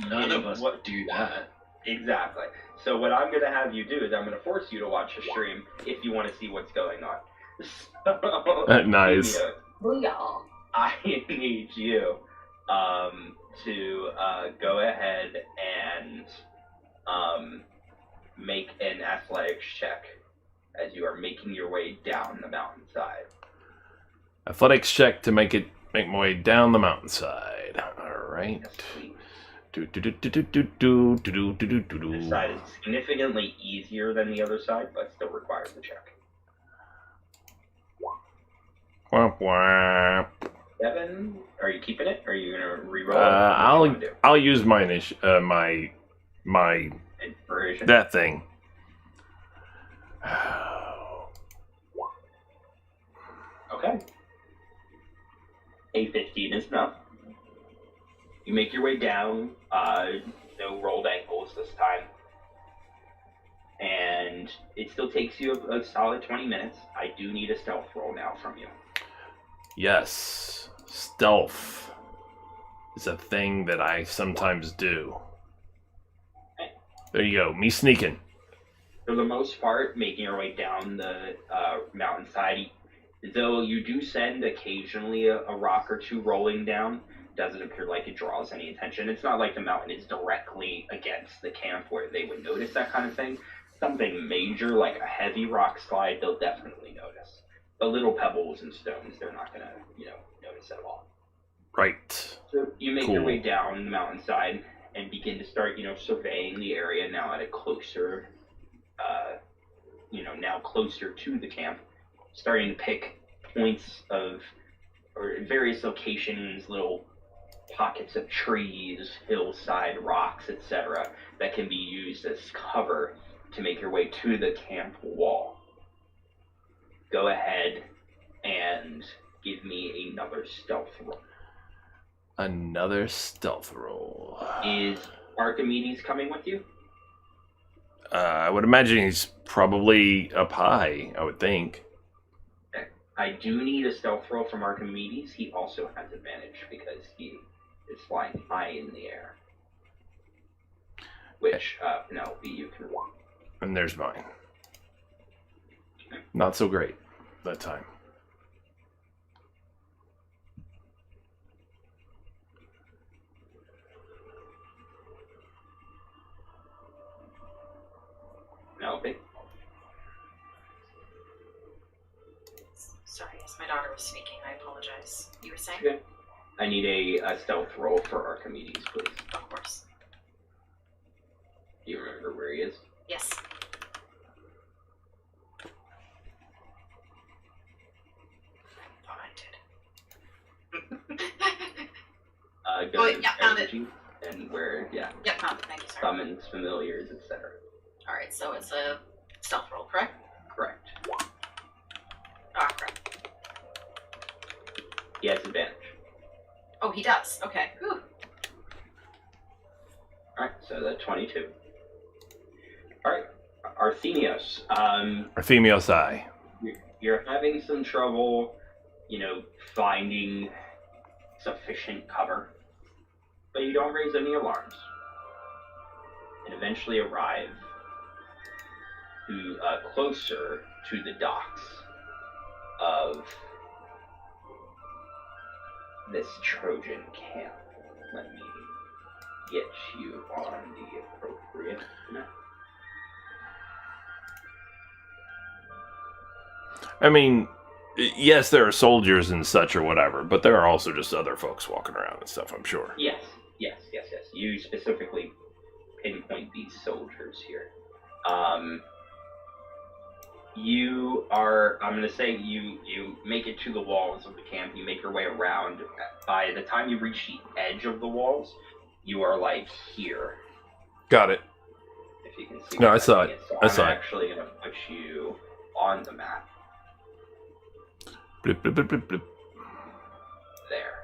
None of us What- do that. Exactly. So what I'm going to have you do is I'm going to force you to watch the stream if you want to see what's going on. So, Nice. Booyah. I need you to go ahead and make an athletics check as you are making your way down the mountainside. Athletics check to make my way down the mountainside. All right. Yes, please. This side is significantly easier than the other side, but still requires a check. Womp womp. 7. Are you keeping it? Or are you gonna reroll? What do you wanna do? I'll use my my Inspiration. that thing. Okay. A 15 is enough. You make your way down. No rolled ankles this time. And it still takes you a solid 20 minutes. I do need a stealth roll now from you. Yes, stealth is a thing that I sometimes do. There you go, me sneaking. For the most part, making your way down the mountainside, though you do send occasionally a rock or two rolling down, doesn't appear like it draws any attention. It's not like the mountain is directly against the camp where they would notice that kind of thing. Something major, like a heavy rock slide, they'll definitely notice. The little pebbles and stones, they're not going to, notice at all. Right. So you make Cool. your way down the mountainside and begin to start, surveying the area now at a closer, now closer to the camp. Starting to pick points of, or various locations, little pockets of trees, hillside, rocks, etc., that can be used as cover to make your way to the camp wall. Go ahead and give me another stealth roll. Another stealth roll. Is Archimedes coming with you? I would imagine he's probably up high, I would think. Okay. I do need a stealth roll from Archimedes. He also has advantage because he is flying high in the air. Which, Penelope, you can walk. And there's mine. Not so great that time. Penelope? Sorry, yes, my daughter was speaking. I apologize. You were saying? Okay. I need a stealth roll for Archimedes, please. Of course. Do you remember where he is? Yes. I thought I did. Go Oh, to yeah, found it. energy and where, Yep, found it. Thank you, sir. summons, familiars, etc. Alright, so it's a stealth roll, correct? Correct. Ah, crap. He has advantage. Oh, he does. Okay. Whew. Alright, so that's 22. Alright, Arthemios. Arthemios I. You're having some trouble, finding sufficient cover, but you don't raise any alarms. And eventually arrive to closer to the docks of this Trojan camp. Let me get you on the appropriate map. I mean, yes, there are soldiers and such or whatever, but there are also just other folks walking around and stuff, I'm sure. Yes. You specifically pinpoint these soldiers here. I'm going to say you make it to the walls of the camp, you make your way around. By the time you reach the edge of the walls, you are like here. Got it. If you can see. No, what I saw mean. it. So I saw I'm it. actually going to put you on the map. Blip, blip, blip, blip, blip. There.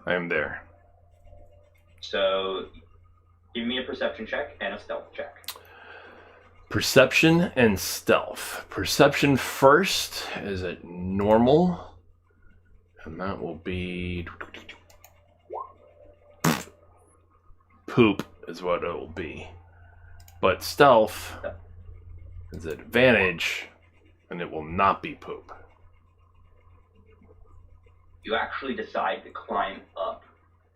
I am there. So give me a perception check and a stealth check. Perception and stealth. Perception first is at normal, and that will be poop is what it will be. But stealth is at advantage, and it will not be poop. You actually decide to climb up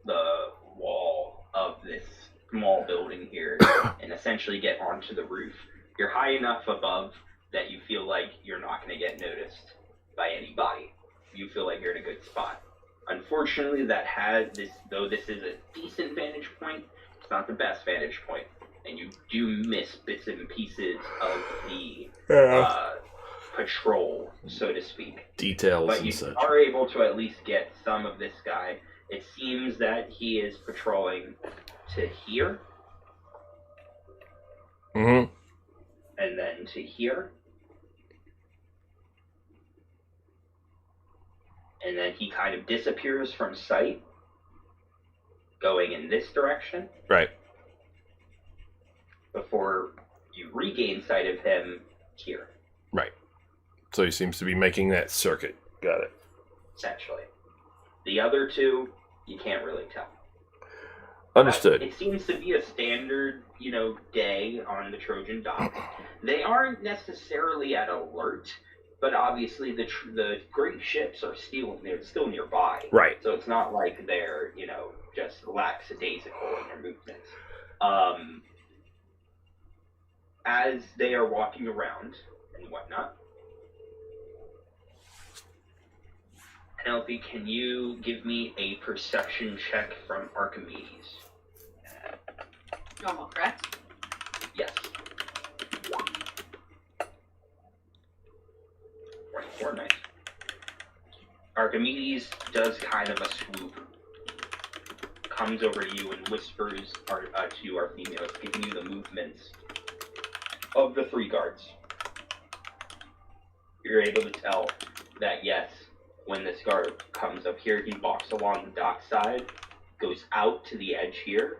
the wall of this small building here and essentially get onto the roof. You're high enough above that you feel like you're not going to get noticed by anybody. You feel like you're in a good spot. Unfortunately, though this is a decent vantage point, it's not the best vantage point, and you do miss bits and pieces of the patrol, so to speak. Details But and you such. are able to at least get some of this guy. It seems that he is patrolling to here. Mm-hmm. And then to here. And then he kind of disappears from sight, going in this direction. Right. Before you regain sight of him here. Right. So he seems to be making that circuit. Got it. Essentially. The other two, you can't really tell. Understood. But it seems to be a standard, day on the Trojan dock. They aren't necessarily at alert, but obviously the Greek ships are still nearby. Right. So it's not like they're, just lackadaisical in their movements. As they are walking around and whatnot, Penelope, can you give me a perception check from Archimedes? Normal, correct? Yes. 24, nice. Archimedes does kind of a swoop, comes over to you and whispers to Archimedes, giving you the movements of the 3 guards. You're able to tell that, yes, when this guard comes up here, he walks along the dock side, goes out to the edge here,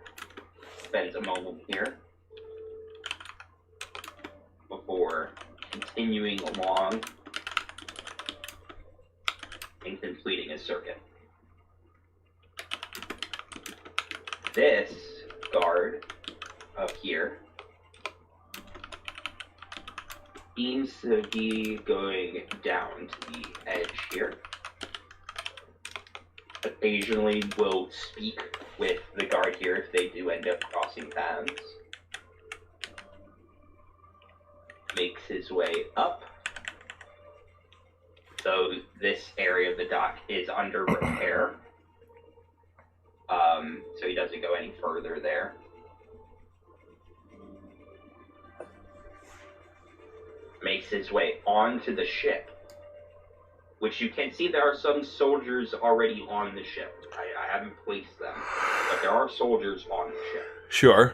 spends a moment here, before continuing along and completing his circuit. This guard up here seems to be going down to the edge here. Occasionally will speak with the guard here if they do end up crossing paths. Makes his way up. So this area of the dock is under repair. So he doesn't go any further there. Makes his way onto the ship, which you can see there are some soldiers already on the ship. I haven't placed them, but there are soldiers on the ship. Sure.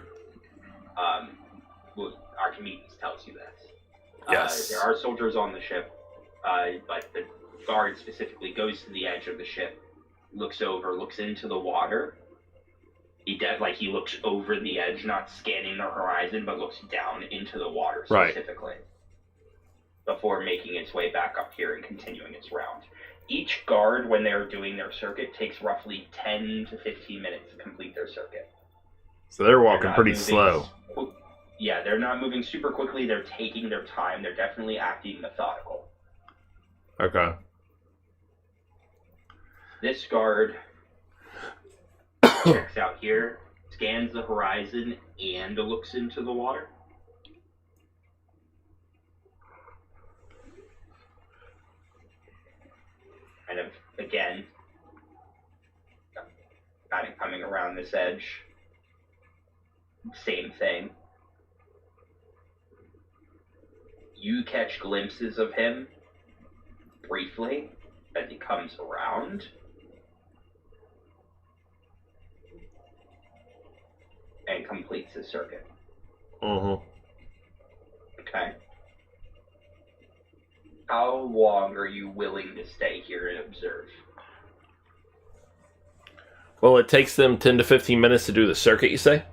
Well, Archimedes tells you this. Yes. There are soldiers on the ship, but the guard specifically goes to the edge of the ship, looks over, looks into the water. He looks over the edge, not scanning the horizon, but looks down into the water specifically. Right. Before making its way back up here and continuing its round. Each guard, when they're doing their circuit, takes roughly 10 to 15 minutes to complete their circuit. So they're walking pretty slow. Yeah, they're not moving super quickly. They're taking their time. They're definitely acting methodical. Okay. This guard checks out here, scans the horizon, and looks into the water. Kind of, again, kind of coming around this edge. Same thing. You catch glimpses of him briefly as he comes around. And completes his circuit. Mm-hmm. Okay. How long are you willing to stay here and observe? Well, it takes them 10 to 15 minutes to do the circuit, you say?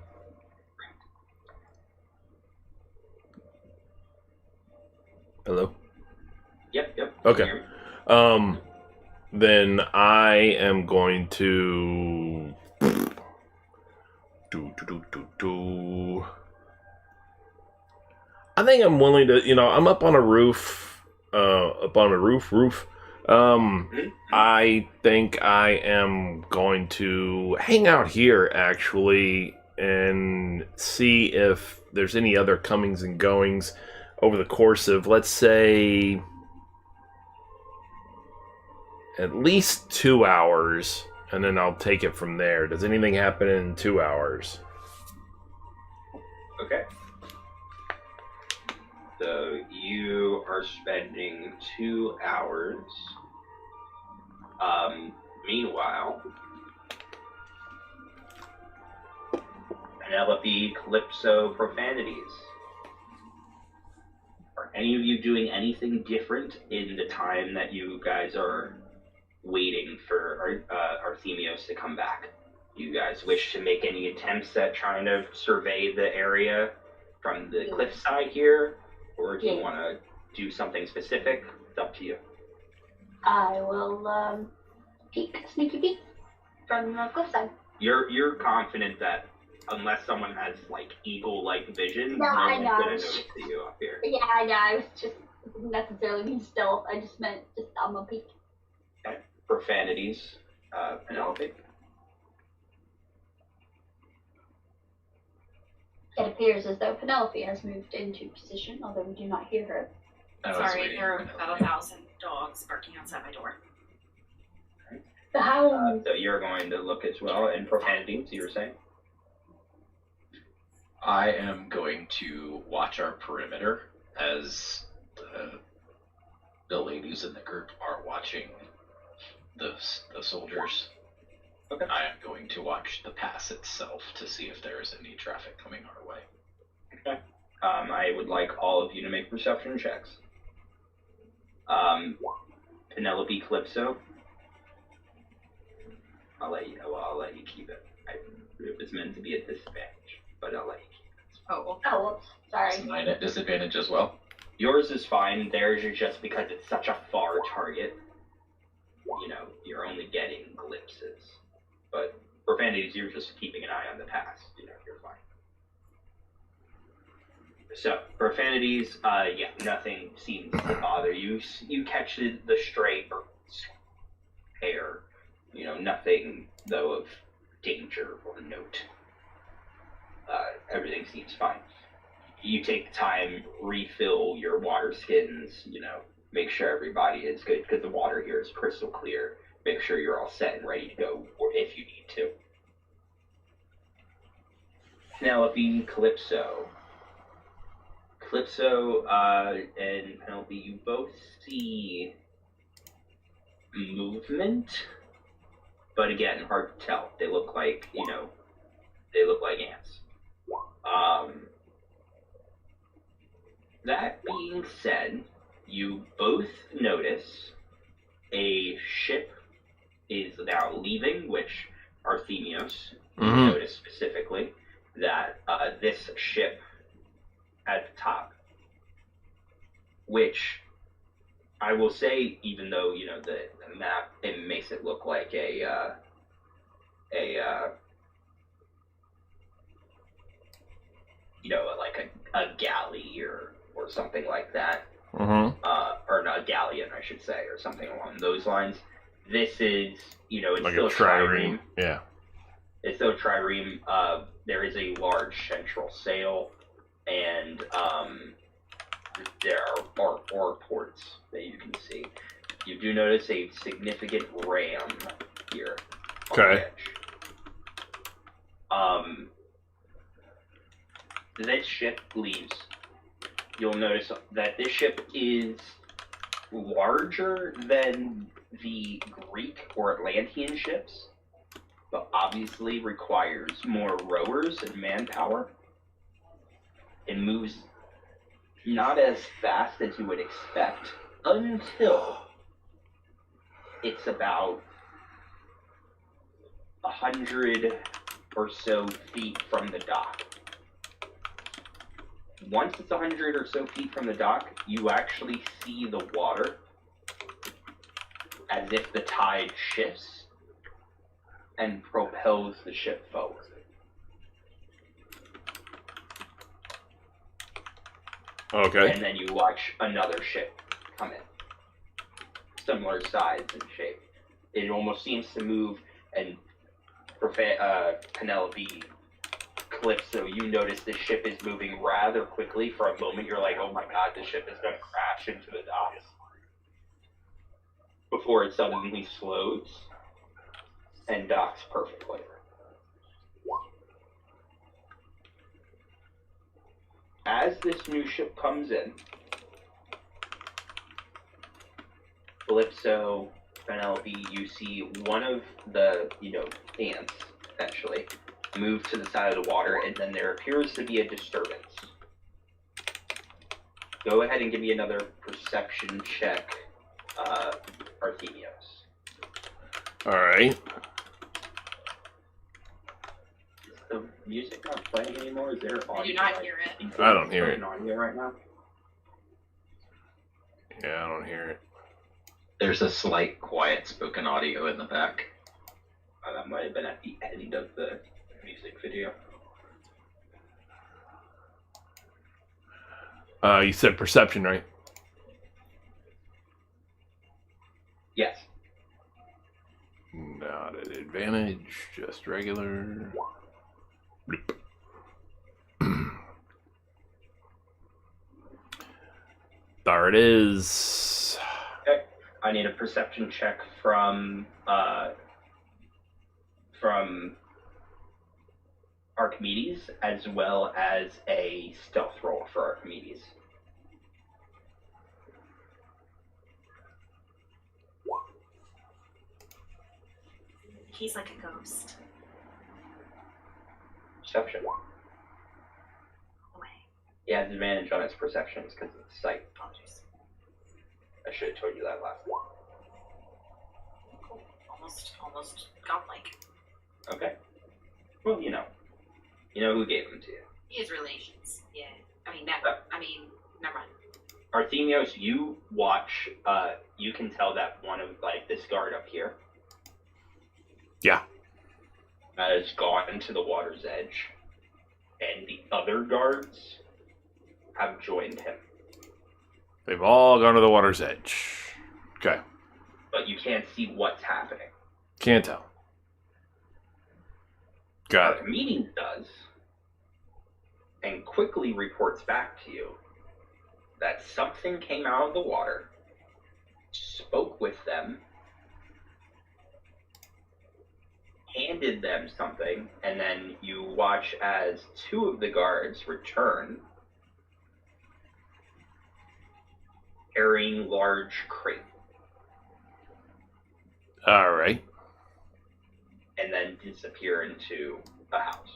Hello? Yep. Okay. Then I am going to... I think I'm willing to, I'm up on a roof, I think I am going to hang out here, actually, and see if there's any other comings and goings over the course of, let's say, at least 2 hours, and then I'll take it from there. Does anything happen in 2 hours? Okay. So you are spending 2 hours. Meanwhile, Penelope, Calypso, Profanities. any of you doing anything different in the time that you guys are waiting for Arthemios to come back? You guys wish to make any attempts at trying to survey the area from the cliffside here? Or do you want to do something specific? It's up to you. I will sneaky peek from the cliffside. You're confident that unless someone has like eagle-like vision, No, I one's know. gonna notice you up here. Yeah, I know. I was just didn't necessarily mean stealth. I just meant just I'm a peek. Okay. Profanities, Penelope. It appears as though Penelope has moved into position, although we do not hear her. Sorry, there are about 1,000 dogs barking outside my door. The hound. So you're going to look as well, and profanities, you were saying? I am going to watch our perimeter as the ladies in the group are watching the soldiers. Okay. I am going to watch the pass itself to see if there is any traffic coming our way. Okay. I would like all of you to make perception checks. Penelope Calypso. I'll let you keep it. It was meant to be a disadvantage, but I'll let you keep it. Oh, Oh, whoops. Sorry. Is mine at disadvantage as well? Yours is fine. Theirs is just because it's such a far target. You know, you're only getting glimpses. But profanities, you're just keeping an eye on the pass. You know, you're fine. So, profanities, nothing seems to bother you. You catch the stray or hair. You know, nothing, though, of danger or note. Everything seems fine. You take the time, refill your water skins, you know, make sure everybody is good, because the water here is crystal clear. Make sure you're all set and ready to go, or if you need to. Penelope, Calypso. Calypso and Penelope, you both see movement, but again, hard to tell. They look like, ants. That being said, you both notice a ship is now leaving, which Arthemios noticed specifically, that this ship at the top, which I will say, even though, you know, the map, it makes it look like a galley or something like that. Or not a galleon, I should say, or something along those lines. This is, you know, it's like still a trireme. Yeah. It's still a trireme. There is a large central sail, and there are oar ports that you can see. You do notice a significant ram here on the Okay. edge. This ship leaves. You'll notice that this ship is larger than the Greek or Atlantean ships, but obviously requires more rowers and manpower. It moves not as fast as you would expect until it's about 100 or so feet from the dock. Once it's 100 or so feet from the dock, you actually see the water as if the tide shifts and propels the ship forward. Okay. And then you watch another ship come in. Similar size and shape. It almost seems to move, and Penelope Calypso, you notice the ship is moving rather quickly. For a moment, you're like, oh my god, the ship is going to crash into the docks. Before it suddenly slows and docks perfectly. As this new ship comes in, Calypso, Penelope, you see one of the, ants, essentially, move to the side of the water, and then there appears to be a disturbance. Go ahead and give me another perception check, Arthemios. Alright. Is the music not playing anymore? Is there audio? I do not hear it. I don't hear it. Audio right now? Yeah, I don't hear it. There's a slight quiet spoken audio in the back. That might have been at the end of the music video. You said perception, right? Yes. Not an advantage, just regular. Bloop. There it is. Okay. I need a perception check from Archimedes, as well as a stealth roll for Archimedes. He's like a ghost. Perception. Away. He has advantage on his perceptions because of sight. Apologies. I should have told you that last one. Cool. Almost godlike. Okay. Well, you know who gave them to you. He has relations. Yeah. Never mind. Arthemios, you watch, you can tell that one of, this guard up here. Yeah. Has gone to the water's edge, and the other guards have joined him. They've all gone to the water's edge. Okay. But you can't see what's happening. Can't tell. Got it. Archimedes does, and quickly reports back to you that something came out of the water, spoke with them, handed them something, and then you watch as two of the guards return carrying large crate, Alright. and then disappear into a house.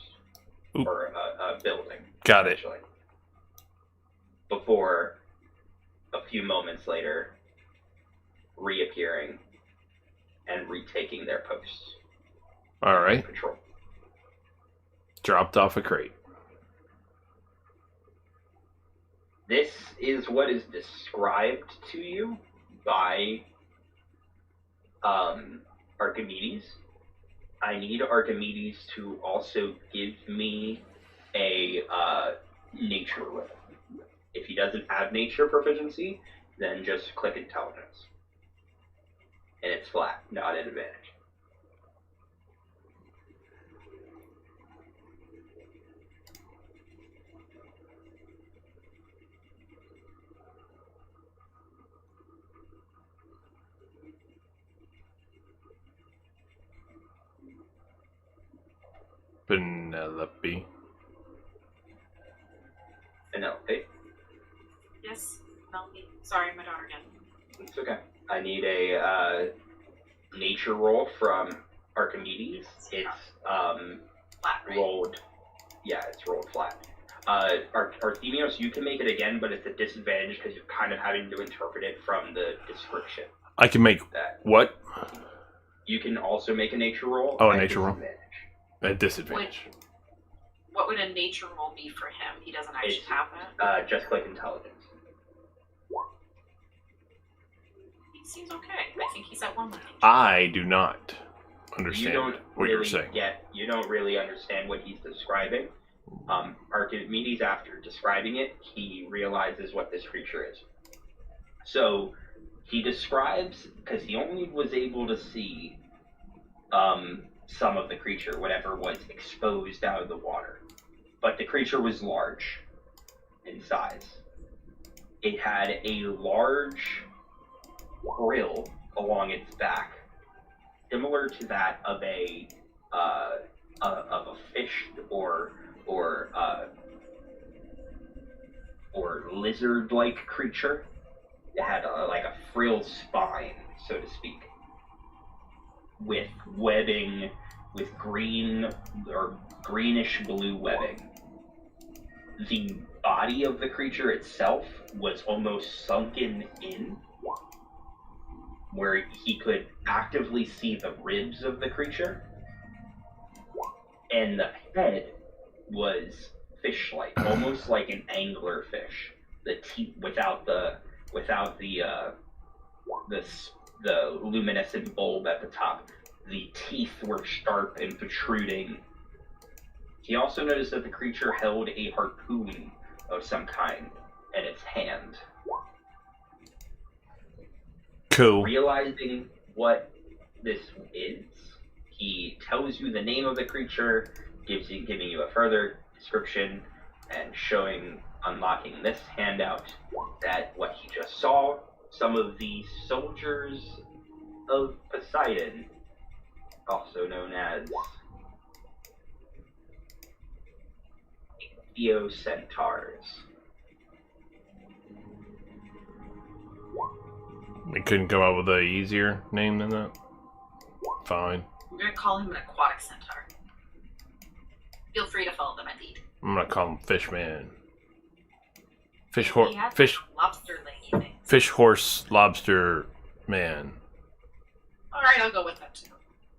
Oop. Or a building. Got it. Essentially. Before, a few moments later, reappearing and retaking their posts. Alright. Patrol. Dropped off a crate. This is what is described to you by Archimedes. I need Archimedes to also give me a nature roll. If he doesn't have nature proficiency, then just click intelligence. And it's flat, not an advantage. Penelope. Penelope, Yes, Melody. Sorry, my daughter again. it's okay. I need a nature roll from Archimedes. It's Flat, right? rolled. Yeah, it's rolled flat. Arthemios, you can make it again, but it's a disadvantage because you're kind of having to interpret it from the description. I can make That what? you can also make a nature roll. Oh, a at nature roll. disadvantage. A disadvantage. What would a nature roll be for him? He doesn't actually It's- have that. Just click intelligence. He seems okay. I think he's at 1 with nature. I do not You understand don't what really you're saying. you don't really understand what he's describing. Archimedes, after describing it, he realizes what this creature is. So he describes, because he only was able to see some of the creature, whatever was exposed out of the water. But the creature was large in size. It had a large frill along its back, similar to that of a fish or lizard-like creature. It had like a frill spine, so to speak, with webbing, with green or greenish blue webbing. The body of the creature itself was almost sunken in, where he could actively see the ribs of the creature, and the head was fish-like, almost like an angler fish. The teeth without the luminescent bulb at the top. The teeth were sharp and protruding. He also noticed that the creature held a harpoon of some kind in its hand. Cool. Realizing what this is, he tells you the name of the creature, giving you a further description, and unlocking this handout, that what he just saw, some of the soldiers of Poseidon, also known as Centaurs. We couldn't come up with an easier name than that? Fine. We're gonna call him an aquatic centaur. Feel free to follow them at lead. I'm gonna call him Fishman. He has lobster leggy things. Fish horse lobster man. Alright, I'll go with that too.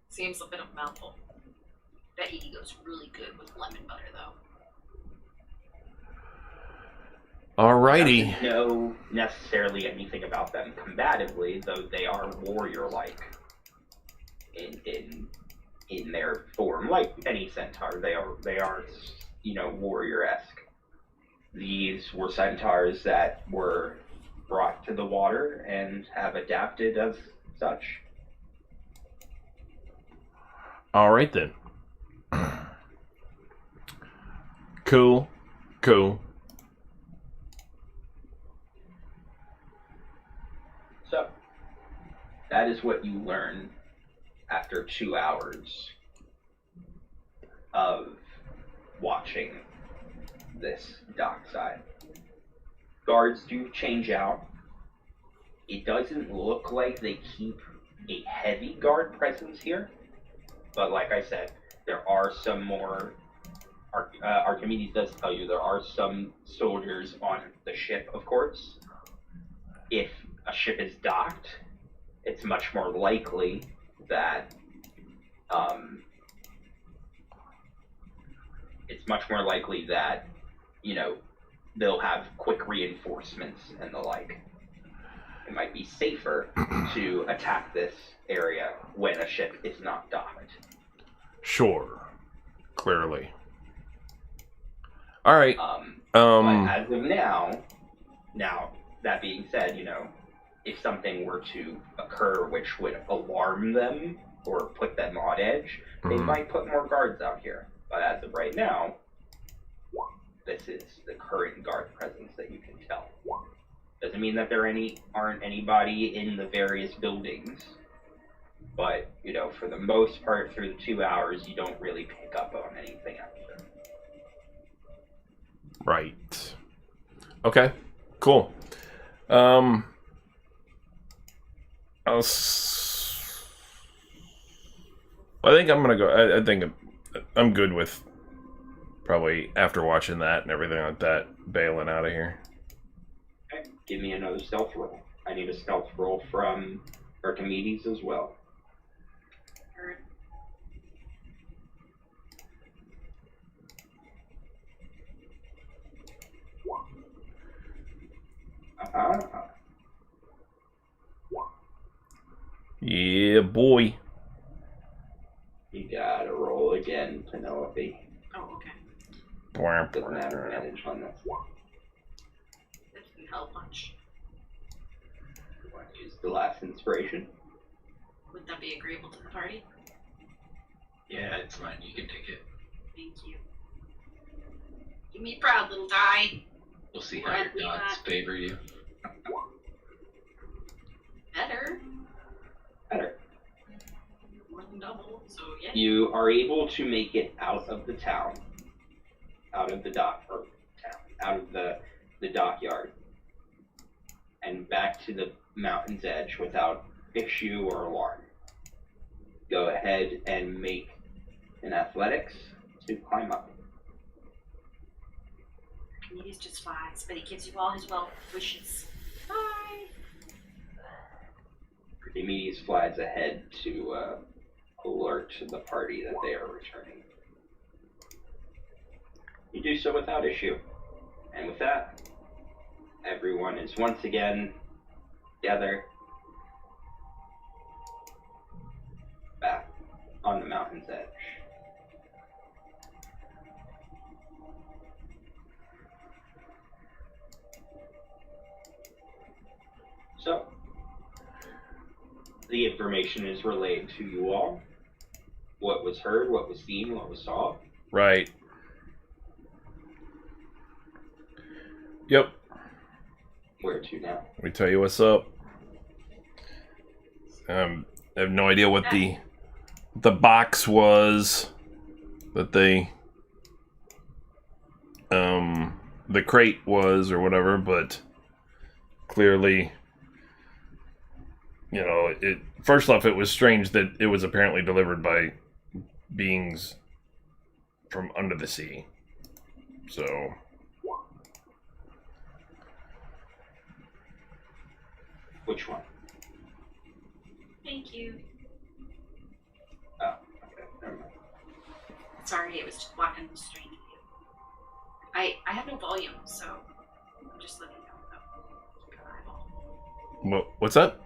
Seems a bit of a mouthful. Bet he goes really good with lemon butter though. Alrighty. Doesn't know necessarily anything about them combatively, though they are warrior-like in their form, like any centaur. They are warrior-esque. These were centaurs that were brought to the water and have adapted as such. Alright then. Cool. So, that is what you learn after 2 hours of watching this dockside. Guards do change out. It doesn't look like they keep a heavy guard presence here, but like I said, there are some more. Archimedes does tell you there are some soldiers on the ship, of course. If a ship is docked, it's much more likely that they'll have quick reinforcements and the like. It might be safer to attack this area when a ship is not docked. Sure. Clearly. Alright. But as of now, that being said, if something were to occur which would alarm them or put them on edge, they might put more guards out here. But as of right now, this is the current guard presence that you can tell. Doesn't mean that there aren't anybody in the various buildings, but for the most part, through the 2 hours, you don't really pick up on anything else. Right. Okay. Cool. I think I'm gonna go. I think I'm good with probably after watching that and everything like that, bailing out of here. Okay, give me another stealth roll. I need a stealth roll from Archimedes as well. Heard. Yeah, boy. You gotta roll again, Penelope. Oh, okay. Doesn't have advantage on this. That didn't help much. You want to use the last inspiration? Would that be agreeable to the party? Yeah, it's fine. You can take it. Thank you. Give me proud, little die. We'll see how your gods favor you. Better. Better. More than double, so yeah. You are able to make it out of the town, out of the dockyard, and back to the mountain's edge without issue or alarm. Go ahead and make an athletics to climb up. Archimedes He's just flies, but he gives you all his well wishes. Bye. Archimedes flies ahead to alert the party that they are returning. You do so without issue. And with that, everyone is once again together back on the mountain's edge. So, the information is relayed to you all. What was heard, what was seen, what was saw. Right. Yep. Where to now? Let me tell you what's up. I have no idea what the box was that they the crate was or whatever, but clearly, you know, it first off, it was strange that it was apparently delivered by beings from under the sea. So Which one? Thank you. Oh, okay, never mind. Sorry, it was just blocking the stream. I have no volume, so I'm just letting you know. what's that?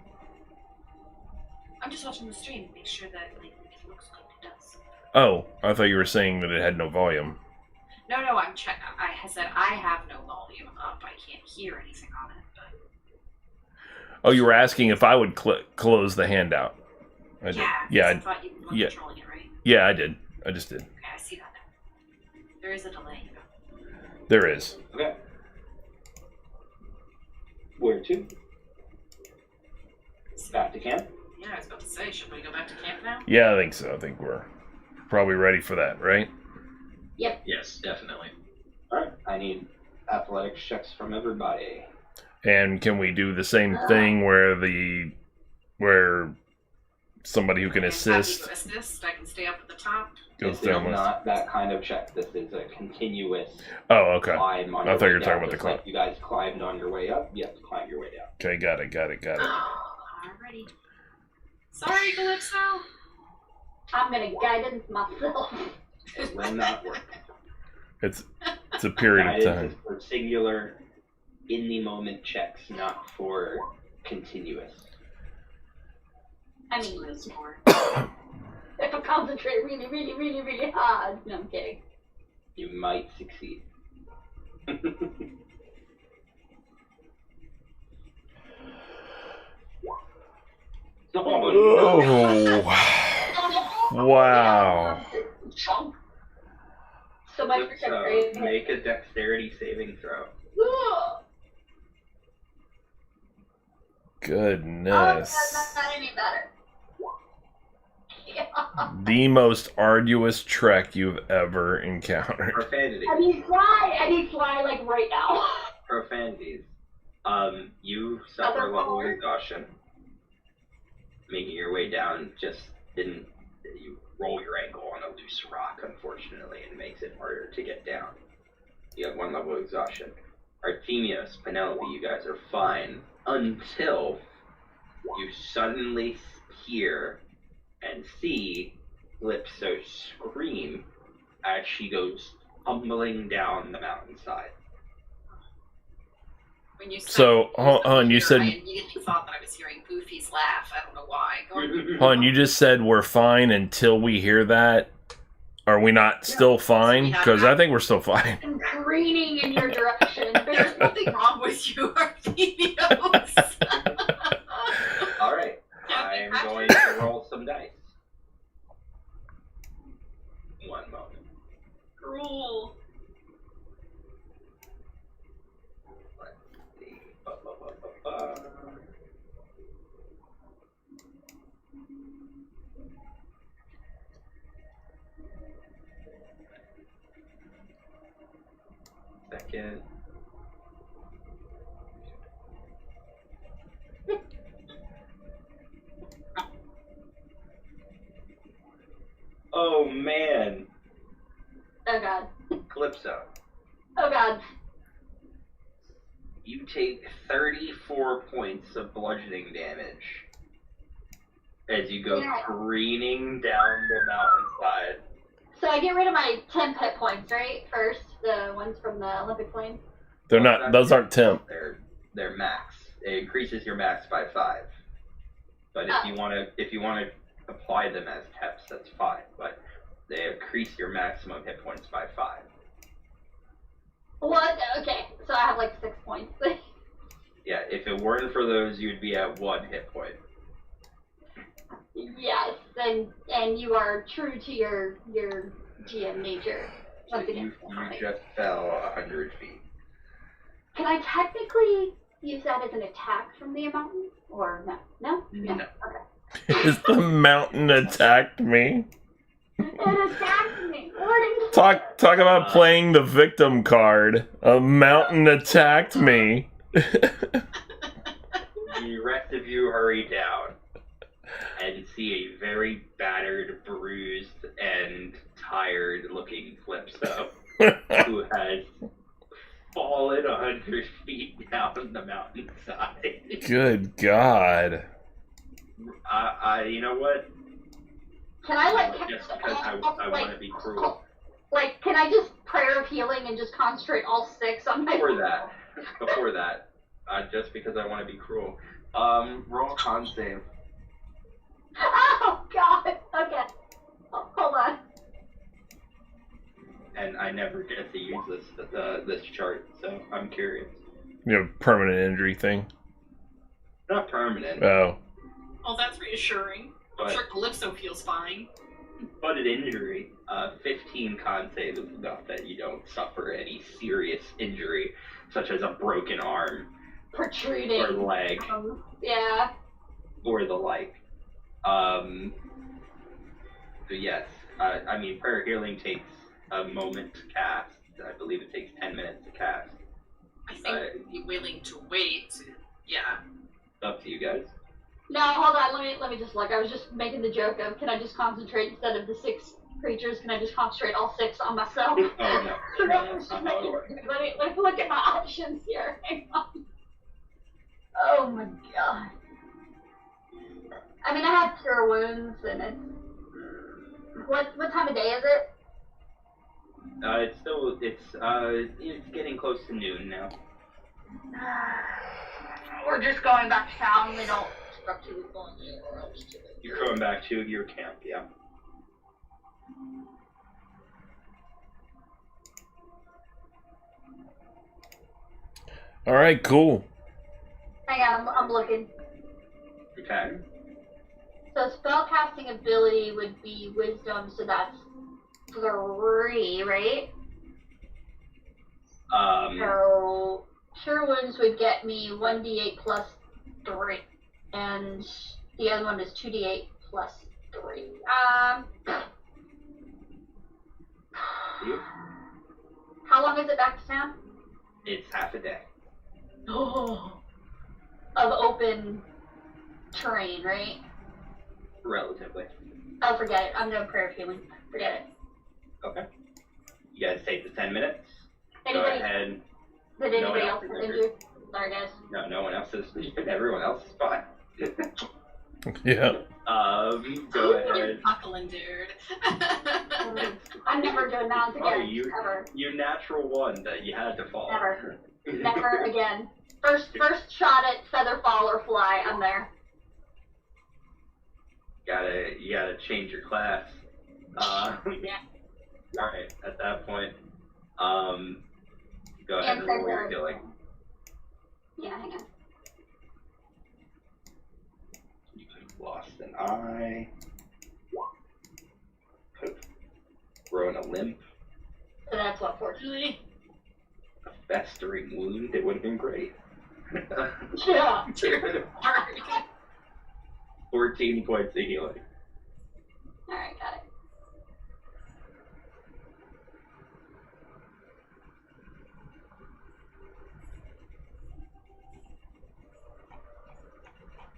I'm just watching the stream, make sure that like if it looks good, it does. Oh, I thought you were saying that it had no volume. No, I'm check. I said I have no volume up. I can't hear anything on it. But Oh, you were asking if I would close the handout. I did. I thought you were yeah. controlling it, right? Yeah, I did. I just did. Okay, I see that now. There is a delay. There is. Okay. Where to? Back to camp? Yeah, I was about to say, should we go back to camp now? Yeah, I think so. I think we're probably ready for that, right? Yep. Yes, definitely. Alright, I need athletics checks from everybody. And can we do the same thing where somebody who can assist I can stay up at the top. goes This is down with? not that kind of check. This is a continuous Oh, okay. climb on I your thought you way were talking down. about the Just climb. like you guys climbed on your way up, you have to climb your way down. Okay, got it. Alrighty. Sorry, Calypso. I'm gonna guidance myself. It will not work. It's a period of Guidance time. is for singular, in the moment checks, not for continuous. I mean, Let's more. if I concentrate really, really, really, really hard. No, I'm kidding. You might succeed. Oh, wow. Chomp. So much for Let's separating. make a dexterity saving throw. Oh, Goodness. that's not any better. Yeah. The most arduous trek you've ever encountered. Profanity. I need fly like right now. Profanities. You suffer Other a level of forward? exhaustion. Making your way down just didn't. You roll your ankle on a loose rock, unfortunately, and it makes it harder to get down. You have one level of exhaustion. Artemios, Penelope, you guys are fine until you suddenly hear and see Calypso scream as she goes tumbling down the mountainside. When you said, So, hold on, you said- I immediately thought that I was hearing Goofy's laugh. I don't know why. Go on. Hold on, you just said we're fine until we hear that. Are we not still fine? Because I think we're still fine. I'm careening in your direction. There's nothing wrong with you, Artemios. Alright, I'm going to roll some dice. One moment. Cruel. Let's see. Ba-ba-ba-ba-ba. Second. Oh man, Oh god. Calypso. Oh god. You take 34 points of bludgeoning damage as you go careening down the mountainside. So I get rid of my temp hit points, right? First, the ones from the Olympic Flame. They're not. Those aren't temp. They're max. It increases your max by 5. But if you want to apply them as temps, that's fine. But they increase your maximum hit points by 5. What? Okay, so I have like 6 points. Yeah, if it weren't for those, you'd be at 1 hit point. Yes, and you are true to your GM nature. Once again, you just fell 100 feet. Can I technically use that as an attack from the mountain? Or no? No? No. Okay. Is the mountain attacked me? It attacked me. What Talk about playing the victim card. A mountain attacked me. The rest of you hurry down and see a very battered, bruised, and tired-looking Calypso who has fallen 100 feet down the mountainside. Good God. You know what? Can I Just because I want to be cruel. Like, can I just prayer of healing and just concentrate all 6 on my... Before that, just because I want to be cruel. Roll a con save. Oh, God. Okay. Hold on. And I never get to use this chart, so I'm curious. You have a permanent injury thing? Not permanent, Oh. Oh, that's reassuring. I'm But- sure Calypso feels fine. but an injury. 15 con save is enough that you don't suffer any serious injury, such as a broken arm Protruding. or leg Yeah. or the like. So yes, I mean, prayer healing takes a moment to cast. I believe it takes 10 minutes to cast. I think we'd be willing to wait. Yeah. Up to you guys. No, hold on. Let me just look. I was just making the joke of, can I just concentrate instead of the 6 creatures? Can I just concentrate all 6 on myself? Oh no. Just making- let me look at my options here. Hang on. Oh my God. I mean, I have cure wounds, and it's what time of day is it? It's getting close to noon now. We're just going back to town. We don't expect to be going anywhere else today. You're going back to your camp, yeah. All right, cool. Hang on, I'm looking. Okay. So spellcasting ability would be wisdom, so that's 3, right? So cure wounds would get me 1d8 plus 3, and the other one is 2d8 plus 3. You? How long is it back to town? It's half a day. Oh, of open terrain, right? Relatively. Oh, forget it. I'm doing prayer of healing. Forget it. Okay. You guys take the 10 minutes. Anybody? Go ahead. Did No one anybody else else is get injured. injured? Sorry, guys. No one else is. Everyone else is fine. Yeah. Go ahead. Buckling, dude. I'm never doing that Oh, again. Ever. you natural one that you had to fall. Never. Never again. First shot at feather fall or fly, I'm there. You gotta change your class. Yeah. Alright, at that point, go ahead and roll your healing. Yeah, hang on. You could have lost an eye. Could have grown a limb. So that's what, 14? A festering wound. It would have been great. Yeah. 14 points of healing. Alright, got it.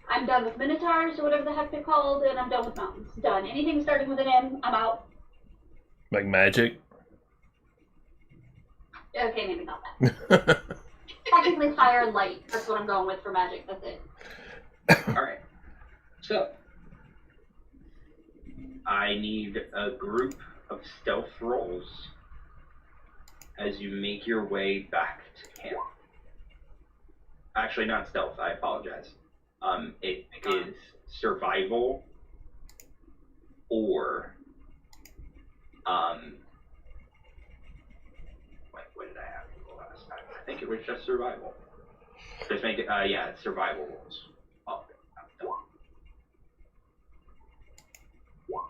I'm done with Minotaurs or whatever the heck they're called, and I'm done with mountains. Done. Anything starting with an M, I'm out. Like magic? Okay, maybe not that. Technically fire and light. That's what I'm going with for magic. That's it. Alright. So, I need a group of stealth rolls as you make your way back to camp. Actually, not stealth, I apologize. It is survival or, what did I have the last time? I think it was just survival. Just make it, yeah, it's survival rolls. Oh,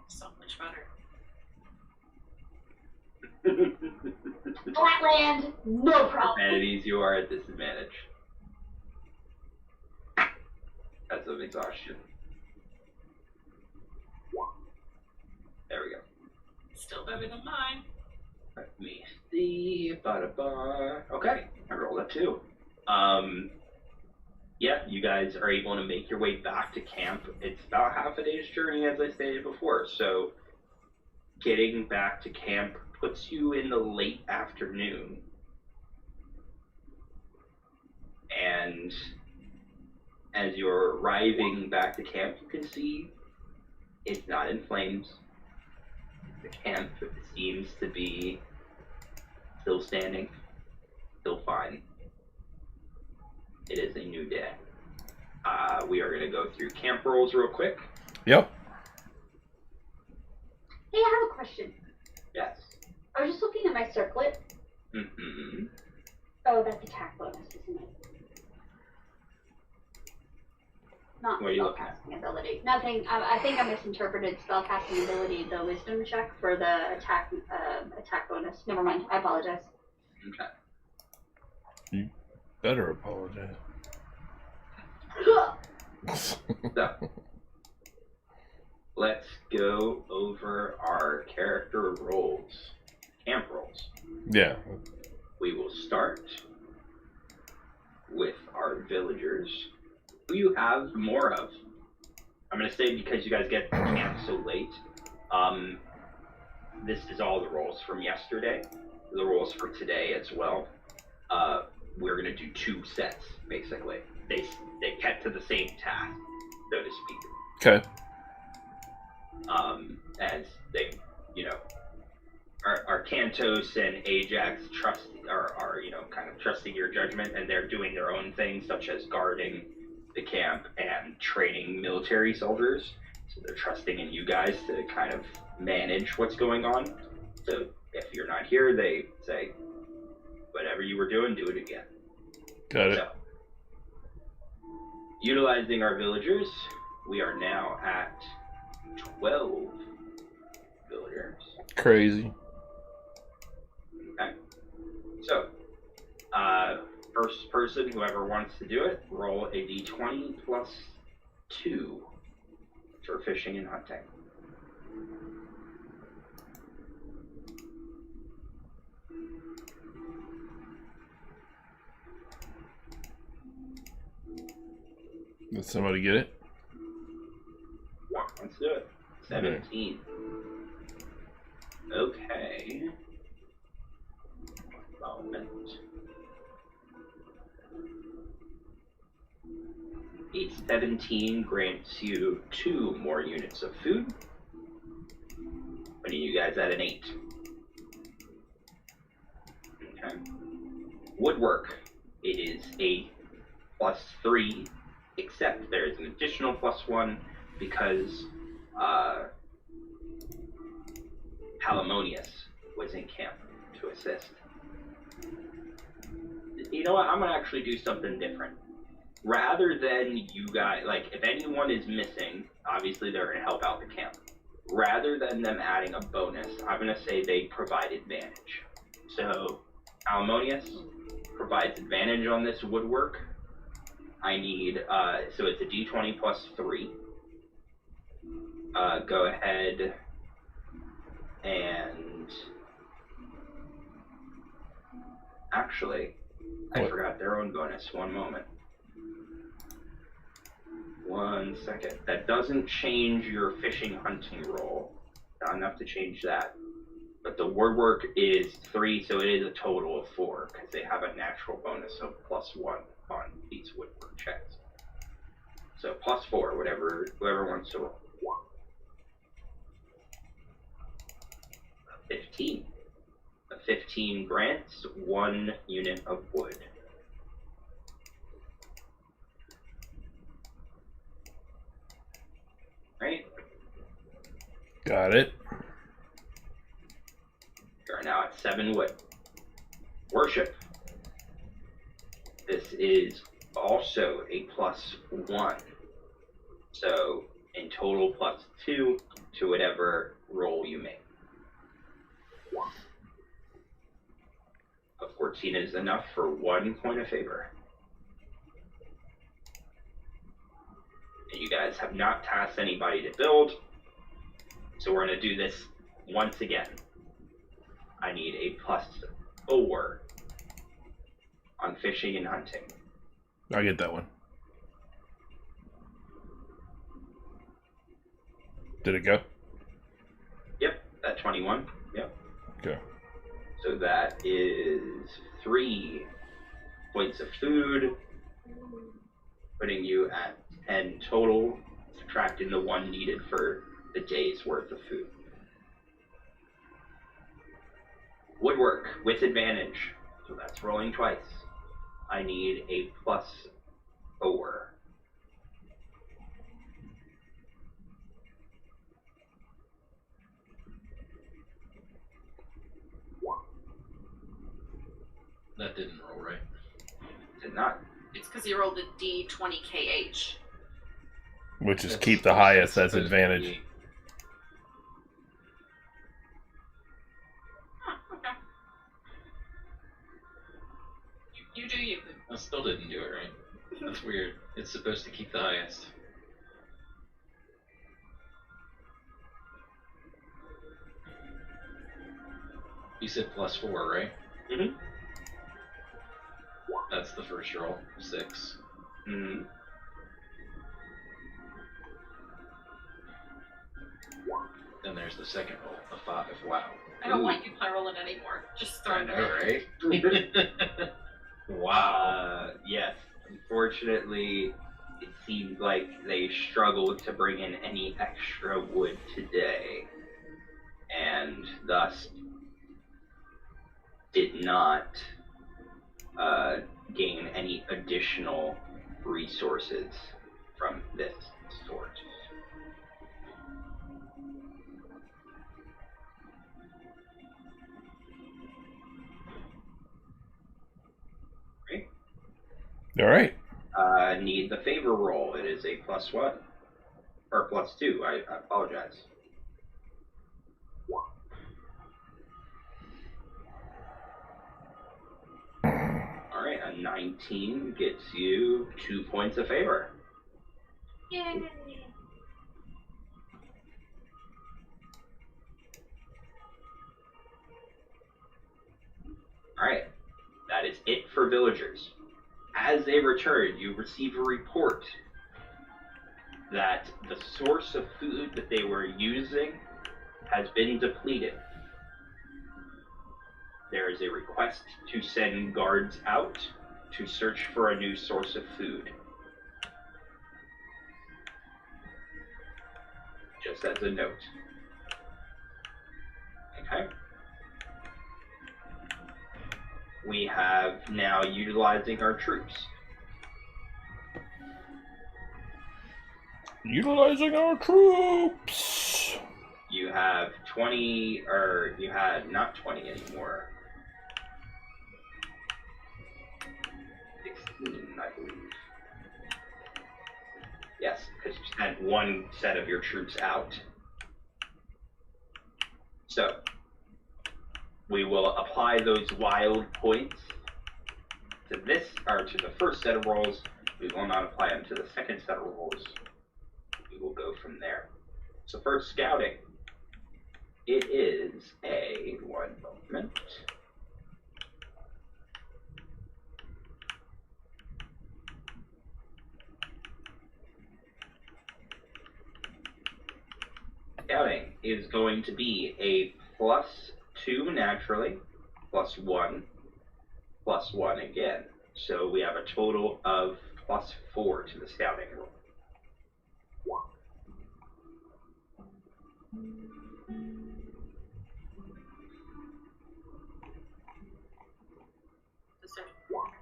So much better. Flatland, no problem. Amenities, you are at disadvantage. That's of exhaustion. There we go. Still better than mine. Let me see. Ba-da-ba. Okay, I rolled a 2. Yeah, you guys are able to make your way back to camp. It's about half a day's journey, as I stated before, so getting back to camp puts you in the late afternoon. And as you're arriving back to camp, you can see it's not in flames. The camp seems to be still standing, still fine. It is a new day. We are going to go through camp rolls real quick. Yep. Hey, I have a question. Yes. I was just looking at my circlet. Mm-hmm. Oh, that's attack bonus, isn't it? Not What are you looking at? spellcasting ability. Nothing. I think I misinterpreted spellcasting ability, the wisdom check for the attack bonus. Never mind. I apologize. Okay. Better apologize. So, let's go over our character roles, camp roles. Yeah. We will start with our villagers, who you have more of. I'm going to say because you guys get to camp so late, this is all the roles from yesterday, the roles for today as well. We're going to do 2 sets, basically. They kept to the same task, so to speak. Okay. As they, our Cantos and Ajax are kind of trusting your judgment, and they're doing their own things, such as guarding the camp and training military soldiers. So they're trusting in you guys to kind of manage what's going on. So if you're not here, they say, whatever you were doing, do it again. Got it. So, utilizing our villagers, we are now at 12 villagers. Crazy. Okay. So, first person, whoever wants to do it, roll a d20 plus 2 for fishing and hunting. Did somebody get it? Let's do it. 17. Okay. Moment. A 17 grants you 2 more units of food, putting you guys at an 8. Okay. Woodwork. It is a +3, except there is an additional +1 because Palamonius was in camp to assist. You know what? I'm going to actually do something different. Rather than you guys, if anyone is missing, obviously they're going to help out the camp. Rather than them adding a bonus, I'm going to say they provide advantage. So, Palamonius provides advantage on this woodwork. I need, so it's a d20 plus 3. Go ahead and... Actually, I forgot their own bonus. One moment. 1 second. That doesn't change your fishing hunting roll. Not enough to change that. But the word work is 3, so it is a total of 4, because they have a natural bonus of +1 on these woodwork checks. So +4, whoever wants to roll. 15. A 15 grants 1 unit of wood. Right? Got it. We are now at 7 wood. Worship. This is also a +1. So in total +2 to whatever roll you make. A 14 is enough for 1 point of favor. And you guys have not tasked anybody to build, so we're going to do this once again. I need a +4 on fishing and hunting. I'll get that one. Did it go? Yep, that 21. Yep. Okay. So that is 3 points of food, putting you at 10 total, subtracting the 1 needed for the day's worth of food. Woodwork with advantage, so that's rolling twice. I need a +4. That didn't roll right. Did not. It's because you rolled a D20KH. Which is That's keep the highest as supposed to advantage. be- Huh, okay. You do you. I still didn't do it right. That's weird. It's supposed to keep the highest. You said +4, right? Mm-hmm. That's the first roll. 6. Mm-hmm. Then there's the second roll, a 5. Wow. I don't want you pie rolling anymore. Just throw I it know, there. right? Wow. Yes. Unfortunately, it seemed like they struggled to bring in any extra wood today, and thus did not gain any additional resources from this source. All right. Need the favor roll. It is a +1 or +2. I apologize. All right, a 19 gets you 2 points of favor. Yay. All right, that is it for villagers. As they return, you receive a report that the source of food that they were using has been depleted. There is a request to send guards out to search for a new source of food. Just as a note. Okay. We have now utilizing our troops. Utilizing our troops. You have 20, or you had not 20 anymore. 16, I believe. Yes, because you sent 1 set of your troops out. So, we will apply those wild points to this, or to the first set of rolls. We will not apply them to the second set of rolls. We will go from there. So first, scouting. It is a 1 moment. Scouting is going to be a 2 naturally, +1, +1 again. So we have a total of +4 to the scouting roll.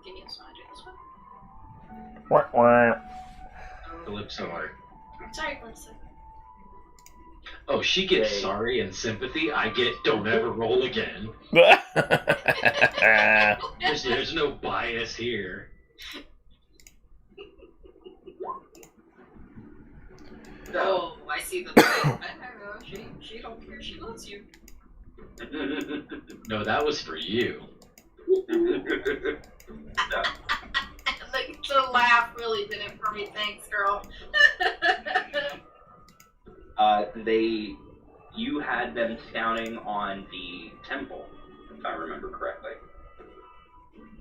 Give me a sign. Do this one. Wah, wah. Calypso art. Sorry, Calypso. Oh, she gets Yay. sorry and sympathy. I get don't ever roll again. There's no bias here. Oh, I see the thing. She don't care. She loves you. No, that was for you. The laugh really did it for me. Thanks, girl. You had them scouting on the temple, if I remember correctly.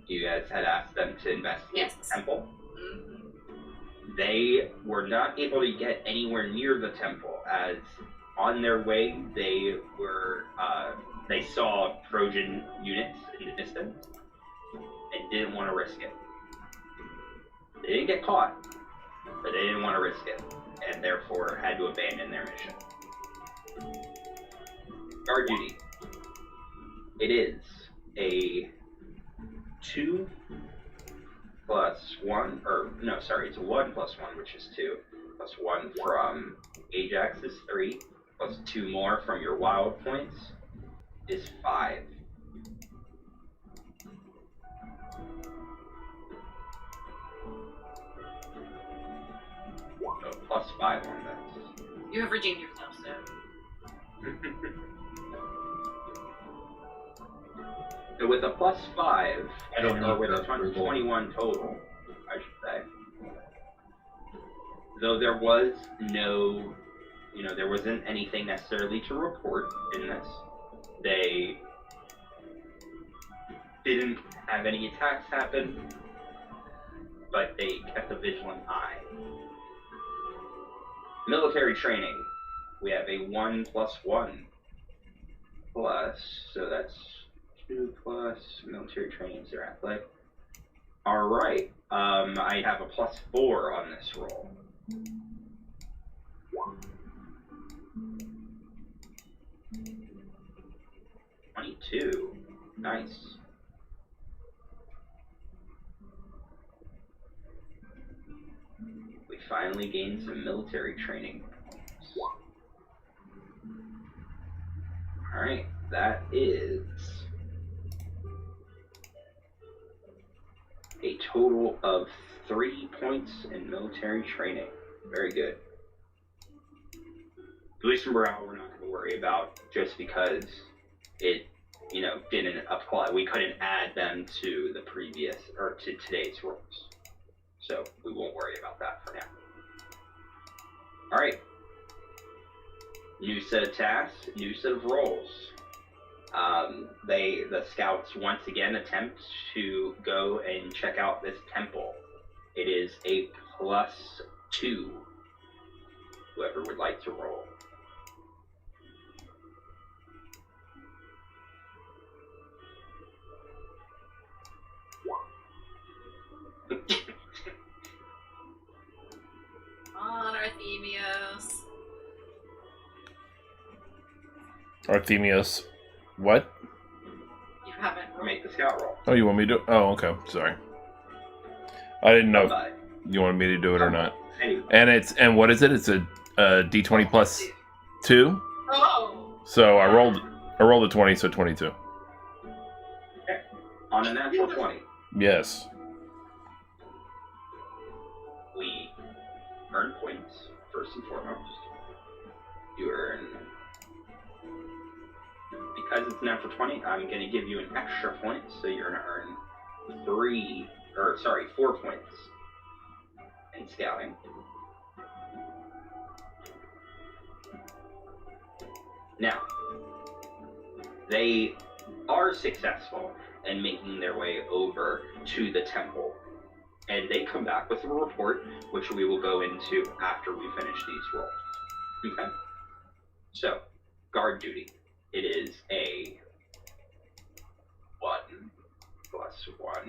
You guys had asked them to investigate the temple. Mm-hmm. They were not able to get anywhere near the temple, as on their way they saw Trojan units in the distance and didn't want to risk it. They didn't get caught, but they didn't want to risk it, and therefore had to abandon their mission. Guard duty. It is a 2 + 1, it's a 1 + 1, which is 2, +1 from Ajax is 3, +2 more from your wild points is 5. So +5 on this. You have redeemed yourself, so. So with a +5, I don't know. with a 21 total, I should say. Though there was there wasn't anything necessarily to report in this. They didn't have any attacks happen, but they kept a vigilant eye. Military training. We have a 1 + 1 plus, so that's 2 plus military training is their athletic. Alright, I have a +4 on this roll. +22. Nice. We finally gained some military training. Alright, that is a total of 3 points in military training. Very good. Boost morale we're not going to worry about just because it, didn't apply. We couldn't add them to the previous, or to today's rolls. So we won't worry about that for now. Alright. New set of tasks, new set of roles. The scouts once again attempt to go and check out this temple. It is a +2. Whoever would like to roll. On Arthemios. Arthemios. What? You haven't rolled. Make the scout roll. Oh, you want me to? Oh, okay. Sorry. I didn't know Bye. if you wanted me to do it or not. Anyway, And what is it? It's a D20 plus 2. Oh! So I rolled a 20, so 22. on a natural 20, Yes. we earn points, first and foremost. You earn, because it's natural 20, I'm going to give you an extra point, so you're going to earn 4 points in scouting. Now, they are successful in making their way over to the temple, and they come back with a report, which we will go into after we finish these rolls. Okay? So, guard duty. It is a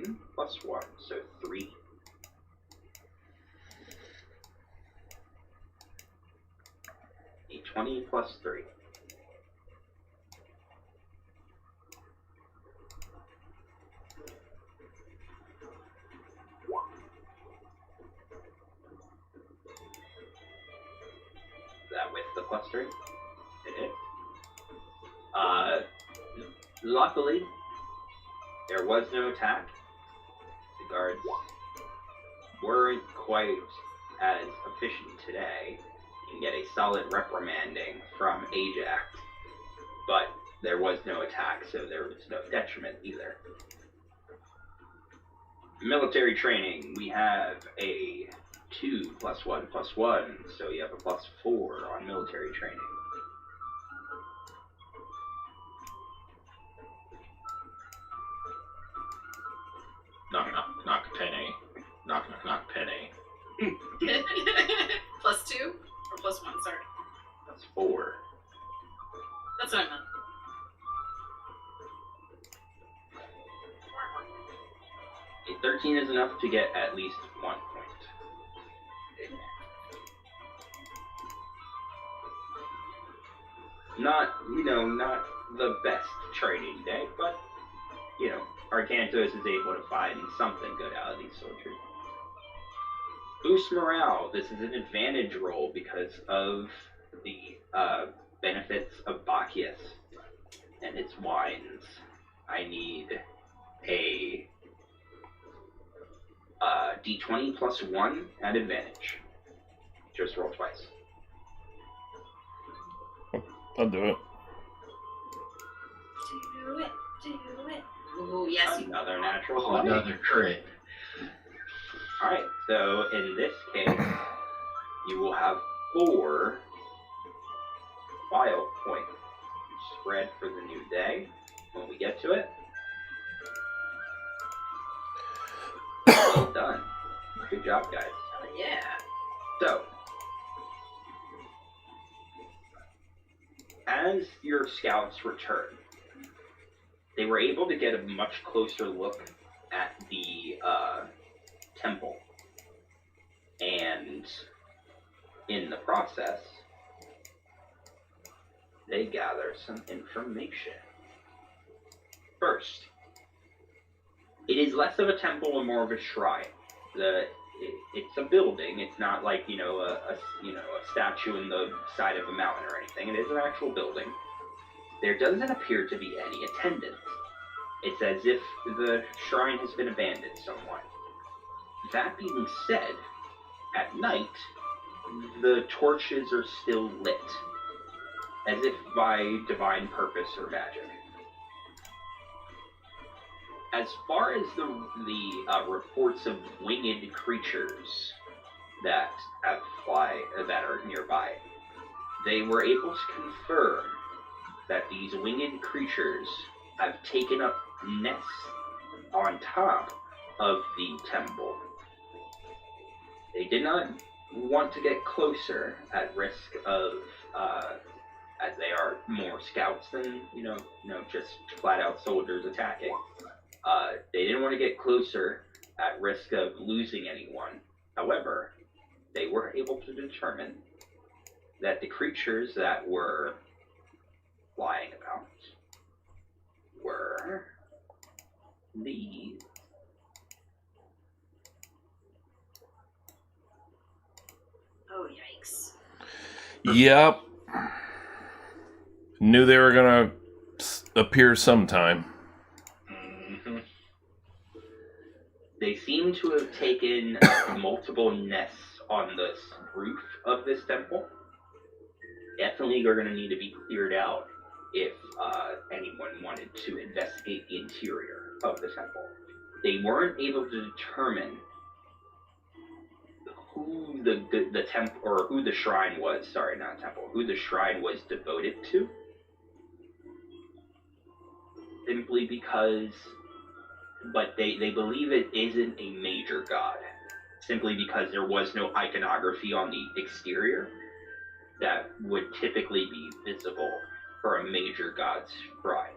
1 plus 1, so 3. A 20 plus 3. That with the plus 3? It hit. Luckily, there was no attack. The guards weren't quite as efficient today and get a solid reprimanding from Ajax, but there was no attack, so there was no detriment either. Military training, we have a 2 plus 1 plus 1, so you have a plus 4 on military training. Knock, knock, knock, penny. Knock, knock, knock, penny. Plus 2 or plus 1? Sorry, That's 4. that's what I meant. A 13 is enough to get at least 1 point. Not the best training day, but, Arcantos is able to find something good out of these soldiers. Boost morale. This is an advantage roll because of the benefits of Bacchus and its wines. I need a d20 plus 1 at advantage. Just roll twice. I'll do it. Do it, do it. Ooh, yes, you Another natural Oh, 20. another crit. Alright, so in this case, you will have 4 file points spread for the new day when we get to it. Well done. Good job, guys. Oh, yeah. So, as your scouts return, they were able to get a much closer look at the temple. And in the process, they gather some information. First, it is less of a temple and more of a shrine. It's a building. It's not like a statue in the side of a mountain or anything. It is an actual building. There doesn't appear to be any attendance. It's as if the shrine has been abandoned somewhat. That being said, at night, the torches are still lit, as if by divine purpose or magic. As far as the reports of winged creatures that are nearby, they were able to confirm that these winged creatures have taken up nests on top of the temple. They did not want to get closer at risk of, as they are more scouts than, just flat out soldiers attacking. They didn't want to get closer at risk of losing anyone. However, they were able to determine that the creatures that were flying about were these. Oh, yikes. Yep. Knew they were gonna appear sometime. Mm-hmm. They seem to have taken multiple nests on the roof of this temple. Definitely are going to need to be cleared out if anyone wanted to investigate the interior of the temple. They weren't able to determine who the temple, or who the shrine was. Sorry, not temple. Who the shrine was devoted to. Simply because, but they believe it isn't a major god. Simply because there was no iconography on the exterior that would typically be visible for a major god's shrine.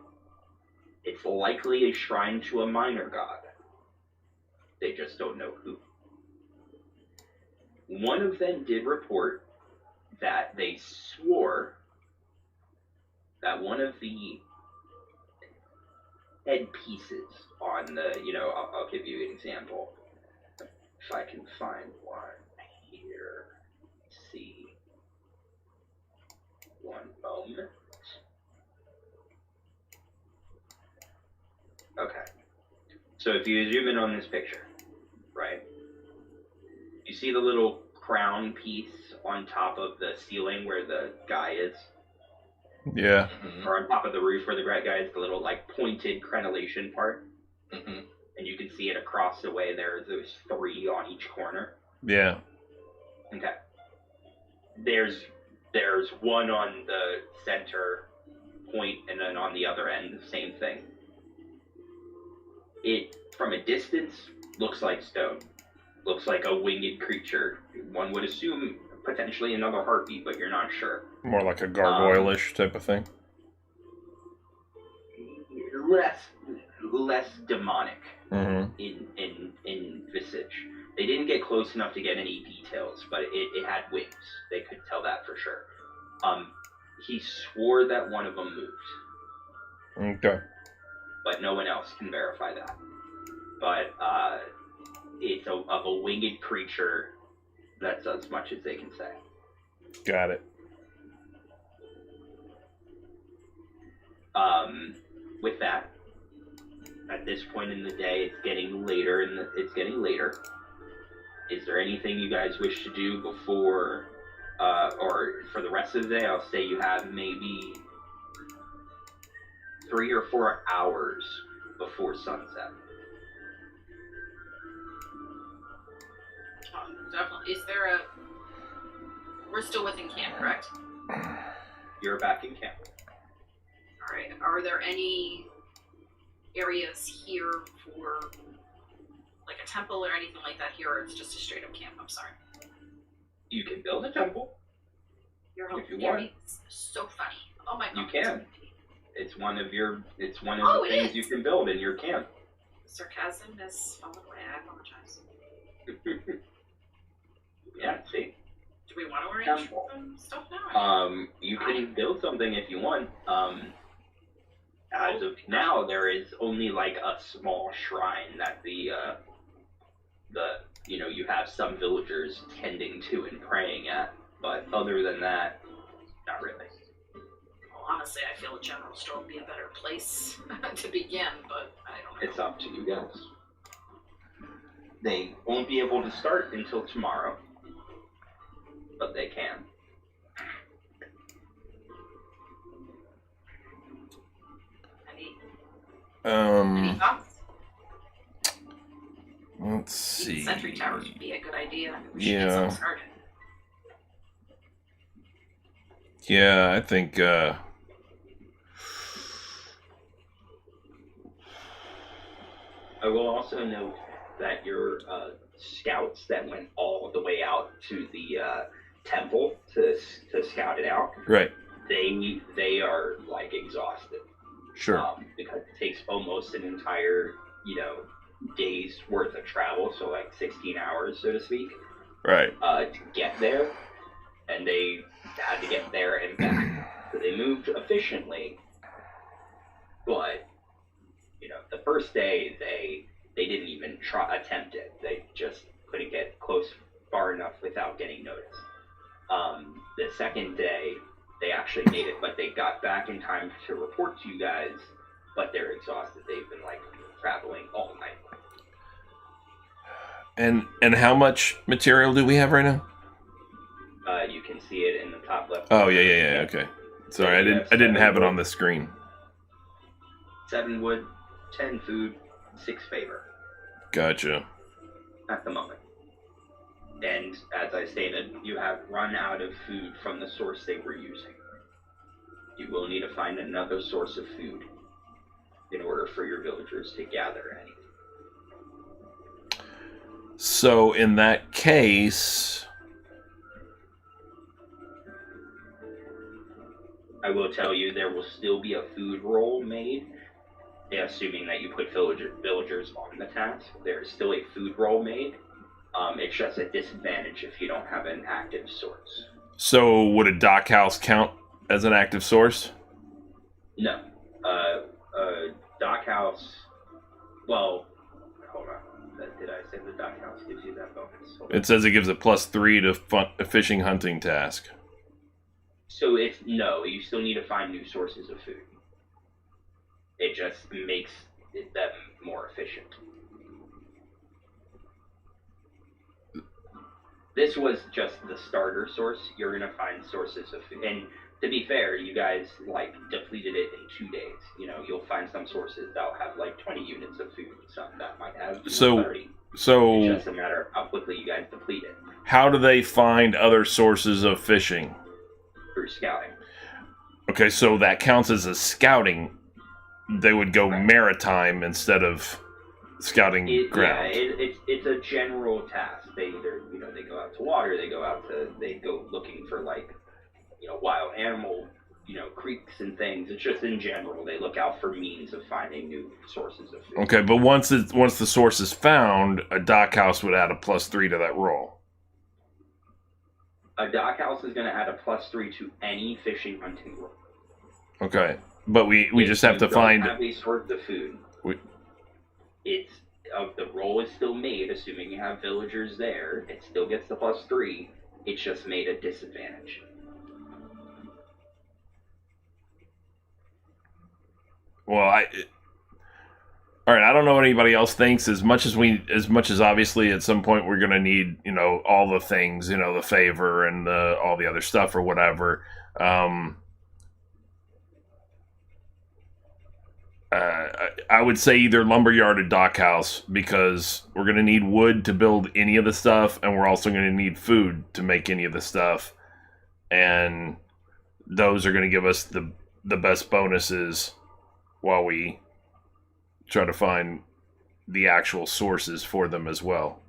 It's likely a shrine to a minor god, They just don't know who. One of them did report that they swore that one of the head pieces on the, I'll give you an example. If I can find one here. Let's see. One moment. Okay. So if you zoom in on this picture, right? You see the little crown piece on top of the ceiling where the guy is? Yeah. Or on top of the roof where the guy is, the little like pointed crenellation part? Mm-hmm. And you can see it across the way. There's those 3 on each corner. Yeah. Okay. There's one on the center point, and then on the other end, the same thing. It, from a distance, looks like stone. Looks like a winged creature. One would assume potentially another heartbeat, but you're not sure. More like a gargoyle-ish type of thing. Less demonic Mm-hmm. in visage. They didn't get close enough to get any details, but it had wings. They could tell that for sure. He swore that one of them moved, Okay. but no one else can verify that. But it's of a winged creature. That's as much as they can say. Got it. With that, at this point in the day, it's getting later. Is there anything you guys wish to do before, or for the rest of the day? I'll say you have maybe 3 or 4 hours before sunset. Definitely. Is there a... We're still within camp, correct? You're back in camp. Alright. Are there any areas here for like a temple or anything like that here, or it's just a straight up camp? I'm sorry. You can build a temple. Your If you theory want. is so funny. Oh my god. You can. It's one of the Oh, it things is. you can build in your camp. Sarcasm has fallen away. I apologize. Yeah, see? Do we want to arrange Temple. stuff now? You can build something if you want. As of now, there is only like a small shrine that you have some villagers tending to and praying at, but other than that, not really. Well, honestly, I feel a general store would be a better place to begin, but I don't know. It's up to you guys. They won't be able to start until tomorrow, but they can. Any thoughts? Let's see. Sentry towers would be a good idea. We should Yeah. get something started. Yeah, I think I will also note that your scouts that went all the way out to the temple to scout it out, right. they are like exhausted. Sure. Because it takes almost an entire, day's worth of travel, so like 16 hours, so to speak, Right. to get there, and they had to get there and back. So they moved efficiently, but, the first day they didn't even attempt it. They just couldn't get far enough without getting noticed. The second day, they actually made it, but they got back in time to report to you guys, but they're exhausted. They've been, traveling all night. And how much material do we have right now? You can see it in the top left. Oh, yeah. Okay. Sorry, I didn't have it on the screen. 7 wood, 10 food, 6 favor Gotcha. at the moment. And as I stated, you have run out of food from the source they were using. You will need to find another source of food in order for your villagers to gather anything. So in that case, I will tell you there will still be a food roll made assuming that you put villagers on the task, there's still a food roll made. It's just a disadvantage if you don't have an active source. So would a dock house count as an active source? No. Dock house. Well, hold on. Did I say the dock house gives you that bonus? It says it gives a +3 to a fishing hunting task. So no, you still need to find new sources of food. It just makes them more efficient. This was just the starter source. You're gonna find sources of food, and to be fair, you guys depleted it in 2 days. You'll find some sources that'll have 20 units of food, some that might have 30. So It's just a matter of how quickly you guys deplete it. How do they find other sources of fishing? Through scouting. Okay, so that counts as a scouting. They would go maritime instead of scouting ground. Yeah, it's a general task. They either they go out to water, they go looking for wild animal creeks and things. It's just in general they look out for means of finding new sources of food. Okay, but once the source is found, a dock house would add a +3 to that roll. A dock house is going to add a +3 to any fishing hunting roll. Okay, but we just have to find. Have a source of food. The roll is still made, assuming you have villagers there. It still gets the +3. It's just made a disadvantage. Well, all right. I don't know what anybody else thinks. As much as obviously at some point we're gonna need, all the things, the favor and all the other stuff or whatever. I would say either lumberyard or dock house, because we're gonna need wood to build any of the stuff, and we're also gonna need food to make any of the stuff, and those are gonna give us the best bonuses while we try to find the actual sources for them as well.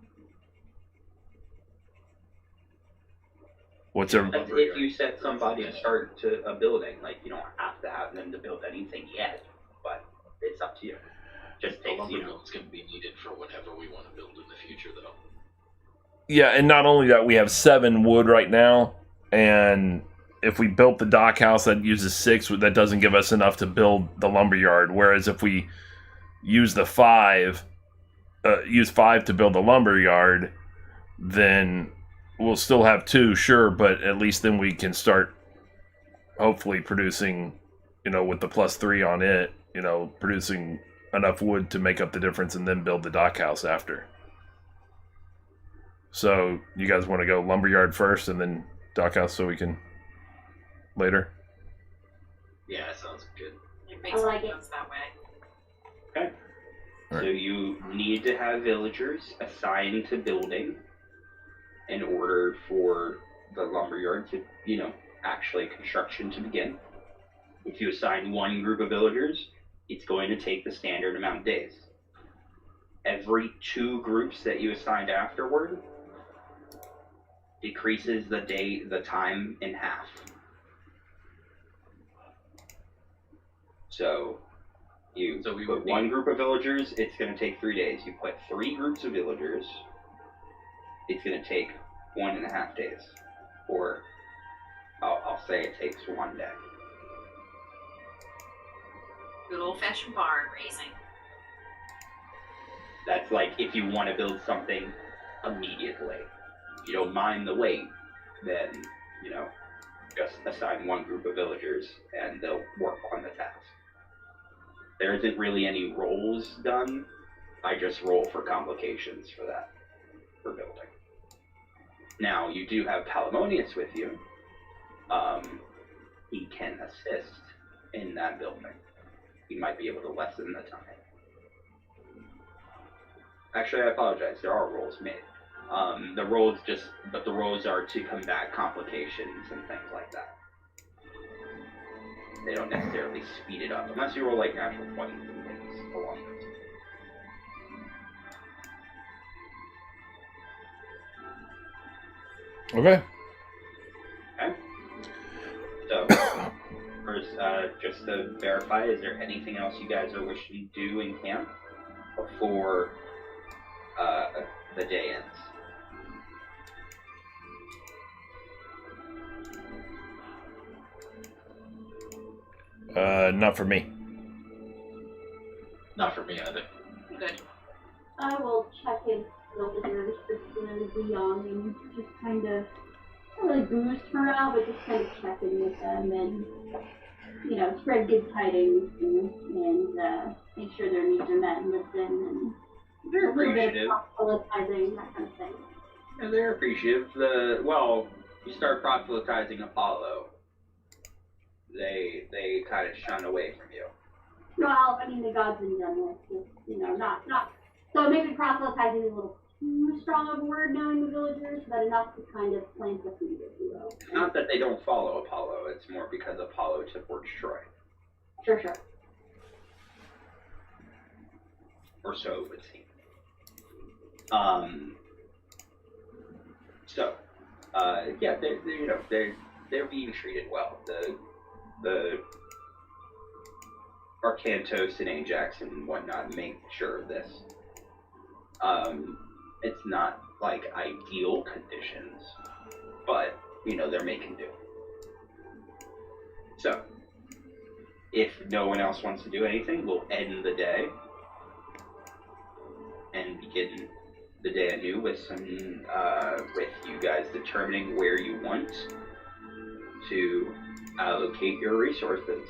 If you set somebody to start to a building, you don't have to have them to build anything yet, but it's up to you. Just takes It's going to be needed for whatever we want to build in the future, though. Yeah, and not only that, we have 7 wood right now, and if we built the dock house that uses 6, that doesn't give us enough to build the lumberyard. Whereas if we use the 5 to build the lumberyard, then we'll still have 2, sure, but at least then we can start hopefully producing, with the +3 on it, producing enough wood to make up the difference and then build the dock house after. So you guys want to go lumberyard first and then dock house so we can later? Yeah, that sounds good. It makes I like sense that way. Okay. Right. So you need to have villagers assigned to building in order for the lumberyard to, actually construction to begin. If you assign one group of villagers, it's going to take the standard amount of days. Every 2 groups that you assigned afterward decreases the time in half. So you put one group of villagers, it's going to take 3 days. You put 3 groups of villagers, it's going to take 1.5 days. Or I'll say it takes 1 day. Good old-fashioned barn raising. That's if you want to build something immediately. If you don't mind the wait, then, just assign one group of villagers and they'll work on the task. There isn't really any rolls done. I just roll for complications for that, for building. Now, you do have Palamonius with you. He can assist in that building. He might be able to lessen the time. Actually, I apologize. There are rolls made. The rolls are to combat complications and things like that. They don't necessarily speed it up, unless you roll natural 20s and things along those. Okay. Okay. So, first, just to verify, is there anything else you guys are wishing to do in camp before the day ends? Not for me. Not for me either. Good. I will check in villagers, particularly young, and just kind of, not really boost morale, but just kind of check in with them and, you know, spread good tidings and make sure their needs are met and listened and They're a little bit appreciative. of proselytizing, that kind of thing. Yeah, they're appreciative. You start proselytizing Apollo, they kind of shun away from you. Well, I mean, the gods in general, just, you know, not, so maybe proselytizing is a little too strong of a word knowing the villagers, but enough to kind of plant the seed, if you will. It's not that they don't follow Apollo, it's more because Apollo supports Troy. Sure. Or so it would seem. Yeah, they're being treated well. The Arcantos and Ajax and whatnot make sure of this. It's not like ideal conditions, but they're making do. So, if no one else wants to do anything, we'll end the day and begin the day anew with with you guys determining where you want to allocate your resources.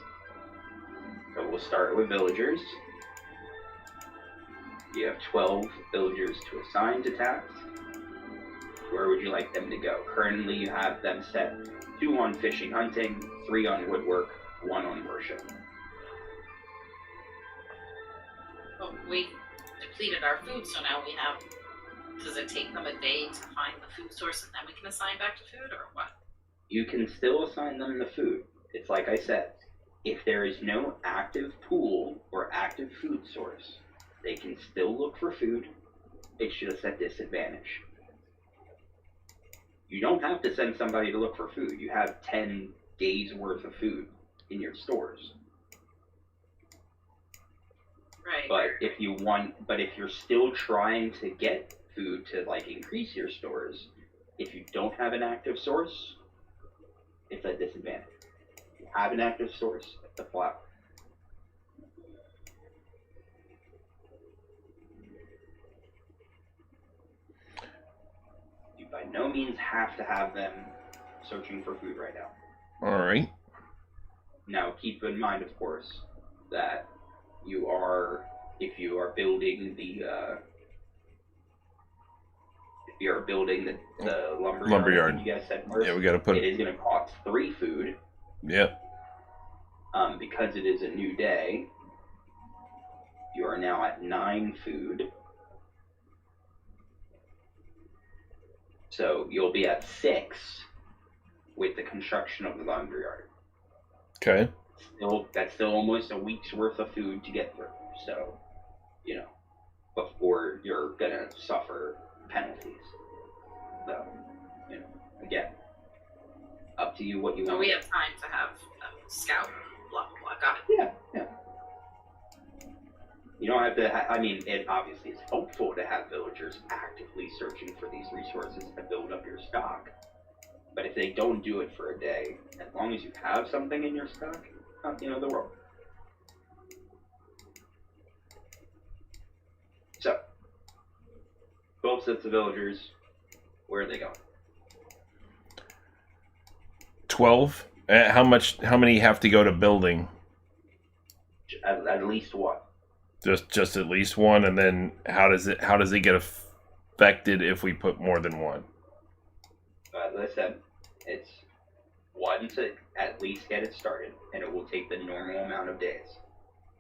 So we'll start with villagers. You have 12 villagers to assign to tasks. Where would you like them to go? Currently you have them set 2 on fishing hunting, 3 on woodwork, 1 on worship. Well, we depleted our food, so now we have. Does it take them a day to find the food source and then we can assign back to food, or what? You can still assign them the food. It's like I said, if there is no active pool or active food source, they can still look for food. It's just at disadvantage. You don't have to send somebody to look for food. You have 10 days worth of food in your stores. Right. But if you're still trying to get food to increase your stores, if you don't have an active source, it's a disadvantage. If you have an active source, it's a flower. You by no means have to have them searching for food right now. All right. Now, keep in mind, of course, that if you are building the lumberyard, you guys said first, yeah, we got to put it is going to cost 3 food. Yep. Because it is a new day, you are now at 9 food. So you'll be at 6 with the construction of the lumberyard. Okay. That's still almost a week's worth of food to get through. So, before you're gonna suffer penalties. So, again, up to you what you So want. we have time to have scout, blah, blah, blah. Got it. Yeah. You don't have to, it obviously is helpful to have villagers actively searching for these resources to build up your stock. But if they don't do it for a day, as long as you have something in your stock, not the end of the world. So, 12 sets of villagers, where are they going? 12. How many have to go to building? At least one. Just at least one, and then how does it get affected if we put more than one? As I said, it's one to at least get it started, and it will take the normal amount of days.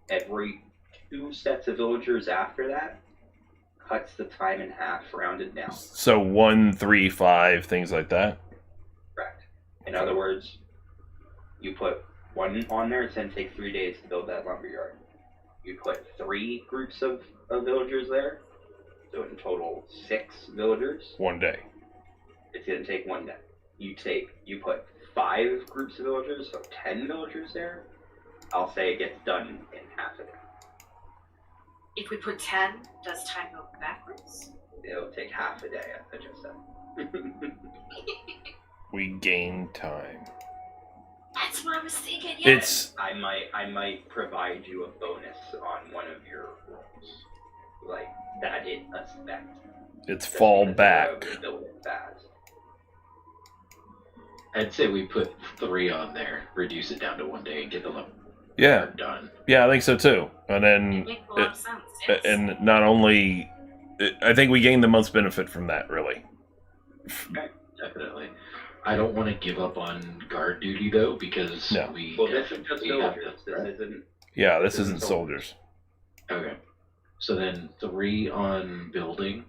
Every 2 sets of villagers after that cuts the time in half, rounded down. So 1, 3, 5, things like that. Correct. In other words, you put 1 on there, it's going to take 3 days to build that lumberyard. You put 3 groups of villagers there, so in total 6 villagers. 1 day. It's going to take 1 day. You put 5 groups of villagers, so 10 villagers there. I'll say it gets done in half a day. If we put 10, does time go backwards? It'll take half a day, I just said. We gain time. That's what I was thinking. Yeah. It's I might provide you a bonus on one of your rolls, like that it affect. it's Just fall because back. you build it fast. I'd say we put 3 on there, reduce it down to 1 day, and get the level Yeah, done. yeah, I think so too. And It then, makes a lot of sense. Yes. and not only, I think we gain the month's benefit from that. Really. Definitely. I don't want to give up on guard duty though, because No. we. Well, this is just definitely have villagers. that, right? This isn't. Yeah, this isn't soldiers. Okay. So then 3 on building.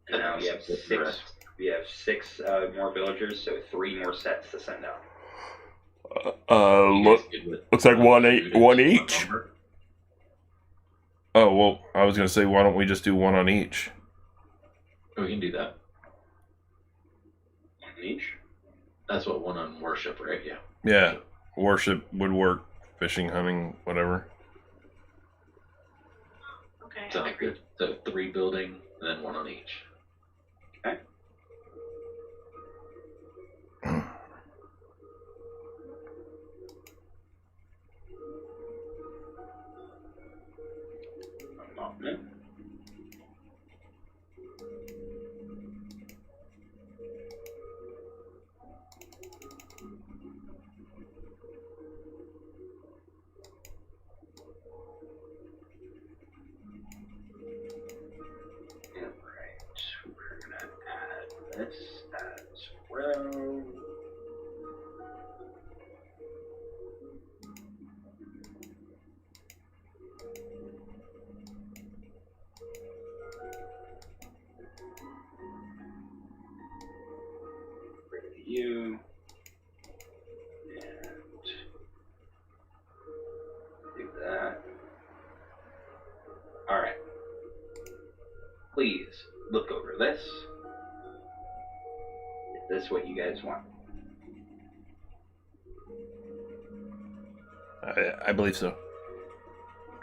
And now we have split the 6. rest. We have 6 more villagers, so 3 more sets to send out. You guys good with looks like one food and each. lumber? Oh well, I was gonna say, why don't we just do one on each? We can do that. One each. That's what 1 on worship, right? Yeah. Yeah, worship, woodwork, fishing, hunting, whatever. Okay. Sounds good. So 3 building, and then 1 on each. One moment. Alright, we're gonna add this as well. Rid of you. And do that. Alright. Please look over this. Is this what you guys want? I believe so.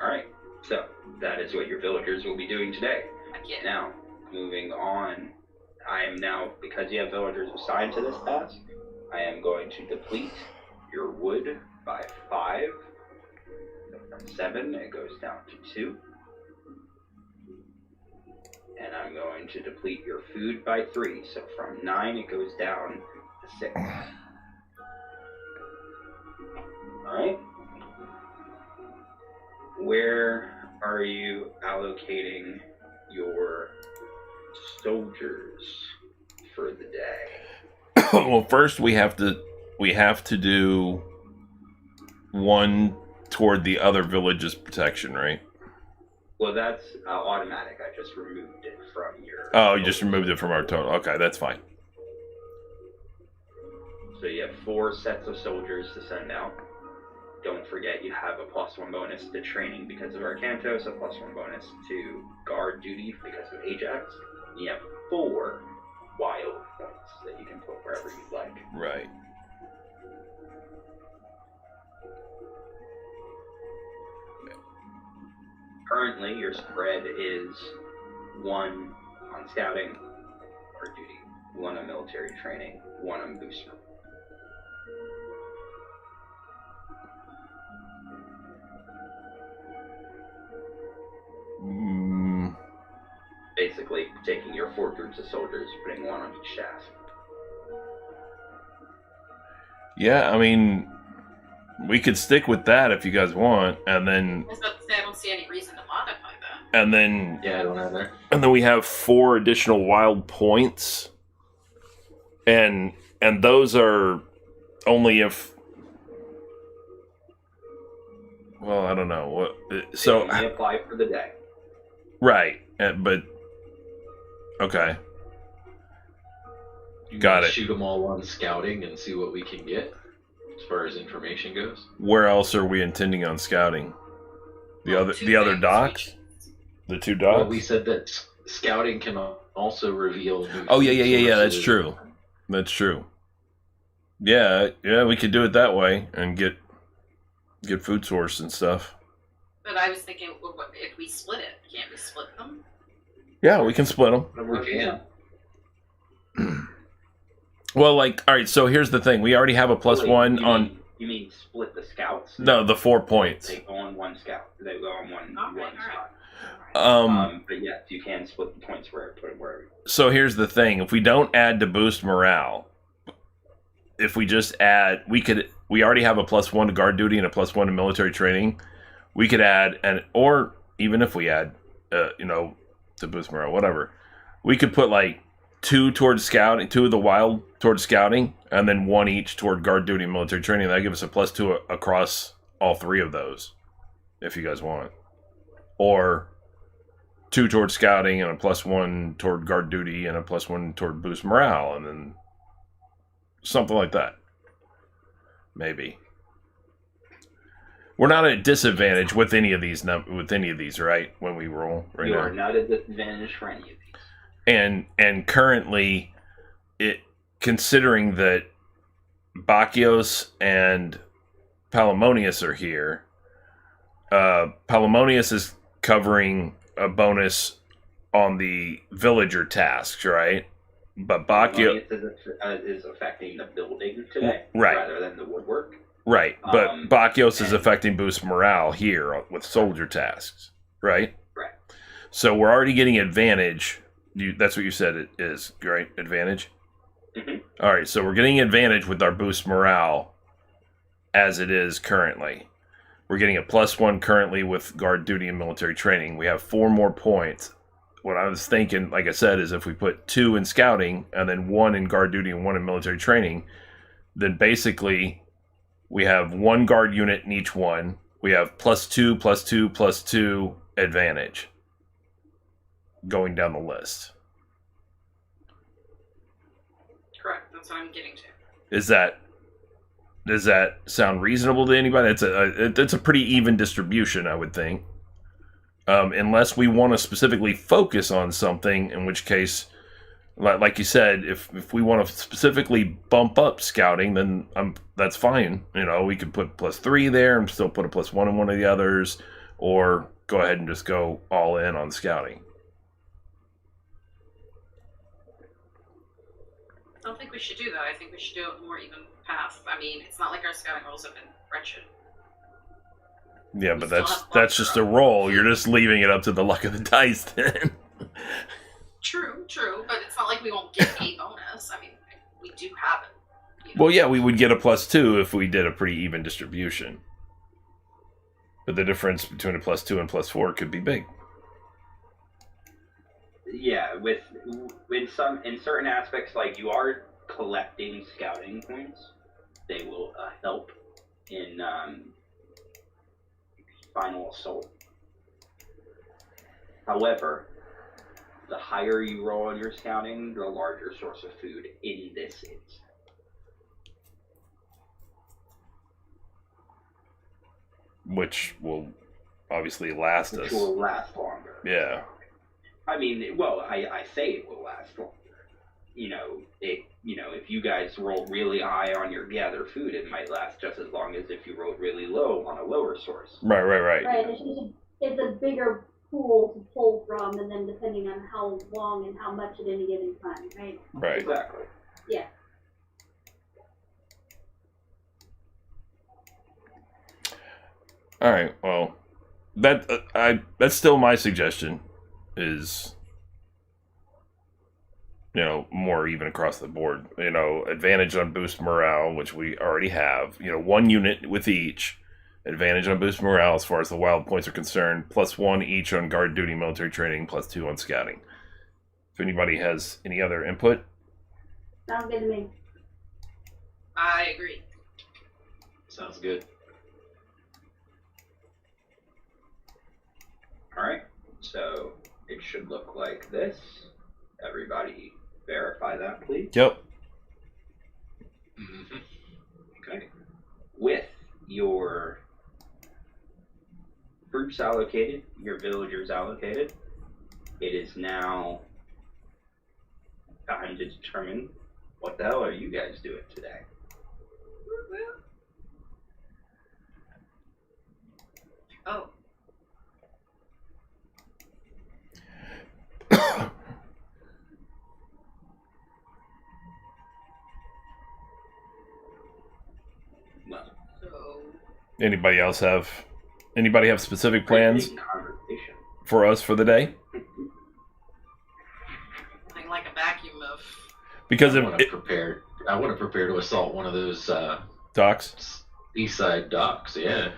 Alright, so that is what your villagers will be doing today. Again. Now, moving on, I am now, because you have villagers assigned to this task, I am going to deplete your wood by 5. So from 7, it goes down to 2. And I'm going to deplete your food by 3. So from 9, it goes down to 6. Alright? Where are you allocating your soldiers for the day? Well, first we have to do one toward the other village's protection, right? Well, that's automatic. I just removed it from your... Oh, you just removed it from our total. Okay, that's fine. So you have 4 sets of soldiers to send out. Don't forget you have a +1 bonus to training because of Arcantos, a +1 bonus to guard duty because of Ajax. And you have 4 wild points that you can put wherever you like. Right. Currently, your spread is 1 on scouting or duty, 1 on military training, 1 on booster. Mm, Basically, taking your 4 groups of soldiers, putting 1 on each task. yeah, I mean, we could stick with that if you guys want, and then I was about to say, I don't see any reason to modify that. and then Yeah, I don't either. and then we have 4 additional wild points, and those are only if. Well, I don't know what. So They only apply for the day. right, but okay, You Got can it. Shoot them all on scouting and see what we can get as far as information goes. where else are we intending on scouting? The Well, other 2 the other things. docks, the 2 Well, docks. we said that scouting can also reveal new Oh yeah. That's sources. true. That's true. Yeah, we could do it that way and get good food source and stuff. But I was thinking, well, what, if we split it, can't we split them? Yeah, we can split them. We can. Well, like, all right. So here's the thing: we already have a plus Wait, one you on. mean- you mean split the scouts? No, the 4 points. They go on one scout. They go on one Okay, spot. But yes, you can split the points where I put it wherever. So here's the thing: if we don't add to boost morale, if we just add, we already have a plus 1 to guard duty and a plus 1 to military training. We could add, or even if we add, to boost morale, whatever, we could put like 2 towards scouting, 2 of the wild towards scouting, and then 1 each toward guard duty and military training. That gives us a plus 2 across all 3 of those, if you guys want, or 2 toward scouting and a plus 1 toward guard duty and a plus 1 toward boost morale, and then something like that. Maybe. We're not at a disadvantage with any of these, right? When we roll right You now. are not at a disadvantage for any of these. And currently, considering that Bacchios and Palamonius are here, Palamonius is covering a bonus on the villager tasks, right? But Bacchios is affecting the building today, Right. rather than the woodwork. Right, but Bacchios is and- affecting boost morale here with soldier tasks, right? Right. So we're already getting advantage. That's what you said it is, right? Advantage? Mhm. All right, so we're getting advantage with our boost morale as it is currently. We're getting a plus 1 currently with guard duty and military training. We have 4 more points. What I was thinking, like I said, is if we put 2 in scouting and then 1 in guard duty and 1 in military training, then basically we have 1 guard unit in each one. We have plus 2, plus 2, plus 2 advantage going down the list. Correct. That's what I'm getting to. Does that sound reasonable to anybody? It's a pretty even distribution, I would think. Unless we want to specifically focus on something, in which case, like you said, if we want to specifically bump up scouting, then that's fine. We could put plus 3 there and still put a plus 1 in one of the others, or go ahead and just go all in on scouting. I don't think we should do that. I think we should do a more even path. I mean, it's not like our scouting rolls have been wretched. Yeah, We but still that's have just luck. a roll. You're just leaving it up to the luck of the dice then. True, but it's not like we won't get a bonus. I mean, we do have it. Well, yeah, we would get a plus 2 if we did a pretty even distribution. But the difference between a plus 2 and plus 4 could be big. Yeah, with in certain aspects, like you are collecting scouting points, they will help in final assault. However, the higher you roll on your scouting, the larger source of food in this is. Which will obviously last Which us. will last longer. Yeah. I mean, well, I say it will last longer. If you guys roll really high on your gather food, it might last just as long as if you rolled really low on a lower source. Right. Right, it's a bigger pool to pull from, and then depending on how long and how much at any given time, right? Right. Exactly. Yeah. All right. Well, that's still my suggestion. Is more even across the board. Advantage on boost morale, which we already have. 1 unit with each. Advantage on boost morale as far as the wild points are concerned. Plus 1 each on guard duty, military training. Plus 2 on scouting. If anybody has any other input. Sounds good to me. I agree. Sounds good. Alright, so it should look like this. Everybody verify that, please. Yep. Mm-hmm. Okay. With your troops allocated, your villagers allocated, it is now time to determine what the hell are you guys doing today. Oh. Well, So Anybody have specific plans great conversation. for us for the day? something like a vacuum of. Because I if want to prepare. I want to prepare to assault one of those docks, east side docks. Yeah.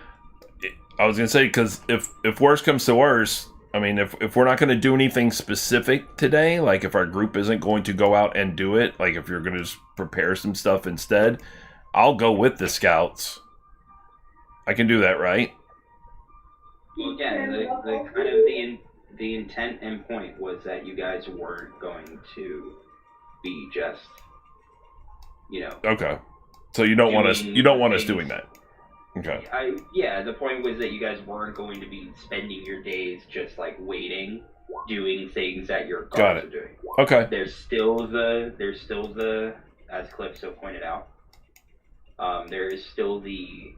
I was gonna say, because if worse comes to worse, I mean, if we're not going to do anything specific today, like if our group isn't going to go out and do it, like if you're going to just prepare some stuff instead, I'll go with the scouts. I can do that, right? Well, again, the kind of the intent and point was that you guys weren't going to be just, Okay. So you don't want us things- doing that. Okay. Yeah, the point was that you guys weren't going to be spending your days just like waiting, doing things that your Got guards it. are doing. Okay. There's still the, as Cliff so pointed out, there is still the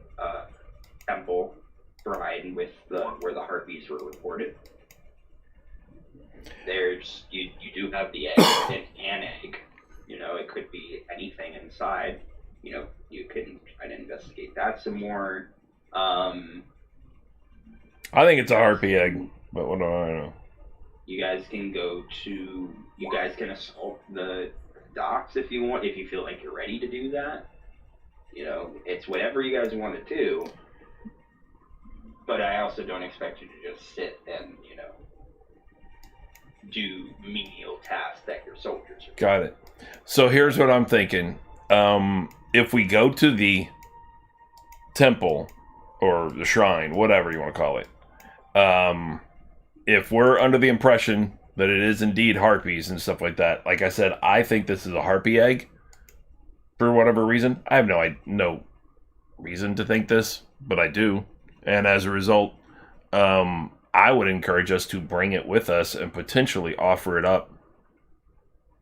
temple bride with where the harpies were reported. There's you do have the egg, an egg. It could be anything inside. You can try to investigate that some more. I think it's a harpy egg, but what do I know? You guys can assault the docks if you want, if you feel like you're ready to do that. It's whatever you guys want to do. But I also don't expect you to just sit and, do menial tasks that your soldiers are doing. Got it. So here's what I'm thinking. If we go to the temple or the shrine, whatever you want to call it, if we're under the impression that it is indeed harpies and stuff like that, like I said, I think this is a harpy egg for whatever reason. I have no reason to think this, but I do. And as a result, I would encourage us to bring it with us and potentially offer it up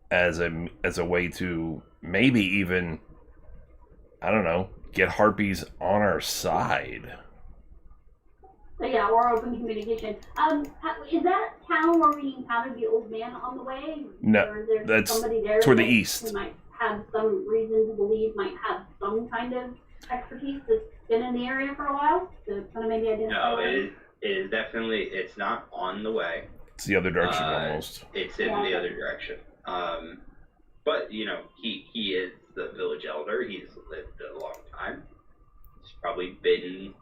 as a way to maybe even, I don't know, get harpies on our side. So yeah, or open communication. Is that town where we encountered the old man on the way? No, or is there that's somebody there toward the that east. we might have some reason to believe might have some kind of expertise that's been in the area for a while to kind of maybe identify? No, it is definitely, it's not on the way. It's the other direction almost. It's in the other direction. But, he is the village elder. He's lived a long time. He's probably been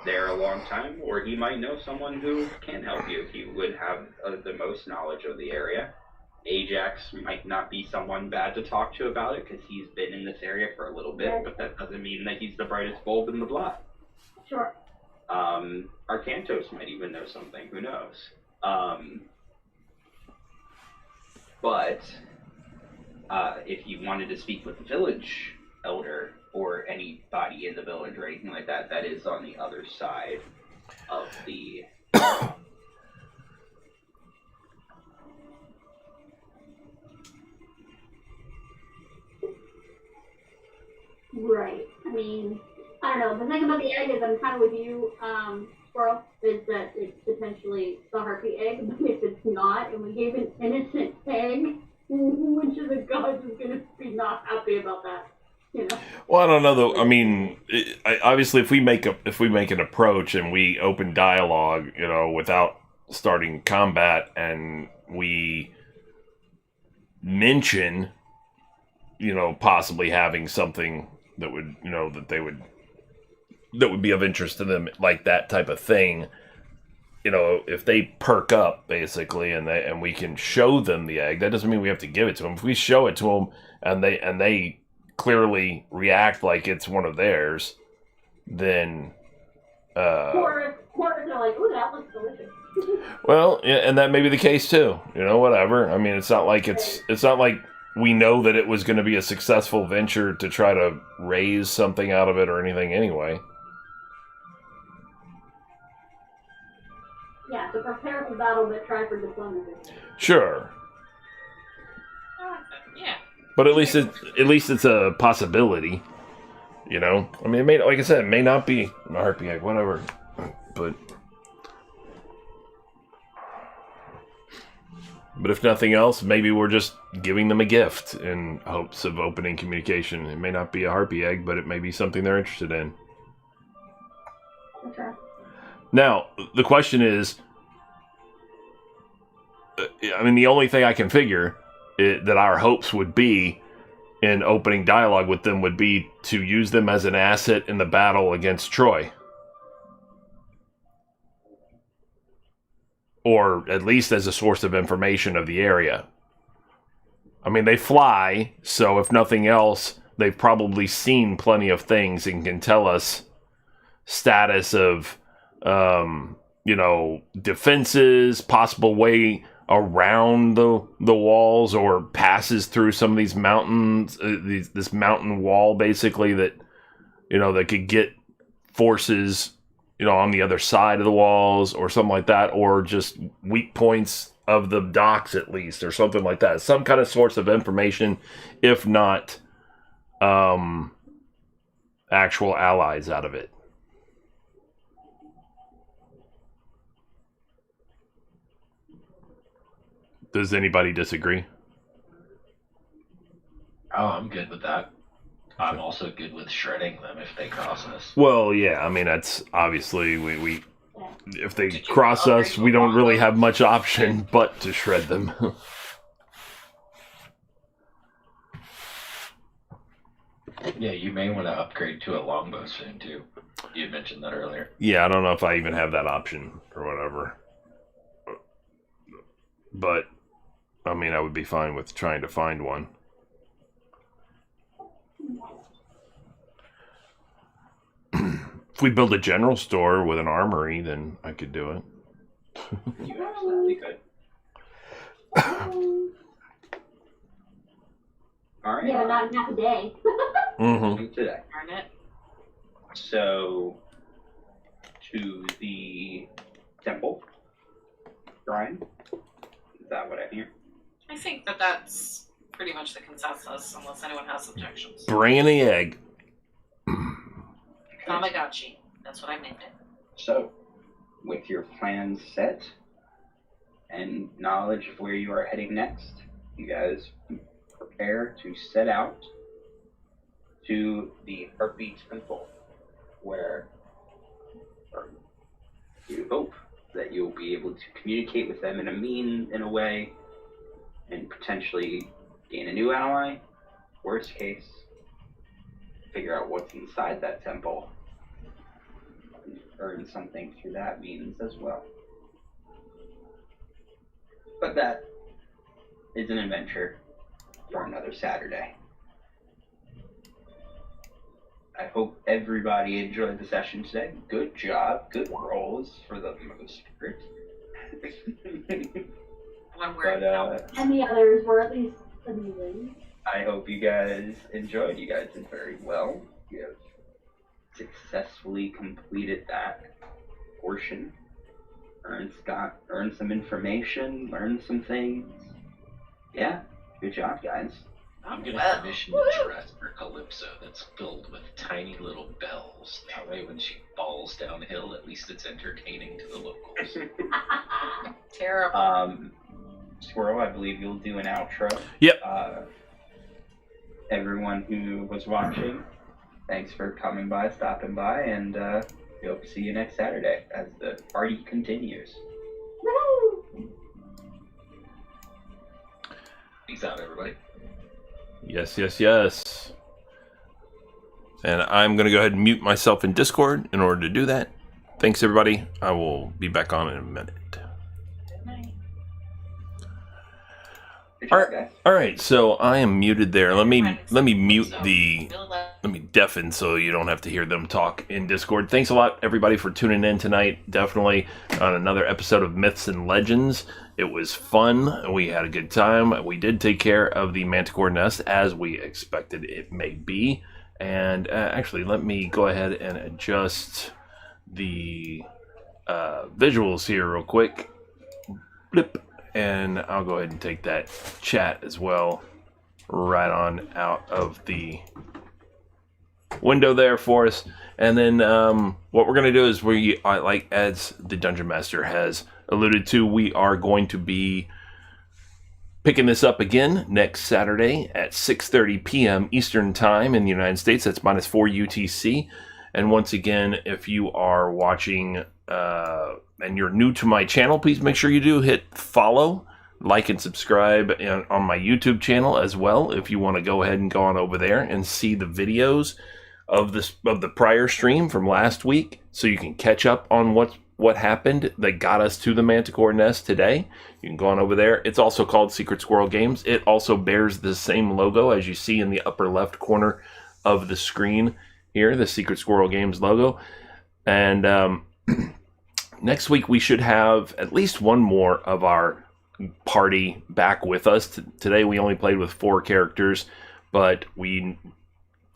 there a long time, or he might know someone who can help you. He would have the most knowledge of the area. Ajax might not be someone bad to talk to about it, because he's been in this area for a little bit, but that doesn't mean that he's the brightest bulb in the block. Sure. Arcantos might even know something, who knows? But if you wanted to speak with the village elder or anybody in the village or anything like that, that is on the other side of the Right. I mean, I don't know. The thing about the egg is I'm kind of with you, Squirrel, is that it's potentially the harpy egg, but if it's not, and we gave an innocent egg, which of the gods is going to be not happy about that? Well, I don't know though. I mean, obviously, if we make an approach and we open dialogue, without starting combat, and we mention, possibly having something that would, that would be of interest to them, like that type of thing. If they perk up basically, and we can show them the egg, that doesn't mean we have to give it to them. If we show it to them and they clearly react like it's one of theirs, then Or they're like, ooh, that looks delicious. well, yeah, and that may be the case too. Whatever. I mean, it's not like we know that it was going to be a successful venture to try to raise something out of it or anything anyway. Yeah, to prepare for battle, but try for diplomacy. Sure. Yeah. But at least it's a possibility, I mean, like I said, it may not be a harpy egg, whatever. But But if nothing else, maybe we're just giving them a gift in hopes of opening communication. It may not be a harpy egg, but it may be something they're interested in. Okay. Now, the question is, I mean, the only thing I can figure that our hopes would be in opening dialogue with them would be to use them as an asset in the battle against Troy. Or at least as a source of information of the area. I mean, they fly, so if nothing else, they've probably seen plenty of things and can tell us status of, defenses, possible way around the walls, or passes through some of these mountains, this mountain wall, basically, that, that could get forces on the other side of the walls or something like that, or just weak points of the docks at least, or something like that. Some kind of source of information, if not actual allies out of it. Does anybody disagree? Oh, I'm good with that. I'm also good with shredding them if they cross us. Well, yeah, I mean, that's obviously, we if they Did you cross upgrade us, to we a don't really longbow? have much option but to shred them. Yeah, you may want to upgrade to a longbow soon, too. You had mentioned that earlier. Yeah, I don't know if I even have that option or whatever. But, I mean, I would be fine with trying to find one. If we build a general store with an armory, then I could do it. You absolutely could. All right. Yeah, not enough a day. Mm-hmm. Today. Darn it. So, to the temple, Brian. Is that what I hear? I think that's pretty much the consensus, unless anyone has objections. Bring in the egg. Tamagotchi. That's what I named it. So, with your plans set and knowledge of where you are heading next, you guys prepare to set out to the Heartbeat Temple, where you hope that you'll be able to communicate with them in a way, and potentially gain a new ally. Worst case, figure out what's inside that temple and earn something through that means as well. But that is an adventure for another Saturday. I hope everybody enjoyed the session today. Good job. Good rolls for the most part. When we're But And the others were at least amusing. I hope you guys enjoyed. You guys did very well. You have successfully completed that portion. Earned some information, learned some things. Yeah, good job, guys. I'm going to well. commission a dress for Calypso that's filled with tiny little bells. That way when she falls downhill, at least it's entertaining to the locals. terrible. Squirrel, I believe you'll do an outro. Yep. Everyone who was watching, thanks for coming by, stopping by, and we hope to see you next Saturday as the party continues. Woohoo! Peace out, everybody. Yes, yes, yes. And I'm going to go ahead and mute myself in Discord in order to do that. Thanks, everybody. I will be back on in a minute. Good night. Good job, Alright. guys. All right, so I am muted there. Let me mute So, the. we'll let- Let me deafen so you don't have to hear them talk in Discord. Thanks a lot, everybody, for tuning in tonight. Definitely on another episode of Myths and Legends. It was fun. We had a good time. We did take care of the Manticore nest as we expected it may be. And actually, let me go ahead and adjust the visuals here real quick. Blip. And I'll go ahead and take that chat as well right on out of the window there for us. And then what we're going to do is like as the Dungeon Master has alluded to, we are going to be picking this up again next Saturday at 6:30 p.m. Eastern Time in the United States. That's -4 UTC. And once again, if you are watching and you're new to my channel, please make sure you do hit follow, like, and subscribe on my YouTube channel as well. If you want to go ahead and go on over there and see the videos of the prior stream from last week, so you can catch up on what happened that got us to the Manticore nest today. You can go on over there. It's also called Secret Squirrel Games. It also bears the same logo as you see in the upper left corner of the screen here, the Secret Squirrel Games logo. And next week we should have at least one more of our party back with us. Today we only played with 4 characters, but we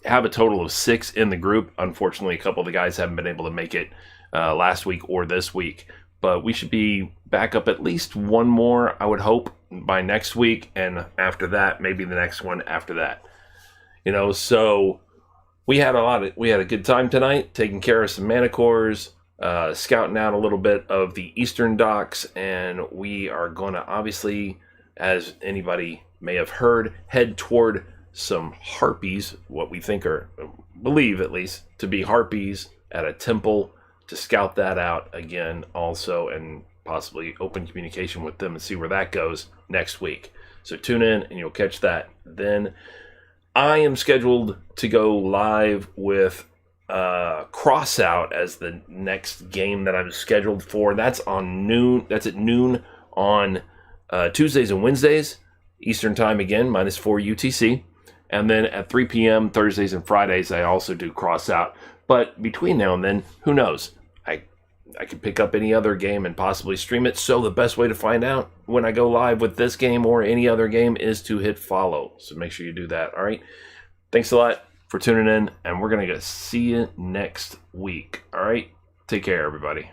have a total of 6 in the group. Unfortunately, a couple of the guys haven't been able to make it last week or this week, but we should be back up at least one more, I would hope, by next week, and after that, maybe the next one after that. So we had a good time tonight, taking care of some Manticores, scouting out a little bit of the eastern docks, and we are going to, obviously, as anybody may have heard, head toward some harpies, what we believe at least, to be harpies at a temple, to scout that out again also, and possibly open communication with them and see where that goes next week. So tune in and you'll catch that. Then I am scheduled to go live with Crossout as the next game that I'm scheduled for. That's at noon on Tuesdays and Wednesdays Eastern Time, again, -4 UTC. And then at 3 p.m. Thursdays and Fridays, I also do Crossout. But between now and then, who knows? I could pick up any other game and possibly stream it. So the best way to find out when I go live with this game or any other game is to hit follow. So make sure you do that. All right. Thanks a lot for tuning in, and we're going to see you next week. All right. Take care, everybody.